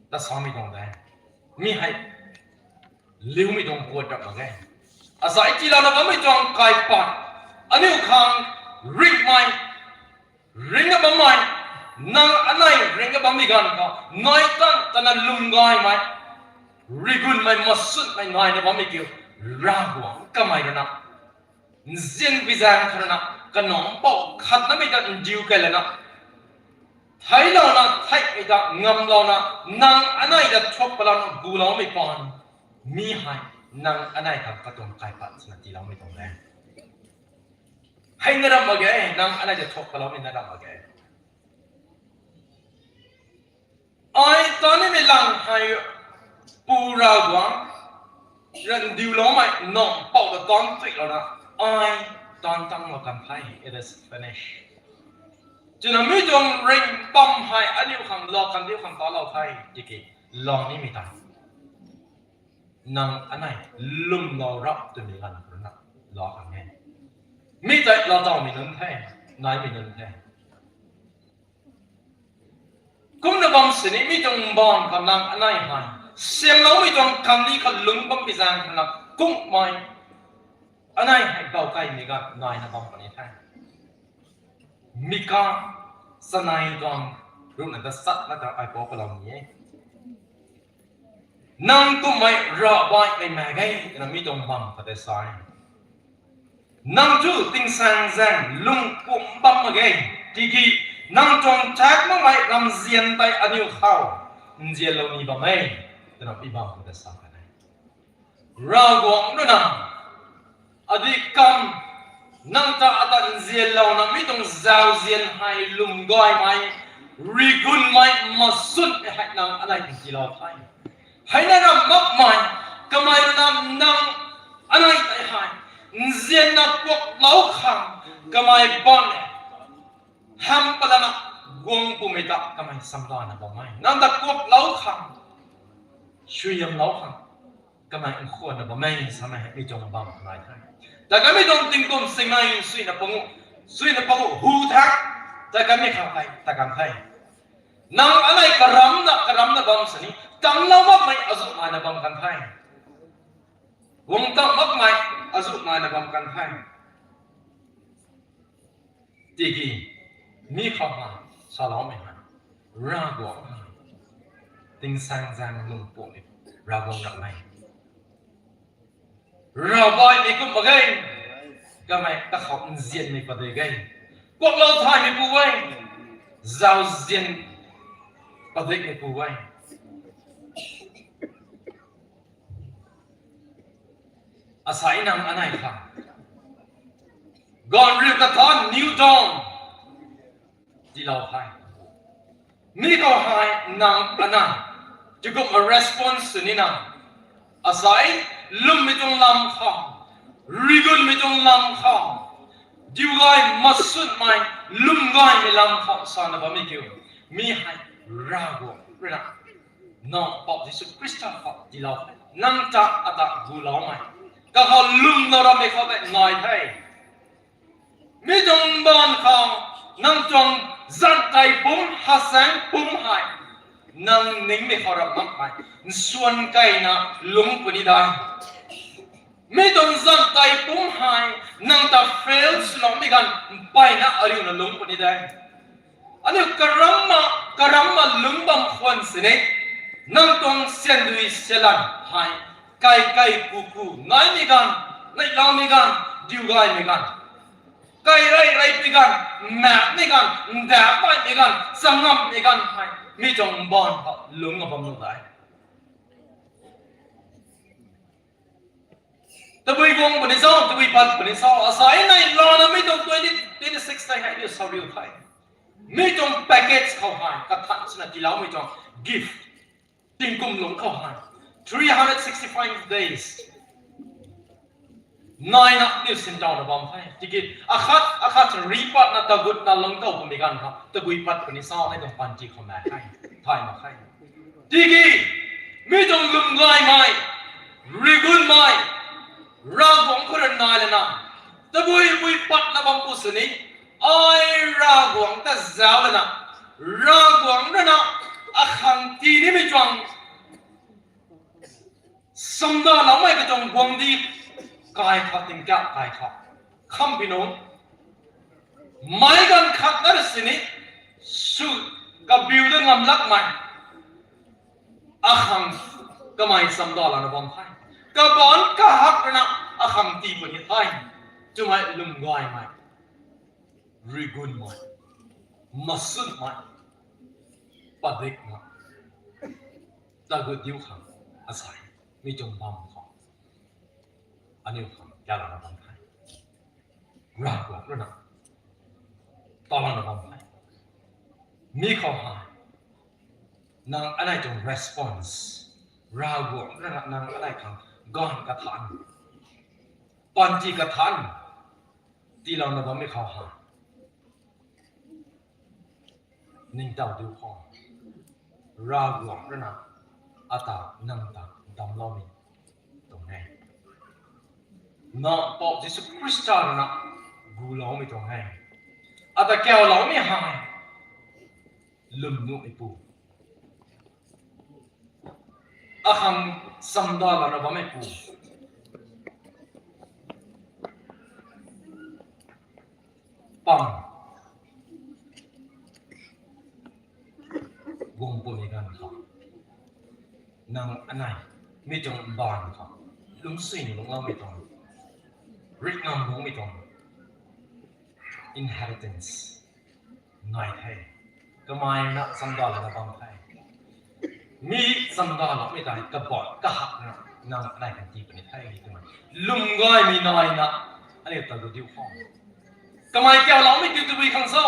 G: แต่สามีต้องได้มีให้ลิวไม่ต้องปวดกับอะไรอาศัยที่เราเนี่ยไม่ต้องไก่ปัดอันนี้ขังริบไม่ริงกับบ่อยนั่งอันไหนริงกับบ่มีกันก็น้อยตั้งแต่นั้นลุงก้อยไหมริกุนไม่มาสุดไม่น้อยเนี่ยบ่มีเกี่ยวร่างหัวก็ไม่กันนะเจียนพิจารณานะกันน้องปอกขัดนั้นไม่ได้ดิวกันเลยนะไทยเรานะไทยไม่ได้งำเรานะนั่งอันไหนจะชอบเรานะกูเราไม่ปอนมีให้นั่งอันไหนครับก็ต้องไกลปัดสนาทีเราไม่ต้องแรงให้นรำมาแกนั่งอะไรจะชกกับเราไม่นรำมาแกไอ้ตอนนี้ไม่ลังให้ปูรากวางเรื่องดิวล้อไม่น้องเป่าแต่ตอนติดแล้วนะไอ้ตอนตั้งมากันไพ่ it is finished จนไม่ต้องเร่งปั๊มให้อันนี้คำรอกันเดียวคำต่อเราไพ่จีกีลองนี่ไม่ตายนั่งอันไหนลุ่มเรารับตัวนี้กันหรือนะรอกันแน่มีแต่เราต้องมีเงินแท้นายมีเงินแท้กุมนบัมสินี่มีตรงบอนกำลังอันไหนหันเสียงเราไม่ตรงคำนี้เขาลุงบัมพิจารณากุ้งไม่อันไหนให้เบาใกล้มีกันนายนะบัมคนนี้แท้มีการสนายตรงรู้นั่นจะสัตว์นั่นจะไอ้พวกเราเนี่ยนั่งตุ้มไม่รอไว้ไอ้แม่ไงนั่นมีตรงบัมก็ได้สายนั่งจู่ติงสังสังลุงปุ่มบัมมาไงทีกี้นั่งจงแท็กมั่งไว้รำเสียนไปอันนี้เขาเจียเรานี่บัมไม่แต่เราพี่บัมก็ได้สักกันเรากวางด้วยนะอดีตกรรมนั่งจะอัตเจียเรานะไม่ต้องเจ้าเจียนให้ลุงก้อยไหมริกุนไหมมาสุดให้นั่งอะไรที่เราใช้ให้นั่งมักไหมก็ไม่นั่งอะไรแต่ให้เจียนนักพวกเล้าขังก็ไม่บอนห้ามปะนะกวงปุ่มไม่ตักก็ไม่สำคัญนะบอกไม่นั่งตะพวกเล้าขังช่วยยำเล้าขังก็ไม่ควรนะบอกไม่สมัยไม่จงบังอะไรทั้งแต่ก็ไม่ต้องติงตุ่มสิ่งไหนสุยนะปงหูทักแต่ก็ไม่เข้าไปแต่กันให้นั่งอะไรกระรำนะบังสินี่ตั้งเรามักไม่อาจุมานะบังกันให้วงตั้งมักไม่อาจุมานะบังกันให้ทีกี้มีข้อมาสลองไม่หันรากวงติงสังสังลุงปุ่นรากวงรักไม่เราบอยมีกุมบะไงก็ไม่ตะขอบเจียนในประเดี๋ยวไงพวกเราทายไม่ปูไว้เจ้าเจียนประเดี๋ยวไม่ปูไว้อาศัยนำอันไหนครับก่อนเรียกกระทอนนิวตองที่เราให้มีก็ให้นำอันนั้นจะก็มา response นี่นะอาศัยลุมไม่ต้องลำข้าวริกุนไม่ต้องลำข้าวดิวไงมาสุดไหมลุมไงไม่ลำข้าวสารบะไม่เกี่ยวมีให้รากวงเรื่องน้องปอบที่สุดคริสต์ฟังที่เรานั่งจักอัตบุลาไหมก็เขาลุมเราไม่เข้าไปหน่อยให้ไม่ต้องบอนเขานั่งจงจันใจปุ่มหัสแสงปุ่มหายนั่งนิ่งไม่เข้ารับมักไปส่วนไก่นะลุงปนิดาไม่ต้องจันใจปุ่มหายนั่งตาเฟลส์ลองไม่กันไปนะอะไรนะลุงปนิดาอันนี้กระรำมาลุงบังควันสิเนนั่งตรงเส้นดุยเสลันหาย kai ku ngai mi gan nai long mi gan diu gai mi gan kai rai mi gan na mi gan da pai mi gan sangam mi gan hai mi jong bon ha lung ngam nu daiตะบุยวงบนิซองตะบุยปัดบนิซองอาศัยในลอนะไม่ต้อง26ได้ให้เดียวสาวเดียวไทยไม่ต้องแพ็กเกจเข้าหายกับทันสนัดที่แล้วไม่ต้อง gift ติงกุมหลงเข้าหาย365 days นายนักเดียวสินดาวนะบอมไทยที่กินอาคัดรีปัดนะตะกุดนะลงเต้าก็มีกันครับตะบุยปัดบนิซองให้ต้องปันจีเข้ามาให้ไทยมาให้ที่กินไม่ต้องลุมง่ายไหมรีกุลไหมราหวงคนนายเลยนะตะบุยปัดนะบางกุศลีไอราหวงแต่เจ้าเลยนะราหวงนั่นนะอาขังทีนี้ไม่จวงสมดาเราไม่กระจงหวงดีกายขัดติงแก่กายขัดคำพิโนนไม่กันขัดนั่นสินี่สุดกับบิวเรื่องงำลักมันอาขังก็ไม่สมดาเราบางไพ่กบอนกะฮักนะอาคังตีบนิไทยจุไม่ลุมกายไหมริกุนไหมมัสุนไหมปะเด็กไหมตะกุดยิ้วขังอาศัยมีจงบำของอันนี้ขังยาลานะบำไทยรากว่านั่นนะตอนนั้นบำไทยมีข้อหานางอะไรจง response รากว่านั่นนางอะไรขังก้อนกระทันปันจีกระทันที่เราเนี่ยไม่เข้าหานิ่งเต่าดูพอราหวังนั่นนะอาตานั่งตาดำล้อมีตรงไหนน้าปอบยิสุคริสต์นั่นนะกูล้อมีตรงไหนอาตาแก้วล้อมีหายลืมนุ่มไอปูอาคังสัมดาลานะบ่ไม่ปูปังวงปุ่มีกันครับนางอันไหนไม่จงบานครับลุงสิ่งลุงเราไม่ต้องริกงามลุงไม่ต้อง inheritance นายไทยก็ไม่นะสัมดาลานะบ่ไทยมีสัมดาลไม่ได้กระบอกกระหักนะนางอะไรกันที่เป็นไทยทำไมลุงก้อยมีน้อยนะอันนี้ตัวเดียวข้องทำไมแก้วเราไม่กินตัววีขังเศร้า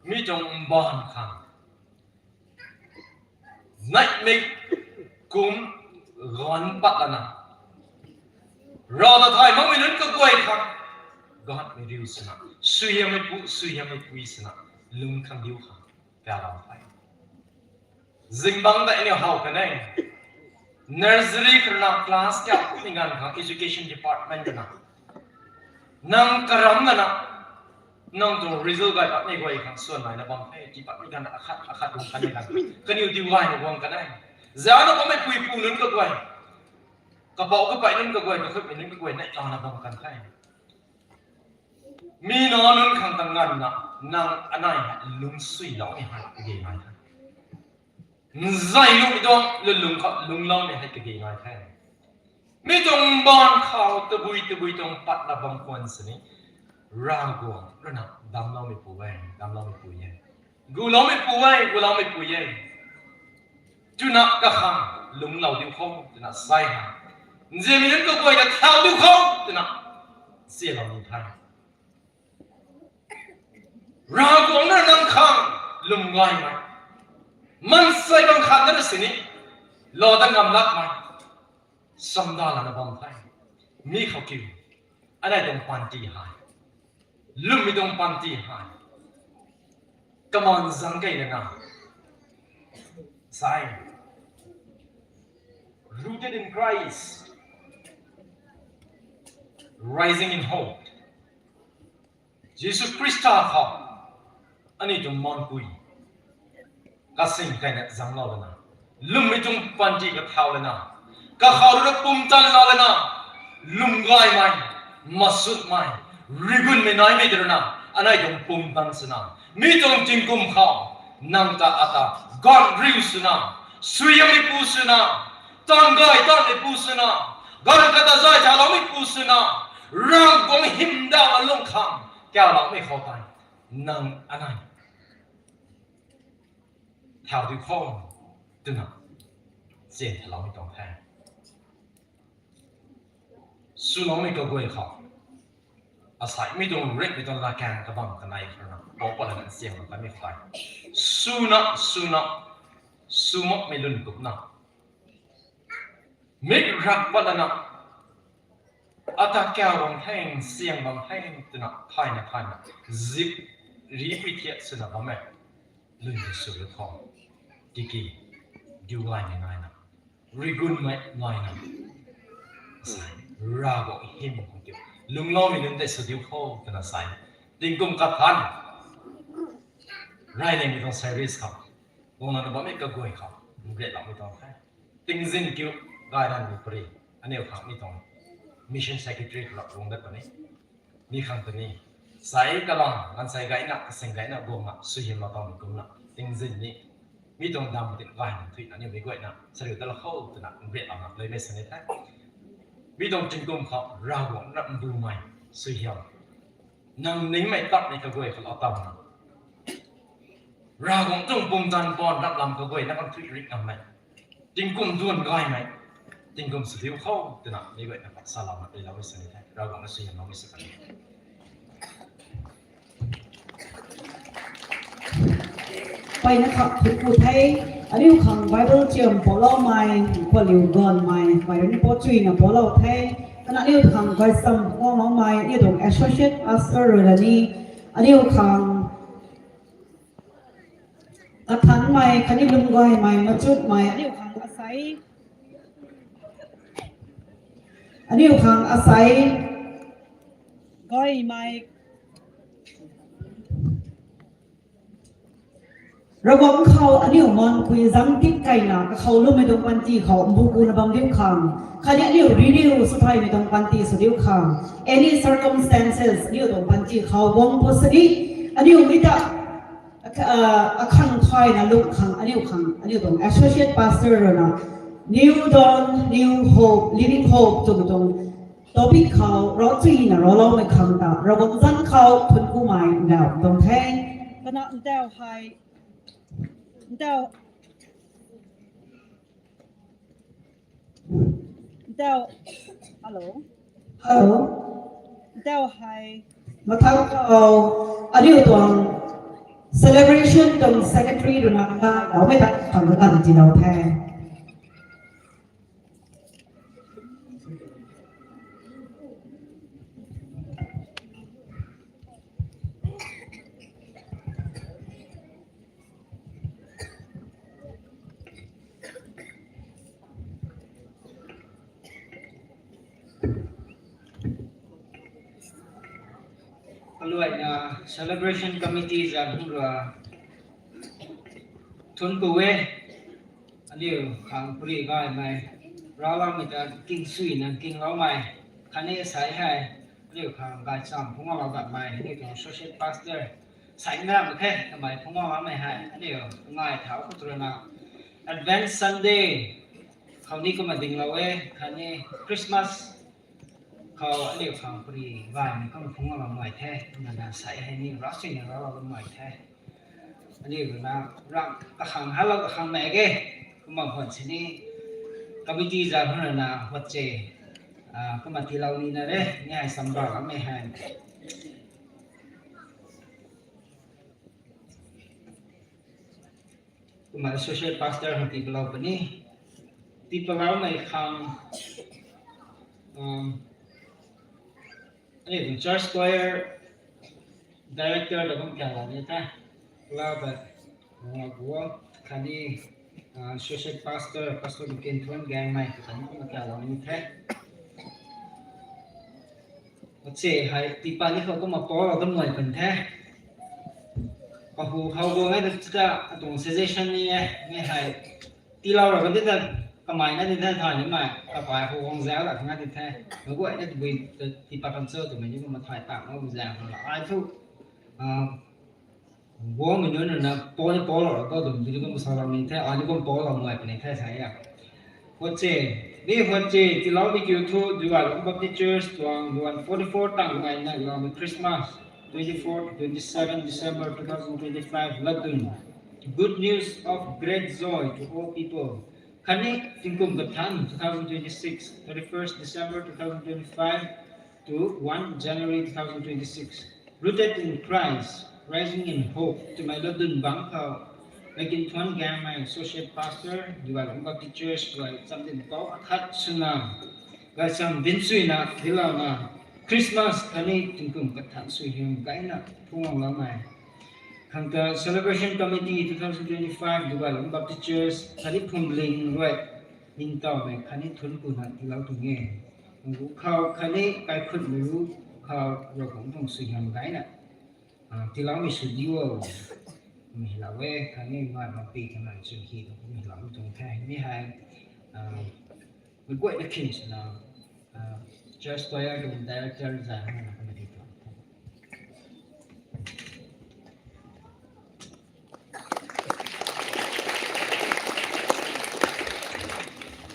G: มีจงบานขังนักไม่กุมร้อนปัดละนะเราจะถ่ายมันไม่นึกก็กล้วยขังก็หัดไม่ริ้วสนะสุยไม่ปุยสนะลุงขังเดียวขังแก้วเราไปจิงบังได้เนี่ยhowกันเอง nursery ขนาด class แก้วมีงานของ education department นะนั่งกระรำนะนั่งตรง result ไว้ปัดไม่กว่าอีกครั้งส่วนไหนนะบางทีที่ปัดมีการอาคัดดูกันในกันก็นิวดีไว้ในวงกันได้เจ้าเราก็ไม่คุยปูนึงก็กวยกระเป๋าก็ไปนึงก็กวยก็ขึ้นไปนึงก็กวยในจอนะบางกันได้มีน้องนึงขังตั้งงานนะนั่งอันไหนลุงสุยเราไม่ให้กี่ไงท่านใจลุงไม่ต้องลุงเราไม่ให้กี่ไงท่านไม่ต้องบานข่าวตะบุยต้องปัดระบำควันสินี่รากวงนั่นนะดำเราไม่ป่วยดำเราไม่ป่วยกูเราไม่ป่วยจุนักกะขังลุงเราดิวคงจุนักใส่หางเจมินก็ป่วยจะเท้าดิวคงจุนักเสียเราไม่ทันรากวงนั่นนั่งขังลุงง่ายไหมมันใส่บังคับนั่นสินี่รอตั้งกำลังไหมสัมดาลนะบางไทยมีเขาคิวอะไรตรงปันตีหายลุมไม่ตรงปันตีหายกำมันสังเกตนะใส่ rooted in Christ rising in hope เยซูคริสต์เขาอันนี้จงมันคุยก็สิ่งใดเนี่ยจังเราเลยนะลุมไม่ตรงปันตีกับเท้าเลยนะก็เขาเรื่องปุ่มจันทร์เลยนะลุงง่ายไหมมาสุดไหมริบุนไม่น้อยไม่เดือดนะอันไหนต้องปุ่มตันสนะมีต้องจิงกุมเขานั่งตาอัตากอดริวสนะสุยไม่ปูสนะ Ton goi ton ni pusuna. Gon kata zoi cha long mi pusuna. Rang gong him da ma long kham. Kya long mi khau tai. Nang anai. Thao du phong. Tu na. Xian ta long mi tong hai. Su long mi ko goi khau. อาศัยไม่ต้องเรียกไม่ต้องลาแกงกระบังกันในขนาดบอกว่าอะไรเสียงมันไม่ค่อยสูนะสูมกไม่ลุนกุบนะมิรักวันนะอาตาแก้วบางแห่งเสียงบางแห่งตัวนะภายในซิบรีบไปเที่ยวสนามแม่ลุนจะสุดท้องดิกีดูไงนะริกุนไม่ไงนะใส่ราบอกหิมของเกี่ยวลุงล้อมีลุงได้สุดยอดโคตรน่าใส่ติงกุมกับพันไรเนี่ยมีต้องใช้ริสครับวงนั้นบอกไม่กระกวยครับมึงเรียกเราไม่ต้องใช้ติงซินคิวกายดันมีปรีอันนี้ครับไม่ต้องมิชชั่นเซคเรตรีครับวงได้ปะนี้มีคำตัวนี้ใส่กระลังมันใส่ไก่หนักเสียงไก่หนักบวมอ่ะสุยมาต้องมีกุมนะติงซินนี่มีต้องดำติดกายหนักทุยอันนี้ไม่กวยนะสรุปแต่ละเข้าตัวนะมึงเรียกเราเลยไม่สนิทแท้วิธีจิงกุมเขาเราหวังรับดูใหม่สุยามนั่งนิ่งไม่ตัดในกระบวยเขาเอาตำนะเราหวังจงปุ่มจันปอนรับลำกระบวยนักทุยริกอันไหมจิงกุมด้วนก้อยไหมจิงกุมสุดที่เขาตัวน่ะนี่เว้ยนะครับสลามเลยเราไม่สนิทเราหวังว่าสุยามเราไม่สนิท
E: ไปนะครับถึงผู้ไทยอันนี้ขังไบเบิลเจียมพอเล่าไม่พอเลี้ยวก่อนไม่ไปเรื่องพอจุยนะพอเล่าไทยขณะนี้ขังไบซัมว่าน้องไม่นี่ตรง associate pastor เลยนี่อันนี้ขังกระทันไม่คันนี้ลุงก้อยไม่มาจุดไม่อันนี้ขังอาศัยอันนี้ขังอาศัยก้อยไม่ระวังเขาอันนี้มันคุยซ้ำติดไก่นะเขาเริ่มไม่ต้องปันตีเขาบุกุนบังเดียวขังขณะนี้รีดิวสุดท้ายไม่ต้องปันตีสุดเดียวขัง any circumstances นี่ต้องปันตีเขาวงพุทธิอันนี้ไม่ได้ขังถอยนะลูกขังอันนี้ขังอันนี้ต้อง associate pastor นะ new dawn new hope living hope ตรงตัวพี่เขาเราจีนะเราไม่ขังตาระวังซ้ำเขาทุนกู้ใหม่แล้วต้องแทงขณะเดียวให้ hello ให้มาทำเอาอันนี้ตัว celebration ตรง secretary ดูนะเราไม่ตัดทำกันจีเราแท้
F: Alright, celebration committee jadhura thun kuwe aliu khang puri gai mai rawa mi ta king sui na king law mai khane sai hai aliu khang gai cham phunga law gat mai ni to social pastor sai na ma the mai phunga wa mai hai aliu ngai thau ku trana advance sunday khawni ko ma ding lawe khane Christmasเขาเรียกฟังปรีว่ามันก็พุ่งมาใหม่แท้มันน่าใส่ให้นี่รักสิ่งนี้เราใหม่แท้อันนี้คือนะรักกระหังฮัลโหลกระหังแม่เก้ก็มาผ่อนสินี่กบิตีจะพูดนะวัดเจก็มาที่เรานี่นะเด้ง่ายสำหรับไม่แห้งก็มา associate pastor ของที่เราปนี่ที่เราไม่ขังอันนี้เป็น Church Choir Director เราต้องการอะไรท่าเราแบบหัวคันนี้Associate Pastor Pastor บุกินทุนแกงใหม่คันนี้ต้องการอะไรนี่แท้โอเคให้ที่ป่านนี้เขาก็มาปอเราต้องหน่วยเป็นแท้พอหูเขาบอกให้จะตรง suggestion นี่ไม่ให้ที่เราก็จะก็หมายนั่นที่ท่านถอยนี่หมายก็ไปหูของแซวหลักงานที่แท้เมื่อวันนี้ที่ปาร์คอนเสิร์ตตัวมันยังมาถอยตามว่าแซวเราไอ้ทุกวัวมันนั่นนะปอนี่ปอเราก็ตัวมันก็มาสอนเรานี่แท้อันนี้ก็ปอเราหน่วยเป็นแท้ใช่ไหม หัวเจนี่หัวเจที่เราไปอยู่ทุกเดือนบัพติเชอร์สตัวเดือน44ตั้งไงนะเรามีคริสต์มาส24 27 December 2025 London Good news of great joy to all people คันนี้ถึงกุมกับท่าน2026 31st December 2025 to 1 January 2026 Rooted in Christ rising in hope to my London Bangkok Again Tuan Gang my associate pastor Dual Baptist Church Dual something to Akhat Sunam Gai sam bin sui na dilaw na Christmas kani tingkum kathan sui him gai na thungong la mai Khangta celebration committee 2025 Dual Baptist Church kani phumling right ning taw mai kani thun ku na dilaw tu nge ngu khau kani kai khut mu khau ro kong thong sui him gai na dilaw mi su diwo mi la we kani ma ma pi kana chu hi to mi la mu tong thai mi hai we go the kids now just toya to director za na committee to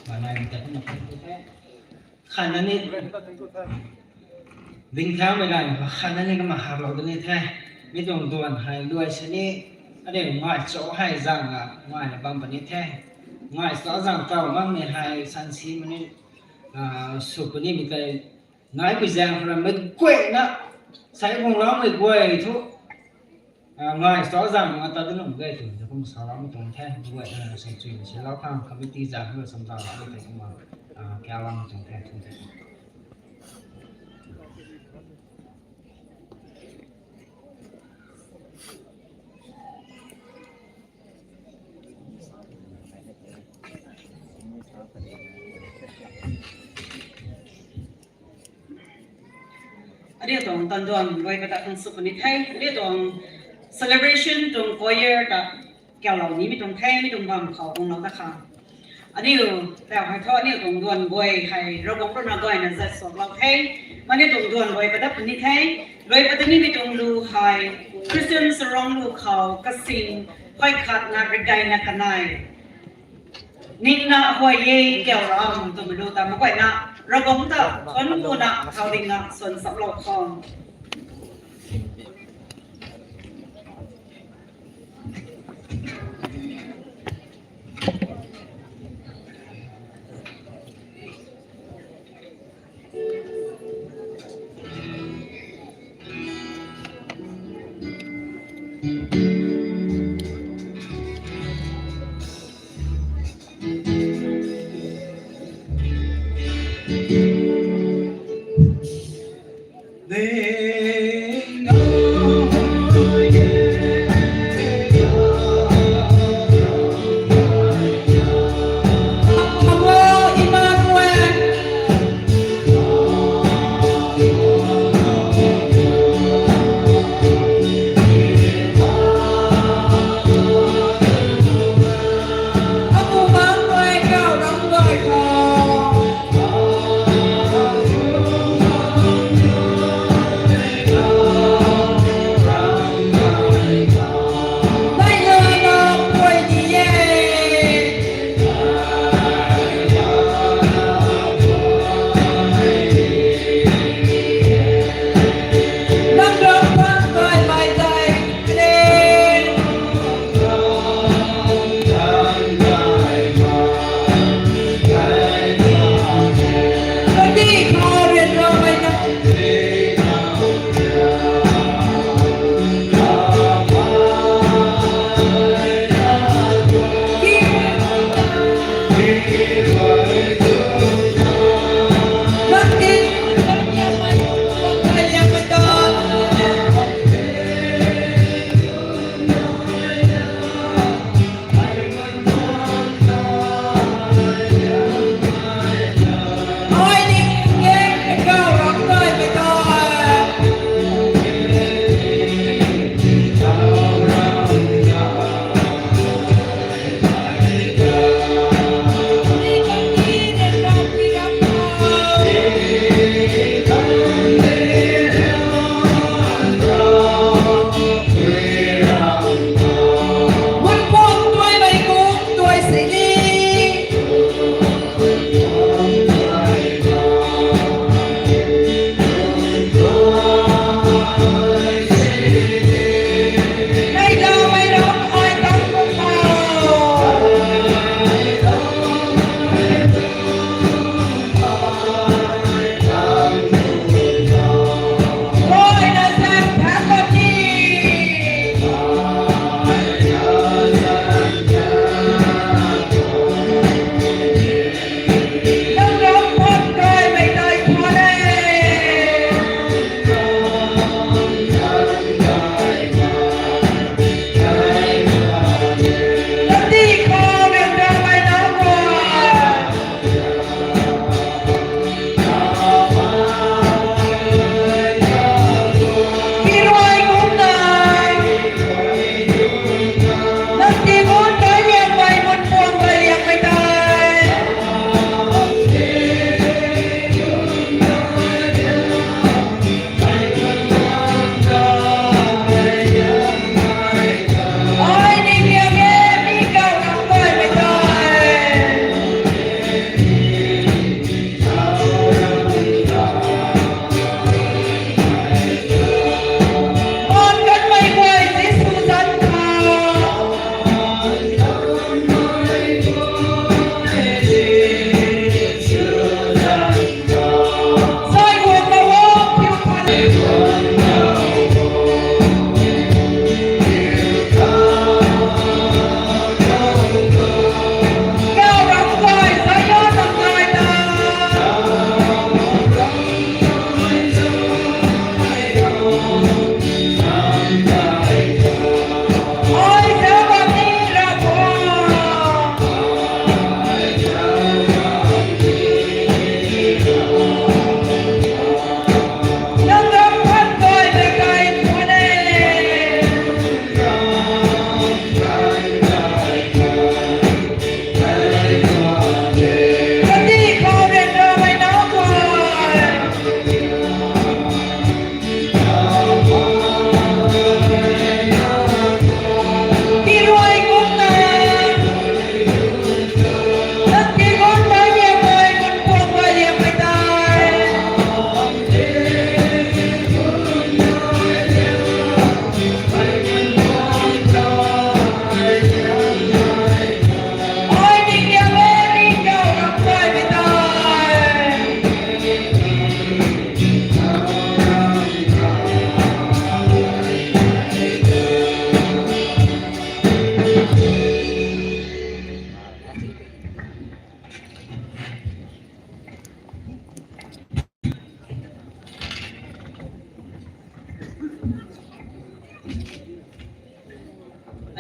F: mana kita na ko thai khana ni ding thang mai lai khana ni ka ma har lo ni thai mi tong duan hai luai sani ade ngai cho hai zang a ngai na bang pani the ngai sa zang tao mang ni hai san si mani su pani mi kai ngai bi zang ra me kwe na sai bong lam le kwe thu ngai sa zang ma ta de nong ge tu de kum sa lam tong the kwe sai chui si lao khang committee za ho sam ta la le ma kya lam tong the thu
B: อันนี้ตรงตันดวนไว้ประดับทั้งสุขนิทให้อันนี้ตรง celebration ตรง choir กับแก้วเหล่านี้มีตรงแท้มีตรงบางเขาของเรานะคะอันนี้แต่ให้ทอดนี่ตรงดวนไว้ให้เราบอกพระนามด้วยนะจะสอนเราให้มันนี่ตรงดวนไว้ประดับนิทให้โดยปัตตานีมีตรงลูให้ Christian สรองลูเขากสิงค่อยขัดนักเรียนนักนายนินาหัวเย่แก้วเราตัวมาดูตามมาไว้นะเราก็มุ่งต่อคนกูนะเขาดิงนะส่วนสำหรับของ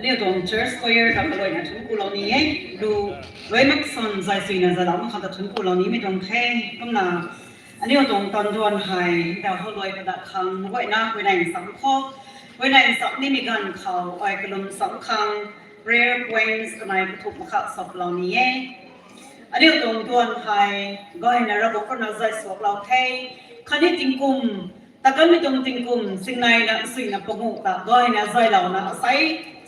B: อันนี้ตรง church choir ทำเลยนะทุนกูเหล่านี้ดูไว้มักสนใจสิ่งนั้นจะเราไม่ทำแต่ทุนกูเหล่านี้ไม่ตรงแค่ก็นะอันนี้ตรงตอนดวนไฮแต่เขาลอยกระดาษคำไว้หน้าไว้ในสังข้อไว้ในสังนี่มีการเขาไอ้กระลมสังคัง prayer points กันในถูกมาขับสอบเหล่านี้อันนี้ตรงดวนไฮก็ให้ในระบบก็น่าใจสวกเราแค่คันนี้จริงกุมแต่ก็ไม่ตรงจริงกุมสิ่งในนั้นสิ่งนั้นประมุขแต่ก็ให้ในใจเรานะใส่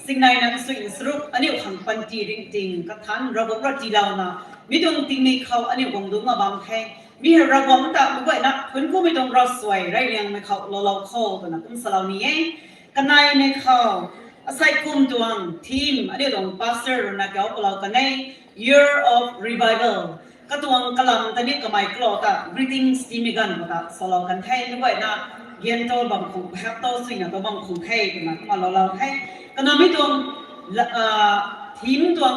B: สิ่งในนั้นสิ่งสรุปอันนี้ขังปัญจีจริงๆก็ทันระบบรัฐจีเรานะมีตรงจริงในเขาอันนี้วงดูมาบางแค่มีระบบแต่ไม่ไหวนะคุณก็ไม่ต้องรอสวยไรเรียงไม่เขาเราเข้าตัวนะคุณสลาวนี้กันในเขาอาศัยกลุ่มตัวทีมอันนี้ตรงพาสเตอร์นะเกี่ยวกับเรากันใน Year of Revival ก็ตัวกำลังตอนนี้ก็ไม่กลัวแต่ greetings ที่มีกันก็สลาวกันแท้ไม่ไหวนะเย็นตัวบางคนแฮปตัวสิ่งตัวบางคนแท้ตัวนะมาเราแท้กันไม่ตรงทีมตัว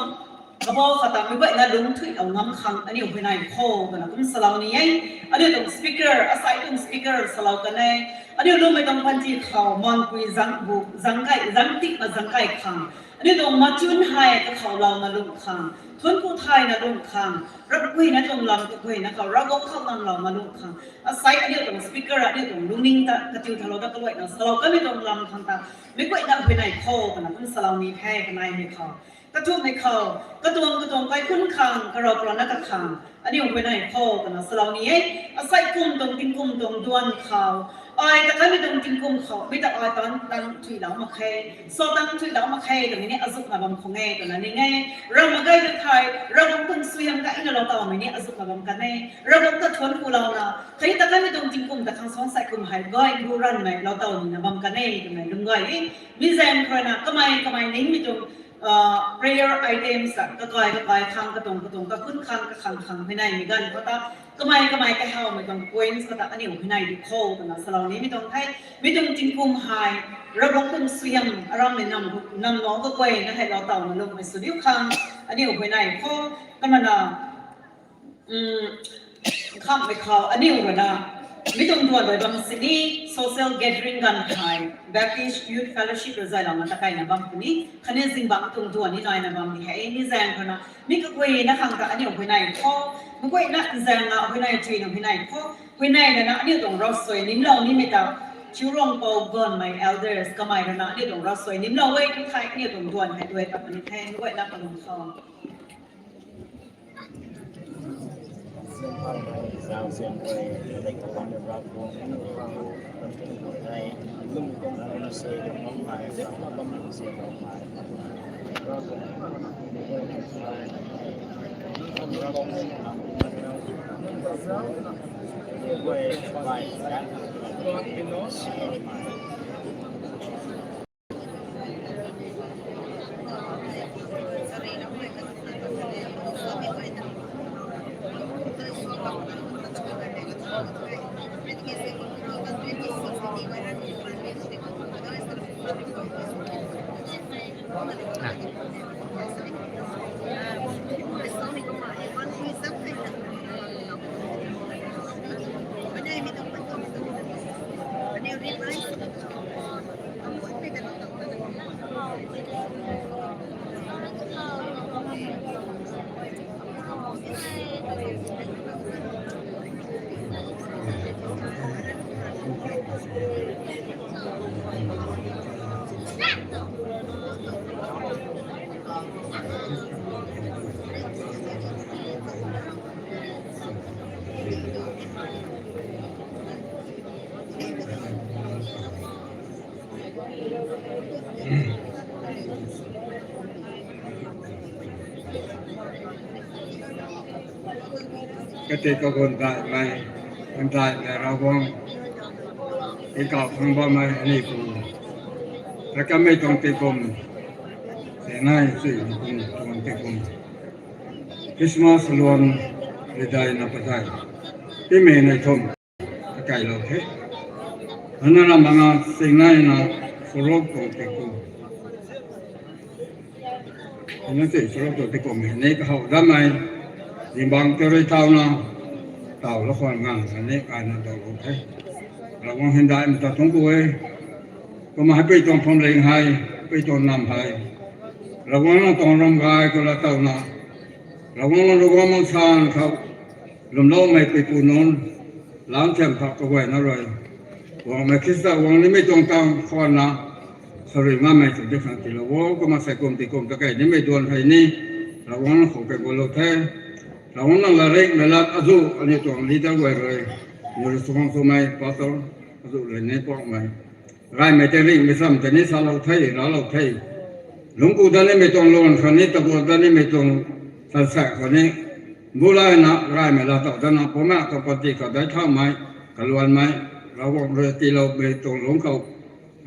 B: ก็บอกเขาแต่ไม่ไหวนะลุงถุยเอาน้ำขังอันนี้เป็นนายโคกันนะคุณสลาวนี้อันนี้ตรง speaker อาศัยตรง speaker สลาวกันในอันนี้ลุงไม่ต้องพันจีเขามันคุยจังบุจังไก่จังติกมาจังไก่ขังอันนี้ตรงมาจุนไฮก็เขาเรามาลุงขังทุนผู้ไทยนะลุงขังรับคุยนะตรงลำก็คุยนะเขารับก็เข้ามาเรามาลุงขังอาศัยอันนี้ตรง speaker อันนี้ตรงลุงนิ่งตะกระติวทะเลาะตะกระวยนะสลาวก็ไม่ตรงลำขังตาไม่ไหวนะเป็นนายโคกันนะคุณสลาวนี้แพ้กันนายไม่เขากระทุ่มให้เขากระตวงไปคุ้นคังกระรอกระนักคังอันนี้ผมไปไหนพ่อกันนะสลาวนี้อาศัยกุมตรงกินกุมตรงดวนเขาไอ้แต่ก็ไม่ตรงกินกุมเขาไม่แต่ไอ้ตอนตั้งถุยเหลามาแค่โซตั้งถุยเหลามาแค่ตรงนี้อาซุกมาบำคงไงกันนะนี่ไงเรามาใกล้จะไทยเราต้องพึ่งซุยมกันเราต่อไม่เนี่ยอาซุกมาบำกันแน่เราต้องตัดทวนกูเรานะใครแต่ก็ไม่ตรงกินกุมแต่ทางสองสายกุมหายก้อยดูรันไหมเราต่อนี่นะบำกันแน่กันไหนลุงก้อยมีแซมใครนะก็ไม่นี่ไม่ตรงprayer items ก็กายคังกระตงก็ขึ้นคังก็คังภายในมีกันก็ตาก็ไม่ก็เฮาไม่ต้อง points ก็ตาอันนี้ภายในดูโคกันนะสลาวนี้ไม่ต้องให้ไม่ต้องจิงกุมหายระบบเป็นเสียงอารมณ์ในนำน้องก็กวยนะให้เราเต่ามาลงไปสุดยุคังอันนี้ภายในโคก็มันข้ามไปเขาอันนี้หัวหน้าไม่ต้องด่วนเลยบางสิ่งนี้ social gathering กันหาย Baptist Youth Fellowship หรือใจเรามันตะไคร้นะบางคนนี้คะแนนสิ่งบางตรงด่วนนี่หน่อยนะบางทีให้นี่แซงคนนะมีก็คุยนะครั้งกับอันนี้ของคนไหนพ่อมันคุยนะแซงนะคนไหนจีนของคนไหนพ่อคนไหนนะอันนี้ตรงรถสวยนิ่มเรานี่ไม่ต่างชิวรองเปาก่อน my elders ก็ไม่นะอันนี้ตรงรถสวยนิ่มเราเว้ยทุกใครนี่ตรงด่วนให้ด้วยกับอันนี้แทนด้วยนะกระดุมคอ
H: สาวเสียงไปในกระวันรับวงในรุ่มของเราเสียงน้องใหม่เราก็มีเสียงน้องใหม่เราก็เราก็ไปไปกันเสียงใหม่ก็ติดกับคนตายไปคนตายแต่เราก็อีกกับคนบ่มานี่กูแล้วก็ไม่ต้องติดกลมแต่ง่ายสิคุณต้องติดกลมคริสต์มาสล้วนได้นับได้ที่มีในชมไก่เราเท่อันนั้นมันงานสิ่งง่ายนะสโลกของติดกลมอันนั้นสิสโลกของติดกลมนี่ก็เขาได้ไหมยิงบางเจริญเท่านะเต่าละครงานอันนี้การนั่นเราโอเคเรามองเห็นได้มันตัดทงกุยก็มาให้ไปตรงพรมเลงให้ไปตรงนำให้ ระวังต้องรำกายก็ละเต่านะระวังระวังมังสานเขาลมโลไม่ไปปูนนล้างแถมผักก็ไว้นะเลยหวังไม่คิดว่าหวังนี้ไม่ตรงตามข้อนะสริมาไม่ถึงจะขังติละวังก็มาใส่กลมติกลมตะไคร้นี่ไม่โดนใครนี่ระวังของไปบนโลกแท้ระวังนั่งละเร่งละลัดอายุอันนี้ตัวลีดเอาไว้เลยอยู่ในสมองสมัยปอตอายุเลยนี่ป้องไว้ไรไม่จะริ่งไม่ซ้ำแต่นี่สาเราไทยเราไทยหลวงปู่ท่านนี่ไม่ตรงลงคนนี้ตะโกนท่านนี่ไม่ตรงสัตว์คนนี้บุไรนะไรไม่ละต่อท่านพ่อแม่ต้องปฏิกับได้เท่าไหมกลวนไหมเราบอกเลยที่เราไปตรงหลวงเขา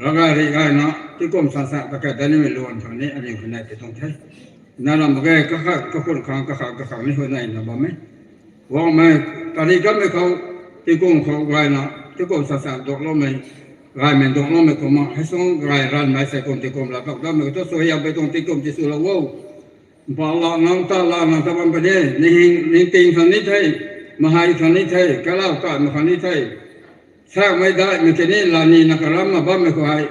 H: เราได้รีไงนะที่กรมสัตว์ตะแกท่านนี่ไม่ล้วนคนนี้อันนี้คนไหนไปตรงไทยนั่นเราบอกก็คนข้างก็ข้างนี่คนไหนนะบอกไหมว่าไม่ตอนนี้ก็ไม่เขาที่กรมเขาไรนะที่กรมสัตว์ตกลงไหมรายมันตรงนั้นไม่ก็มาให้ส่งรายรันไม่ใส่กลมที่กลมแล้วก็มันก็สวยไปตรงที่กลมที่สุดแล้วพอเราน้องตาลาน้องตะวันไปเนี่ยนี่ติงคนนี้ไทยมหาวิทยาลัยไทยก็เล่ากันมหาวิทยาลัยสร้างไม่ได้ไม่แค่นี้ลานีนักรามาบ้าไม่ค่อย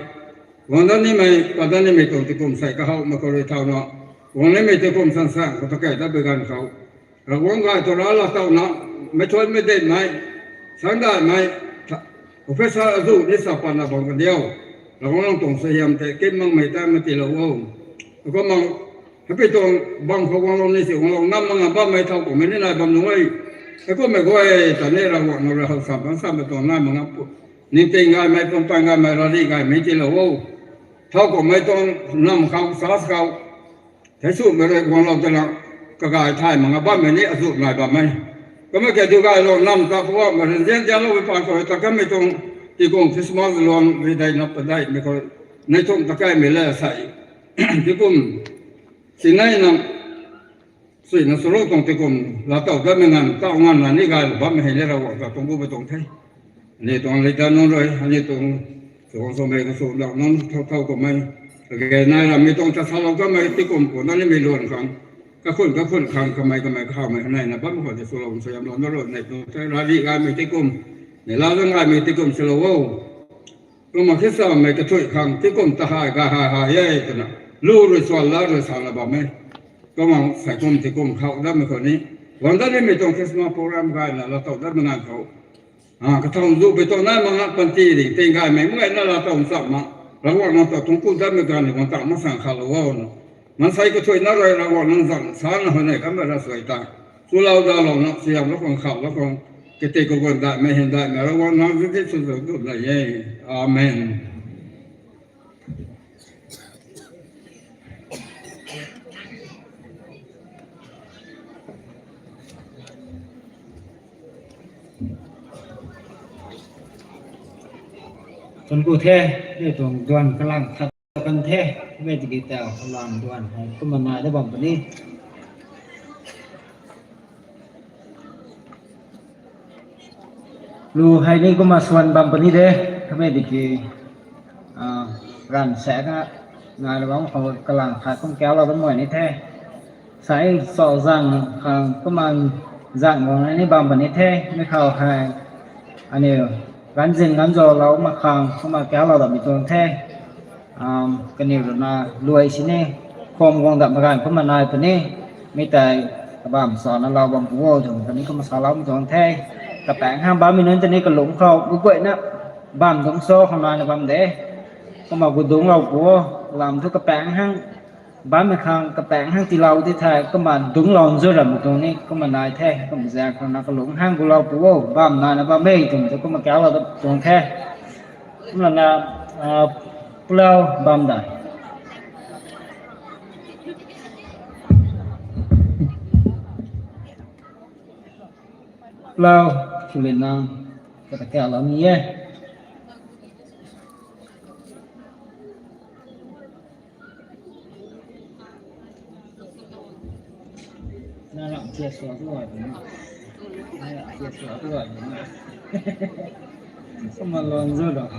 H: วันนั้นไม่ปัจจุบันไม่ตรงที่กลมใส่ก็เขามาก็เลยเท่านั้นวันนี้ไม่ที่กลมสร้างก็ต้องแก้ได้ไปกันเขาเราวงการตัวเราเท่านั้นไม่ช่วยไม่ได้ไหมสังได้ไหมProfesor Azul ni siapa nak bang dia. Orang tong sayam te kem mang mai ta mati lo. Ko mang tapi tong bang ko wang ni si wang nam mang ba mai thau ko mai ni na bam noi. Ko mai ko ai ta ne ra wang ra ha sa ba tong na mang ni te ngai mai pom pa ngai mai ra ri ngai mai ti lo. Thau ko mai tong nam khau sa khau. Thế sự mai re wang lo ta la ka ga thai mang ba mai ni Azul ngai ba mai.ก็ไม่แก่ดูกายลงน้ำตาเพราะว่ามันเรียนจะเราไปผ่านก่อนแต่ก็ไม่ต้องที่กงคริสต์มาสลองไม่ได้นับได้ไม่ก็ในทุ่งตะไคร้ไม่เล่ใส่ที่กงสิ่งไหนนั่งสิ่งนั้นสรุปตรงที่กงเราเต่าก็ไม่งานเต่างานนั้นนี่กายบ้าไม่เห็นเราก็ตรงกูไปตรงไทยนี่ตรงเลยด้านนู้นเลยอันนี้ตรงส่วนสมัยก็ส่วนเรานั้นเท่าก็ไม่แก่นายเราไม่ต้องจะทะเลาะก็ไม่ที่กงคนนั้นไม่ล้วนกันก็คนข้างทำไมเข้ามาข้างในนะบ้านเขาจะสโลว์สยามร้อนร้อนในตรงที่ราลีกายมีที่กลมในลาวต้องการมีที่กลมสโลว์ก็มาคิดว่าไม่กระตุ้ยข้างที่กลมตาหายกาหายยัยกันนะลู่หรือสวนละหรือสารละบ้าไหมก็มาใส่กลมที่กลมเขาได้ไหมคนนี้วันนั้นไม่ต้องคิดว่าโปรแกรมการนะเราต้องได้มางานเขาก็ต้องดูไปตรงนั้นมางานปันตีดิเต็งกายไม่เมื่อนั้นเราต้องสับมาเราว่าเราต้องกู้ได้ไม่กันเราต้องมาสั่งข่าวว่ามันใส่ก็ช่วยนั่นเลยเราว่านั่งสั่งสารคนไหนก็ไม่ได้สวยตาสุราดาลงนะเสียงแล้วของเขาแล้วของกิจกรรมได้ไม่เห็นได้เราว่านั่งที่สุดสุดเลยอาเมน
F: จนกูเทได้ตรงดวนกำลังขัดกันเทเวทีกีตาร์กำลังดวนให้ก็มานายได้บอกปนี้รู้ให้นี่ก็มาส่วนบัมปนี้เด้ทำไมดิกีรันแสกงานระวังเขากำลังขายข้าวแก้วเราเป็นหน่วยนี่แท้สายสอจังก็มันจังของนี่บัมปนี้แท้ไม่เข้าใครอันนี้ร้านจริงร้านจอเรามาขังเข้ามาแก้วเราแบบมีตัวแท้กันนี่เราน่ารวยสิเนี่ยคมกองดับมาการเข้ามานายปนี้ไม่แต่บ้ามสอนเราบางผู้ว่าถึงตอนนี้ก็มาสอนเรามีตัวแท้กระแปงห้ามบ้ามีนั้นตอนนี้ก็หลงเขาบุกเวนะบ้ามต้องโซ่ของนายนะบ้ามเด้ก็มาบุดดงเราผัวlàmทุกกระแปงห้างบ้ามไม่ขังกระแปงห้างที่เราที่ไทยก็มาดุงหลอนด้วยแบบตรงนี้ก็มานายแท้ก็มาแจกของนายก็หลงห้างของเราผัวบ้ามนายนะบ้ามไม่ถึงจะก็มาแก้วเราตัวแท้นั่นนะPulau Bamdai. Pulau Sulinang kata kalau ni ya. Nak dia suatu lagi. Nak dia suatu lagi. Sama lonzo dah.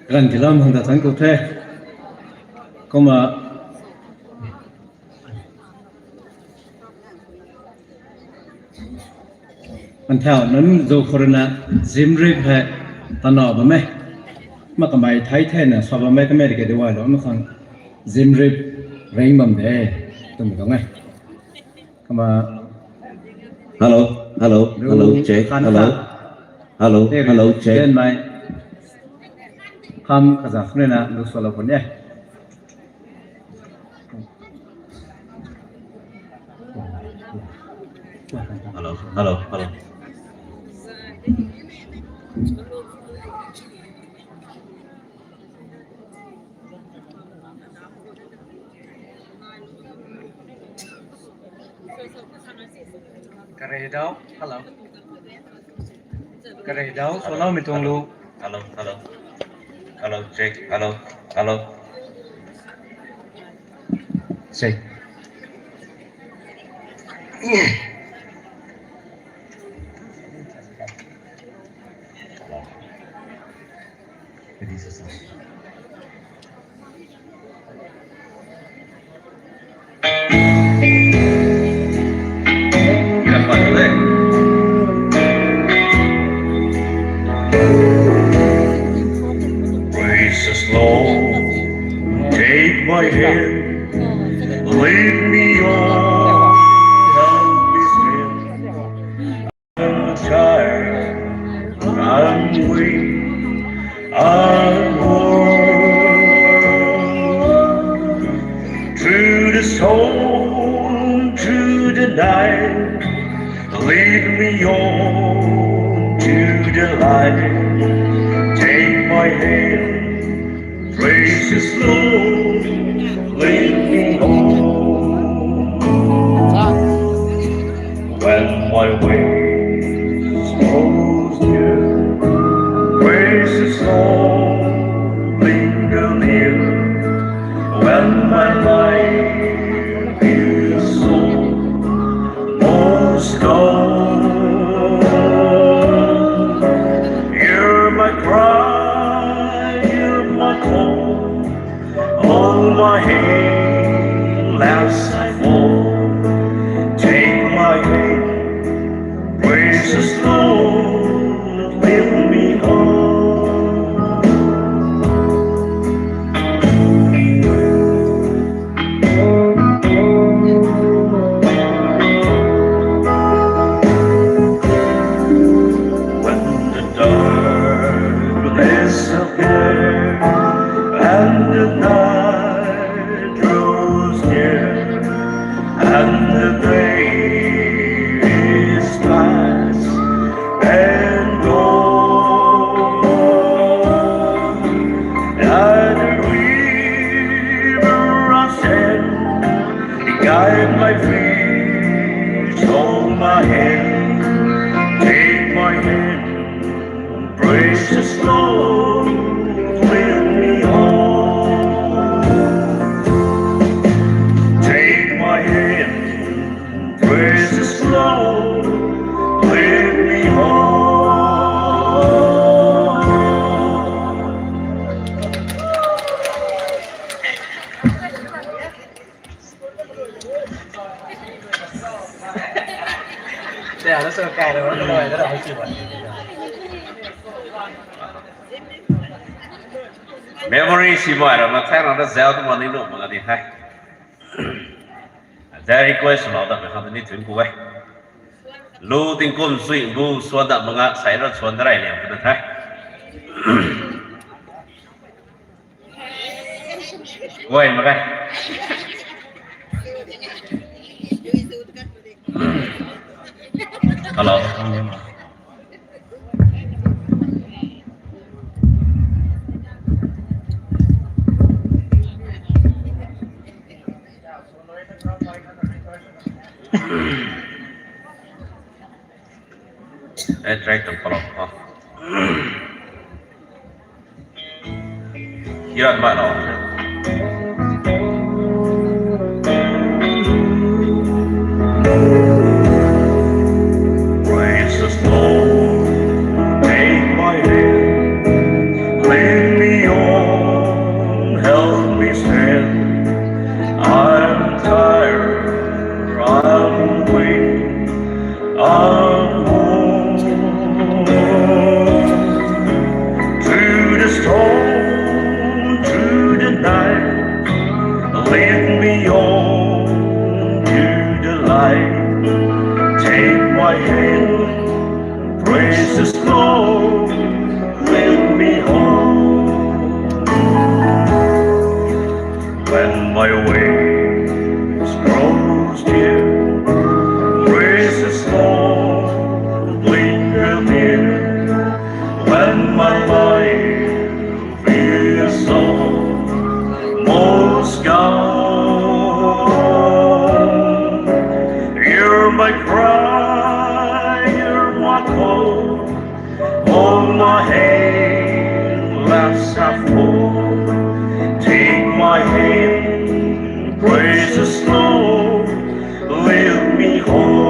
C: Gần thì lâm hằng thánh cầu thế có mà
I: อันแถวนั้นโดโครนาซิมริบแฮตนอบะแม่มาก็ไม่ไทยแท้น่ะสอบแม่ก็ไม่ได้เกิดว่าหรอกมาคันซิมริบเร่งบ่มเด้ต้องมีตรงไงก็มา
J: Hello, check. Hello, check.
I: เดินไหมคำภาษาเขมรนะลูกสาวคนเนี่ย
J: Hello.
I: Kare daw, hello. Kare daw, solo mi tong lu.
J: Hello, check. Hello.
I: Check.
J: Jesus Lord, take my hand, lead me on, help me stand. I'm tired, I'm weak, I'm worn. Through the storm, through the night, lead me on to the light. Take my hand, precious Lord, lead me home. When my way grows near, precious Lord, linger near. When my life is so most gone, hear my cry, hear my call. On my hand, last I fall. Take my hand, precious Lord, lead me home. When the darkness appears and the night draws near, and the day is past and gone, and the river ascends, guide my feet, hold my hand, take my hand, precious Lord, lead me home. Take my hand, precious Lord, lead me home.
F: เดี๋ยวแล้วเสิร์ฟไก่เลยว่าอร่อยแล้วเราไปกิน
J: Memory 是冇人嘛，睇我都zelf都冇呢路冇嗰啲係。在 request 冇得，咪看到你全部喂。路定公水路說得冇啊，使到傳得嚟了，不得睇。喂，冇嘅。Hello. Try to follow up. Hirat ba no? Precious Lord, take my hand, lead me on, help me stand. I'm tired, I'm weak, I'm worn. my hand, precious Lord, lead me home. When my ways grow still, precious Lord, lead me near. When my life is almost gone, hear my cry, hear my call, hold my hand, let's have hope. Take my hand, precious Lord, lead me home.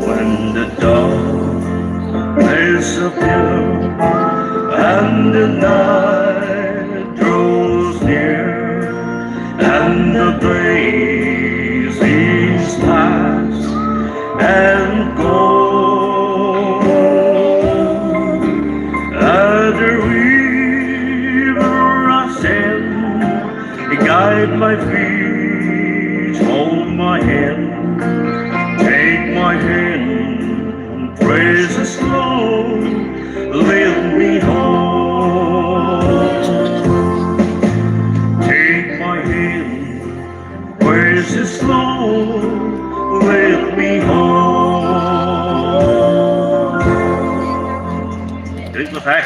J: When the dawn disappears and the night draws near and the days is past and gone, at the river I stand, guide my feet, hold my hand, take my hand, precious Lord, lead me home. Take my hand, precious Lord, lead me home. Đức Chúa Thầy.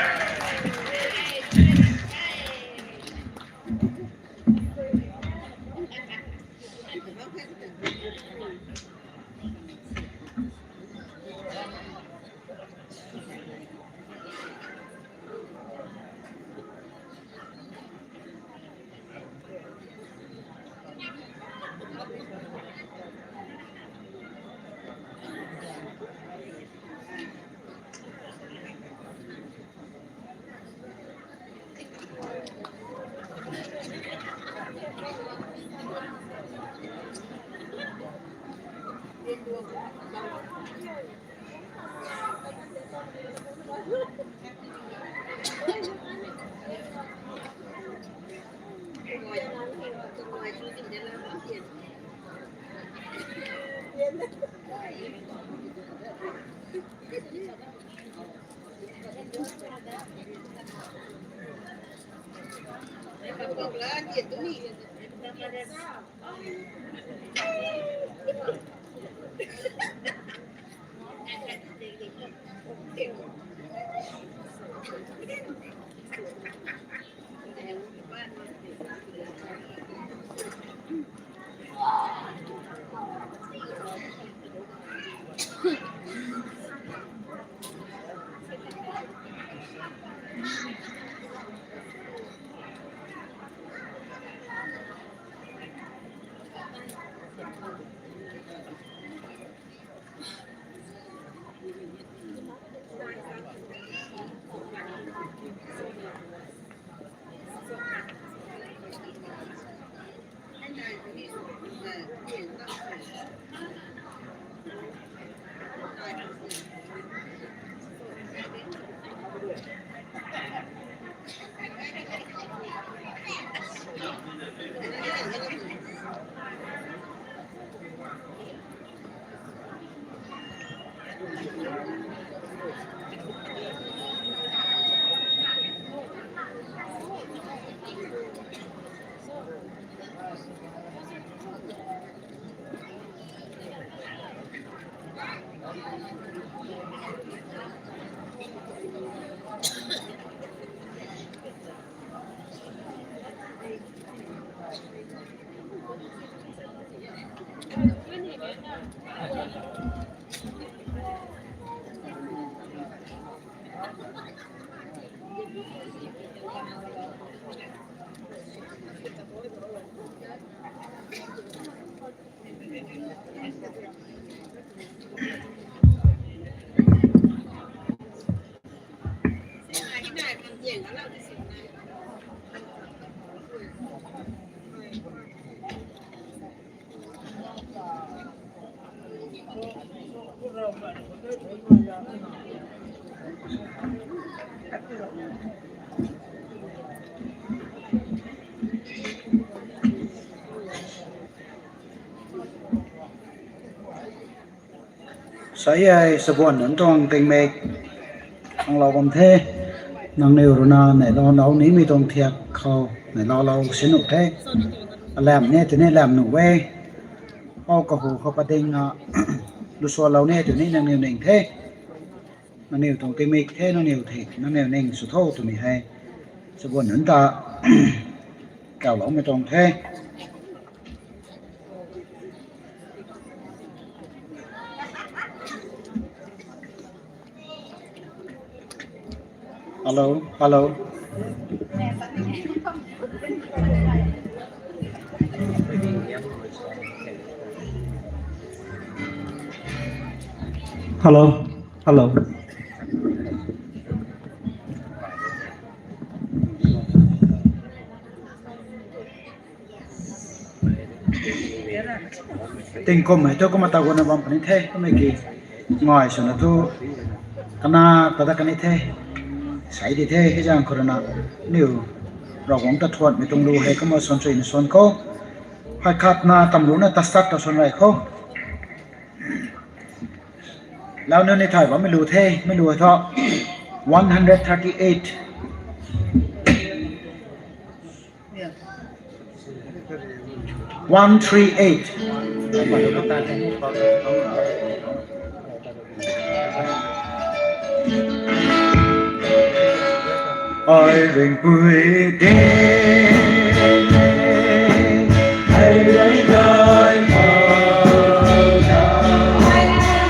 A: ใส่ไอ้สบวนนั้นตรงเต็งเมกของเราบำเทนางเนวรนาไหนเรานี้มีตรงเทียบเขาไหนเราสนุกแท้แหลมเนี่ยตัวนี้แหลมหนูเว้ยเอากระหูเขาประเด็งดูส่วนเราเนี่ยตัวนี้นางเนวหนึ่งเท่นางเนวตรงเต็งเมกเท่นางเนวเทนางเนวหนึ่งสุดโทตัวนี้ให้สบวนนั้นตาเก่าเราไม่ตรงเท่ฮัลโหลฮัลโหล
I: ฮัลโหลฮัลโหล
A: ติงคมไหมเจ้าก็มาตะวันบำปนิเทก็ไม่กี่ง่อยสุนัขตัวคณะตะตะกันนิเทใส่ดีเทให้จังคนน่ะนิวเราหวังตะทวดไม่ต้องดูให้ก็มาสนใจในส่วนเขาให้ขัดหน้าตำรวจน่ะตัดสัตว์ต่อส่วนไรเขาแล้วเนื้อในไทยว่าไม่รู้เทไม่รู้เท่า138 I ring bụi đêm hay lấy đời mơ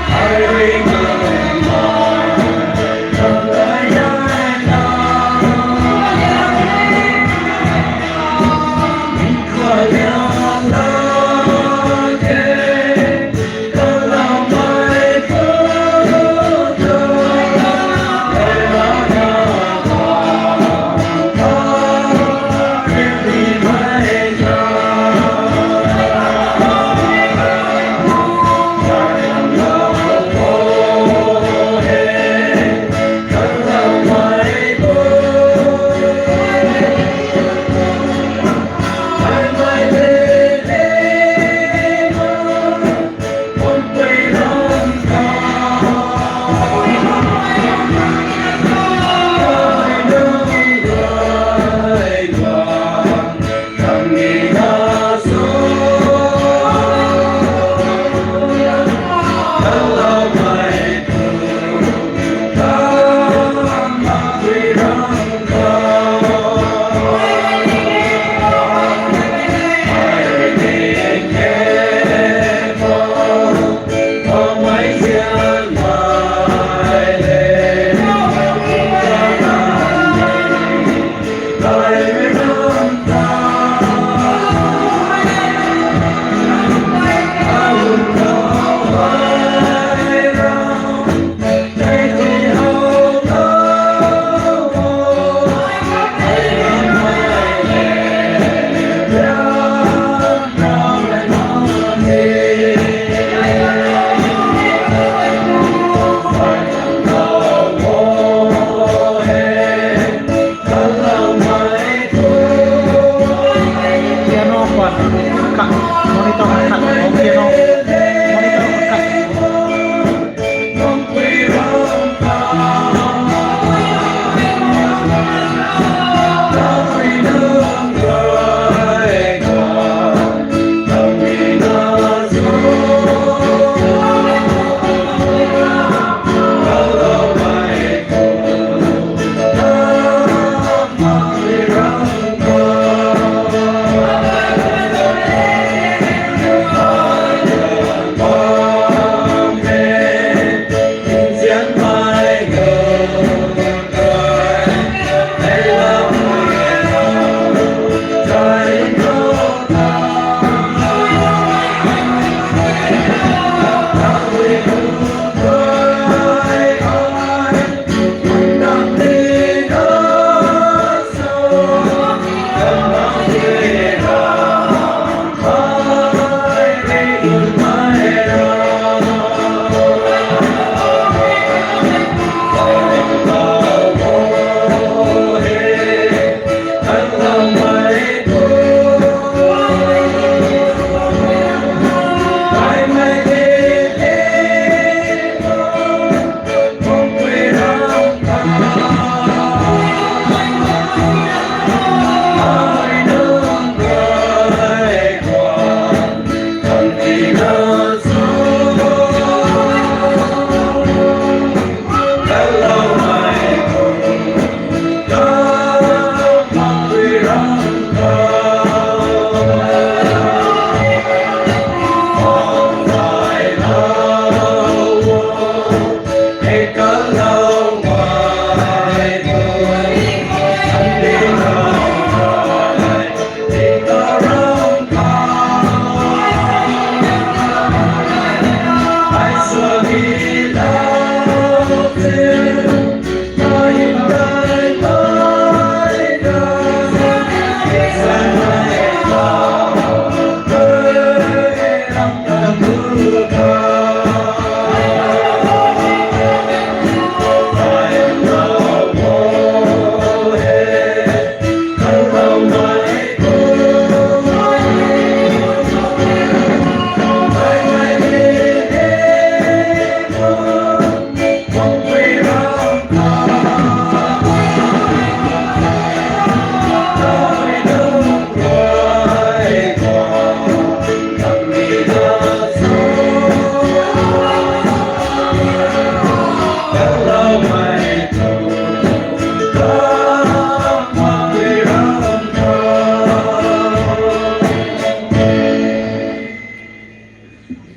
A: I ring bụi mơ không lấy đời mình khỏi lòng lo thế có lòng mới phút thôi để lo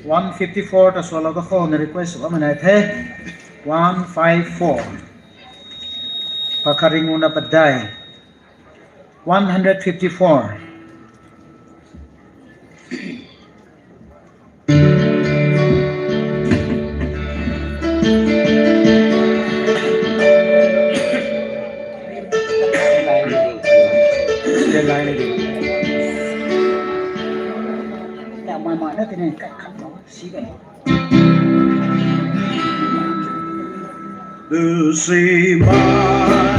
A: 154 ta solo ka khon request wa manai the 154 pakaringuna padai 154
C: The sea my